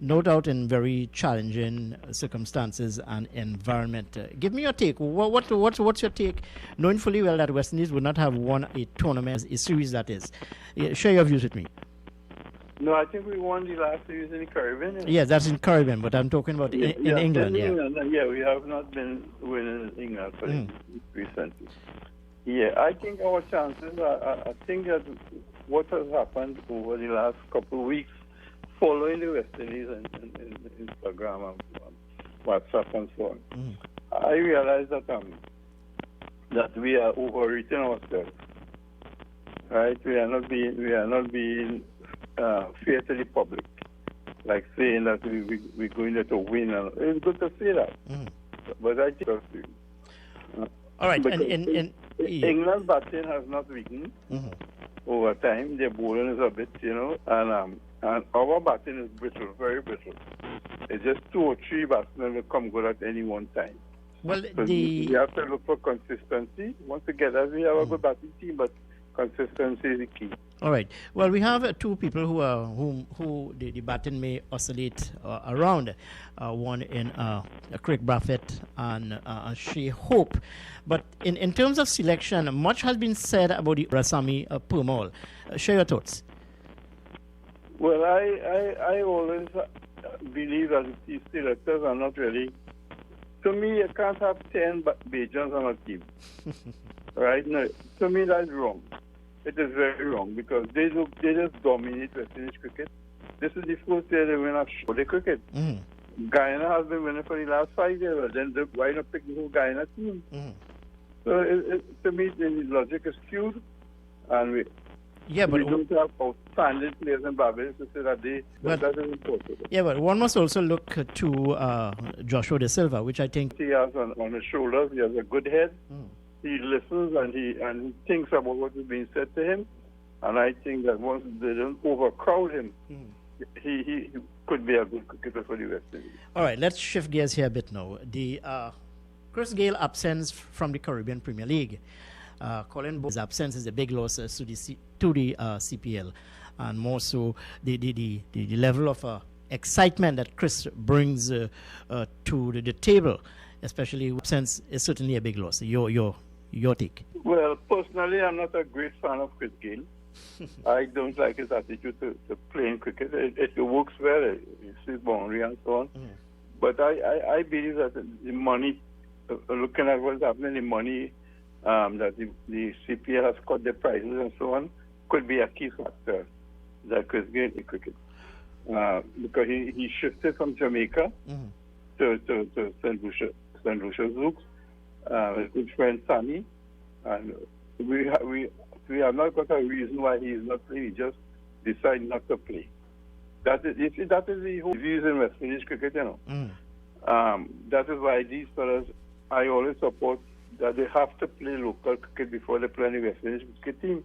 No doubt in very challenging circumstances and environment. Give me your take. What's your take, knowing fully well that West Indies would not have won a tournament, a series that is? Share your views with me. No, I think we won the last series in the Caribbean. Yes, that's in Caribbean, but I'm talking about in England. Yeah, we have not been winning in England for recently. Yeah, I think our chances I think that what has happened over the last couple of weeks, following the West Indies and Instagram and WhatsApp and so on, I realized that we are overrating ourselves. Right? We are not being fair to the public, like saying that we're going there to win. It's good to say that, but I think all right. England's batting has not weakened over time. Their bowling is a bit, and our batting is brittle, very brittle. It's just 2 or 3 batsmen will come good at any one time. Well, so we have to look for consistency. Once again, we have a good batting team, but consistency is the key. All right. Well, we have 2 people who the batting may oscillate around. One in Craig Brathwaite and Shea Hope. But in terms of selection, much has been said about the Rasami Purmall. Share your thoughts. Well, I always believe that these selectors are not really. To me, you can't have 10 Bajans on a team. Right? No, to me, that's wrong. It is very wrong because they just dominate West Indies cricket. This is the first year they win a show the cricket. Guyana has been winning for the last 5 years. Then why not pick the whole Guyana team? So to me, the logic is skewed, and we don't have outstanding players in Barbados to say that that is important. Yeah, but one must also look to Joshua De Silva, which I think he has on his shoulders. He has a good head. He listens and he thinks about what is being said to him, and I think that once they don't overcrowd him, he could be a good cricketer for the West Indies. All right, let's shift gears here a bit now. The Chris Gayle absence from the Caribbean Premier League. Colin Bowe's absence is a big loss to the CPL, and more so the level of excitement that Chris brings to the table, especially absence, is certainly a big loss. Your take? Well, personally, I'm not a great fan of Chris Gayle. I don't like his attitude to playing cricket. It works well. He sees boundary and so on. But I believe that the money, looking at what's happening, the money that the CPL has cut the prices and so on, could be a key factor that Chris Gayle in cricket. Because he shifted from Jamaica to St. Lucia Zouks, his good friend Sammy, and we have not got a reason why he is not playing. He just decided not to play. That is the whole views in West Indies cricket, you know. That is why these fellas, I always support that they have to play local cricket before they play any West Indies cricket team.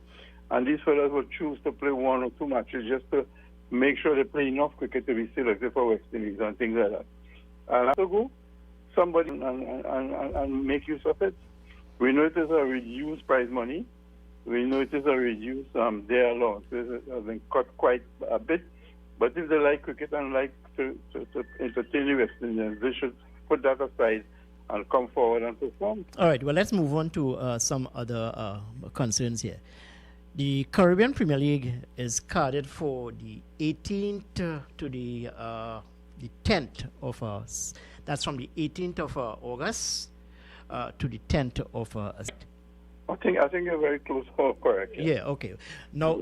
And these fellas will choose to play 1 or 2 matches just to make sure they play enough cricket to be selected for West Indies and things like that. And have to go somebody and make use of it. We know it is a reduced prize money. We know it is a reduced their allowances have been cut quite a bit. But if they like cricket and like to entertain the West Indians, they should put that aside and come forward and perform. All right, well, let's move on to some other concerns here. The Caribbean Premier League is carded for the 18th to the 10th of that's from the 18th of August to the 10th of I think you're very close. Oh, correct. Yeah, okay. Now,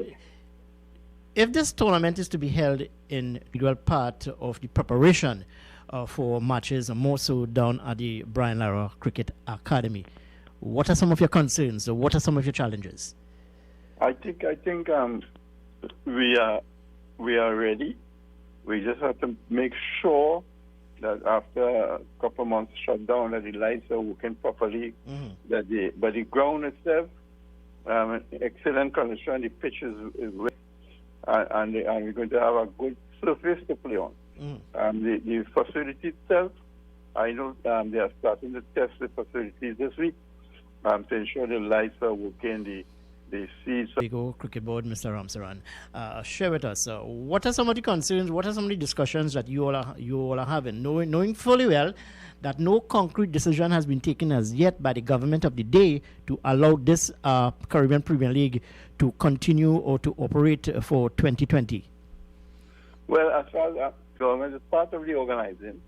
if this tournament is to be held in individual part of the preparation for matches, more so down at the Brian Lara Cricket Academy, what are some of your concerns? Or what are some of your challenges? I think we are ready. We just have to make sure that after a couple of months shut down, that the lights are working properly. But the ground itself, excellent condition. The pitch is wet, and we're going to have a good surface to play on. The facility itself, I know they are starting to test the facilities this week to ensure the lights are working. The seats. Tobago Cricket Board, Mr. Ramsaran, share with us what are some of the concerns, what are some of the discussions that you all are having, knowing fully well that no concrete decision has been taken as yet by the government of the day to allow this Caribbean Premier League to continue or to operate for 2020. Well, as far as government is part of the organizing,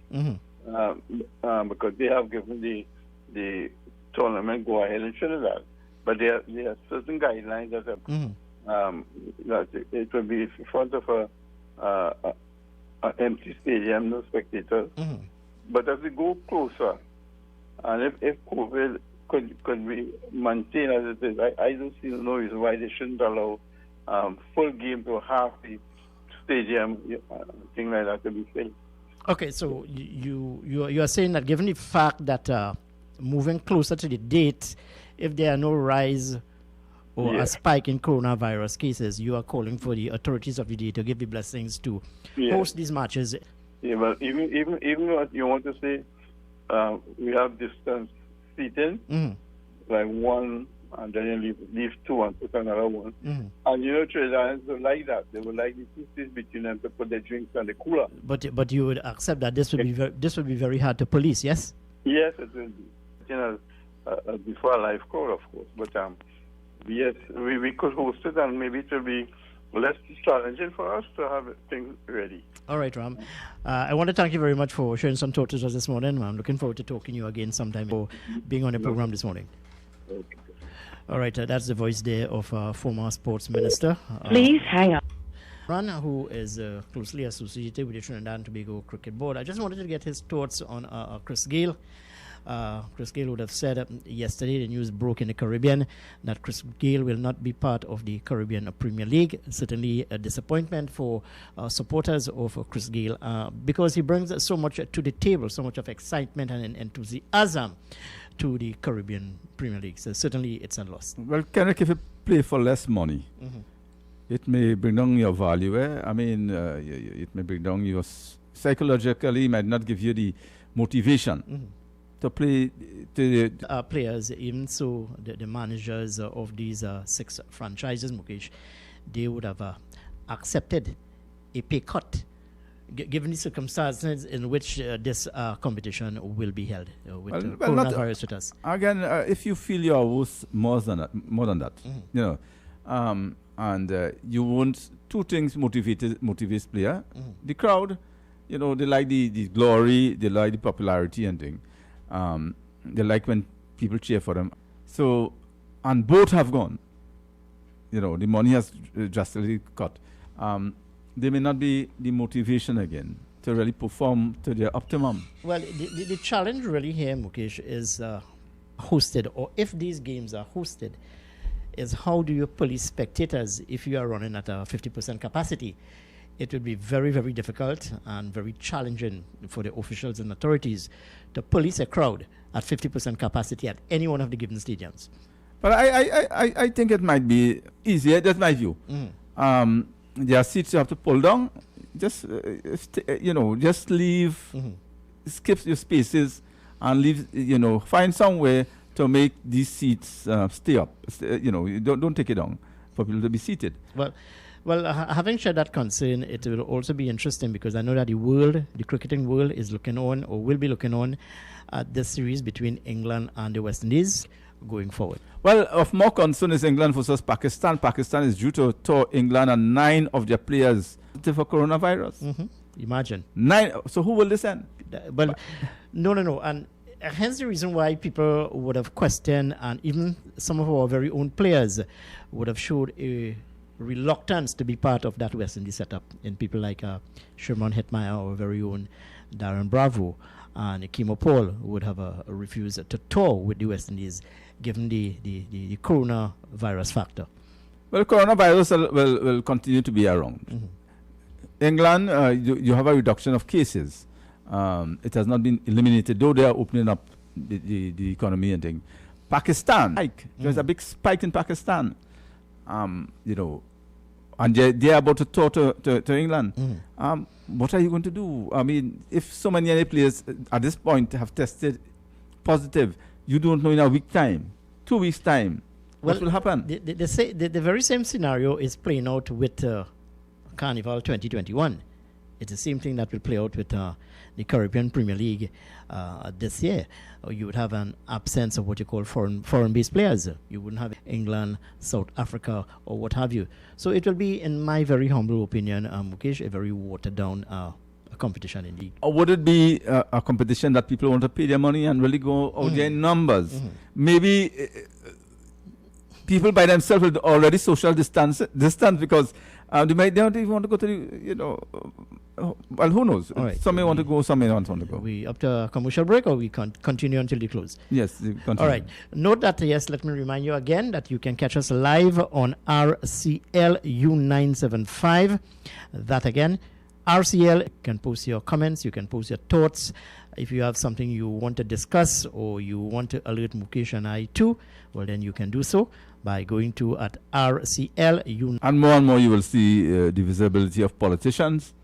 because they have given the tournament go ahead in Trinidad. But there are certain guidelines that that it will be in front of an empty stadium, no spectators. But as we go closer, and if COVID could be maintained as it is, I don't see no reason why they shouldn't allow full games or half the stadium, thing like that to be filled. Okay, so you are saying that given the fact that moving closer to the date, if there are no rise or a spike in coronavirus cases, you are calling for the authorities of the day to give the blessings to host these matches. Yeah, but even what you want to say, we have distance seating, like one, and then you leave two and put another one. And you know, Trinidadians don't like that. They would like the space between them to put their drinks on the cooler. But you would accept that this would be very hard to police, yes? Yes, it will be. You know, before a live crowd, of course. But yes, we could host it, and maybe it will be less challenging for us to have things ready. All right, Ram. I want to thank you very much for sharing some thoughts with us this morning. I'm looking forward to talking to you again sometime for being on the program this morning. Okay. All right, that's the voice there of former sports minister. Please hang on. Ran, who is closely associated with the Trinidad and Tobago Cricket Board. I just wanted to get his thoughts on Chris Gayle. Chris Gayle would have said yesterday, the news broke in the Caribbean, that Chris Gayle will not be part of the Caribbean Premier League. Certainly a disappointment for supporters of Chris Gayle because he brings so much to the table, so much of excitement and enthusiasm to the Caribbean Premier League. So certainly it's a loss. Well, Kenrick, if you play for less money, it may bring down your value. I mean, it may bring down your psychologically, might not give you the motivation to play to players. Even so, the managers of these 6 franchises, Mukesh, they would have accepted a pay cut given the circumstances in which this competition will be held with coronavirus with us. Again, if you feel you are worth more than that, you know, and you want two things motivates player. The crowd, you know, they like the glory, they like the popularity and thing. They like when people cheer for them. So, and both have gone. You know, the money has drastically cut. There may not be the motivation again to really perform to their optimum. Well, the challenge really here, Mukesh, is hosted, or if these games are hosted, is how do you police spectators if you are running at a 50% capacity? It would be very, very difficult and very challenging for the officials and authorities to police a crowd at 50% capacity at any one of the given stadiums. But I think it might be easier. That's my view. There are seats you have to pull down. Just just leave, skip your spaces, and leave. Find somewhere to make these seats stay up. You don't take it down for people to be seated. Well, having shared that concern, it will also be interesting because I know that the cricketing world is looking on, or will be looking on, at this series between England and the West Indies going forward. Well, of more concern is England versus Pakistan. Pakistan is due to tour England, and 9 of their players positive for coronavirus. Imagine. 9. So who will this end? Well, no. And hence the reason why people would have questioned, and even some of our very own players would have showed a reluctance to be part of that West Indies setup, in people like Sherman Hetmeyer, our very own Darren Bravo, and Kimo Paul would have refused to tour with the West Indies given the coronavirus factor. Well, coronavirus will continue to be around. England, you have a reduction of cases. It has not been eliminated, though they are opening up the economy and things. Pakistan, there's a big spike in Pakistan. And they're about to tour to England. What are you going to do? I mean, if so many players at this point have tested positive, you don't know in a week time, 2 weeks time, what will happen? The very same scenario is playing out with Carnival 2021. It's the same thing that will play out with the Caribbean Premier League this year. You would have an absence of what you call foreign-based players. You wouldn't have England, South Africa, or what have you. So it will be, in my very humble opinion, Mukesh, a very watered-down competition indeed. Or would it be a competition that people want to pay their money and really go out there in numbers? Maybe people by themselves will already social distance because they don't even want to go to the, well, who knows? Right. Some may want to go, some may not want to go. We up to a commercial break, or we continue until they close? Yes, continue. All right. Note that, yes, let me remind you again that you can catch us live on RCL U975. That again, RCL. You can post your comments, you can post your thoughts. If you have something you want to discuss or you want to alert Mukesh and I to, well, then you can do so by going to at RCL U975. And more you will see the visibility of politicians.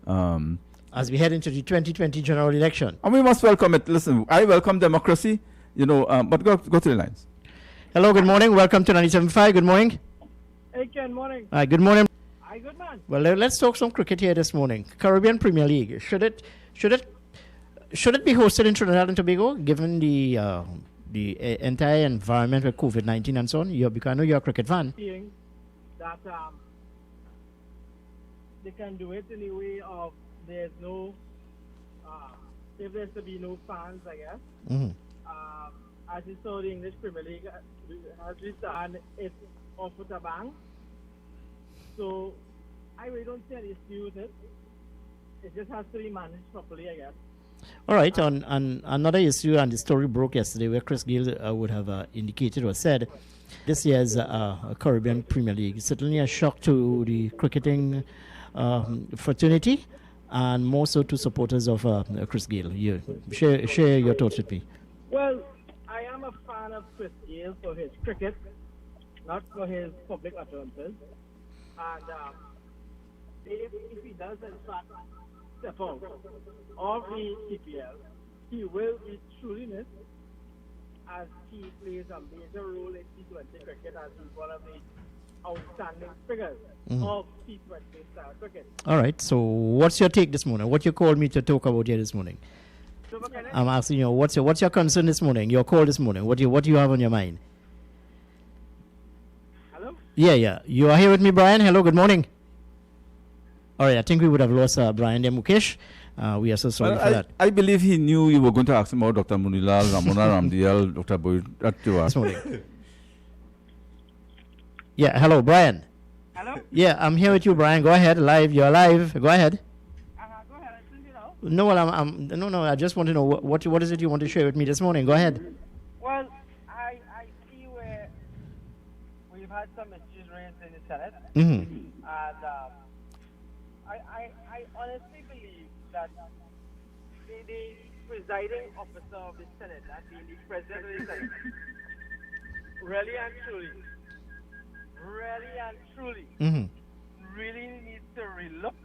As we head into the 2020 general election. And we must welcome it. Listen, I welcome democracy, but go to the lines. Hello, good morning. Welcome to 97.5. Good morning. Hey, Ken, morning. Hi, good morning. Hi, good man. Well, let's talk some cricket here this morning. Caribbean Premier League. Should it be hosted in Trinidad and Tobago, given the entire environment with COVID-19 and so on? I know you're a cricket fan. Seeing that they can do it in a way of there's no, if there's to be no fans, I guess. As you saw, the English Premier League has returned it off with a bang. So I really don't see any issue with it. It just has to be managed properly, I guess. All right, on another issue, and the story broke yesterday where Chris Gayle would have indicated or said this year's Caribbean Premier League certainly a shock to the cricketing fraternity and more so to supporters of Chris Gayle. You share your thoughts with me. Well, I am a fan of Chris Gayle for his cricket, not for his public utterances. And if he does in fact step out of the CPL, he will be truly missed, as he plays a major role in T20 cricket, as he's one of the outstanding figures of T20 style cricket. All right, so what's your take this morning? What you called me to talk about here this morning? I'm asking you, what's your concern this morning? Your call this morning? What do you have on your mind? Hello? Yeah. You are here with me, Brian. Hello, good morning. All right, I think we would have lost Brian there, Mukesh. We are so sorry for that. I believe he knew you were going to ask him about Dr. Munilal, Ramona Ramdial, Dr. Boyd. This morning. Yeah, hello, Brian. Hello? Yeah, I'm here with you, Brian. Go ahead, live. You're live. Go ahead. Go ahead. I think you know. No, well, no. I just want to know what is it you want to share with me this morning. Go ahead. Well, I see where we've had some issues raised in the Senate, and I honestly believe that the presiding officer of the Senate, that being the president of the Senate, really and truly really needs to relook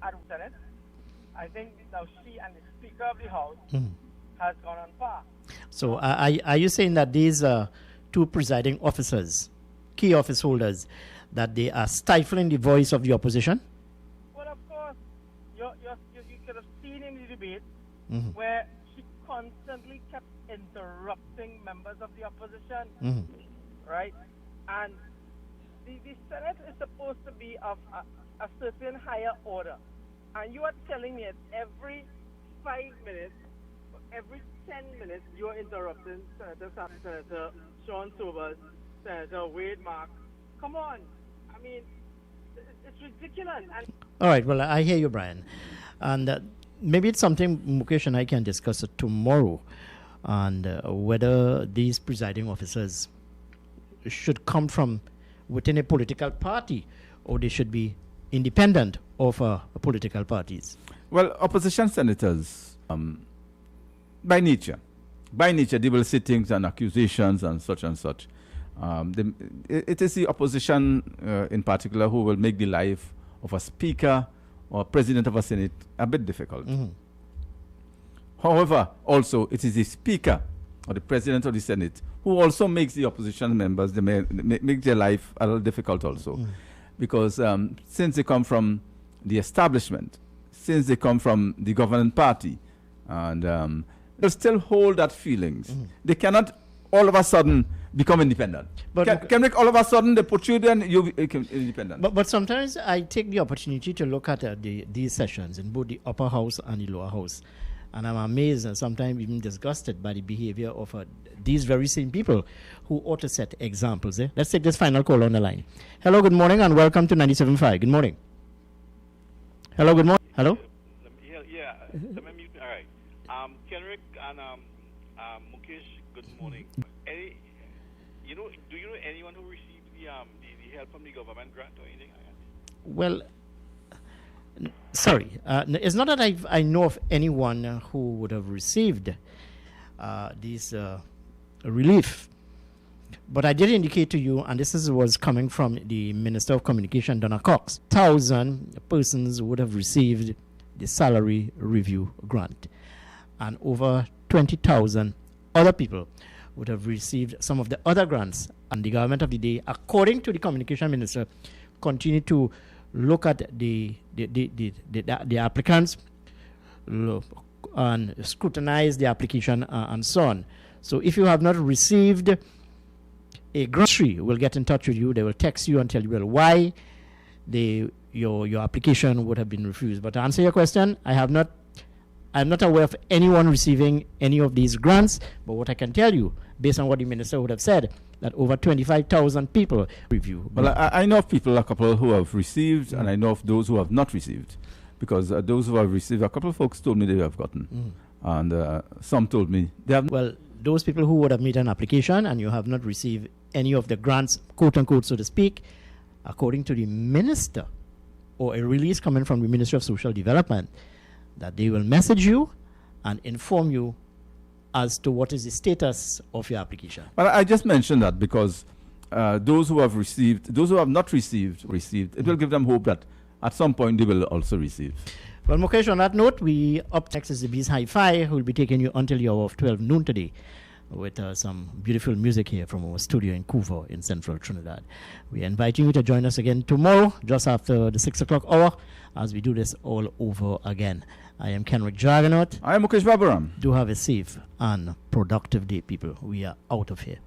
at the Senate. I think now she and the Speaker of the House has gone on far. So are you saying that these two presiding officers, key office holders, that they are stifling the voice of the opposition? Well, of course, you could have seen in the debate where she constantly kept interrupting members of the opposition, right? And the Senate is supposed to be of a certain higher order. And you are telling me that every 5 minutes, every 10 minutes, you are interrupting Senator Sean Sobers, Senator Wade Mark. Come on. I mean, it's ridiculous. And all right, well, I hear you, Brian. And maybe it's something Mukesh and I can discuss tomorrow, and whether these presiding officers should come from within a political party or they should be independent of political parties. Well, opposition senators, by nature, they will say things and accusations and such and such. It is the opposition in particular who will make the life of a speaker or president of a senate a bit difficult. However, also it is the speaker or the president of the senate who also makes the opposition members make their life a little difficult also, because since they come from the establishment, since they come from the governing party, and they'll still hold that feelings. They cannot all of a sudden become independent. But can all of a sudden they put you then you become independent. But sometimes I take the opportunity to look at these sessions in both the upper house and the lower house, and I'm amazed and sometimes even disgusted by the behavior of these very same people who ought to set examples. Let's take this final call on the line. Hello, good morning, and welcome to 97.5. Good morning. Hello, good morning. Hello? Yeah. All right. Kenrick and Mukesh, good morning. Do you know anyone who received the help from the government grant or anything like that? Well, sorry. It's not that I know of anyone who would have received this relief. But I did indicate to you, and this was coming from the Minister of Communication, Donna Cox, 1,000 persons would have received the salary review grant. And over 20,000 other people would have received some of the other grants. And the government of the day, according to the Communication Minister, continue to look at the applicants and scrutinize the application and so on. So if you have not received a grant, will get in touch with you. They will text you and tell you why your application would have been refused. But to answer your question, I'm not aware of anyone receiving any of these grants. But what I can tell you, based on what the minister would have said, that over 25,000 people review. Well, I know of people, a couple who have received, and I know of those who have not received. Because those who have received, a couple of folks told me they have gotten. And some told me they have. Well, those people who would have made an application and you have not received any of the grants, quote unquote, so to speak, according to the minister, or a release coming from the Ministry of Social Development, that they will message you and inform you as to what is the status of your application. Well, I just mentioned that because those who have received, those who have not received, it will give them hope that at some point they will also receive. Well, Mukesh, on that note, we up next is the Bees Hi-Fi, who will be taking you until the hour of 12 noon today with some beautiful music here from our studio in Couva in central Trinidad. We are inviting you to join us again tomorrow, just after the 6 o'clock hour, as we do this all over again. I am Kenrick Jaggernaut. I am Mukesh Baburam. Do have a safe and productive day, people. We are out of here.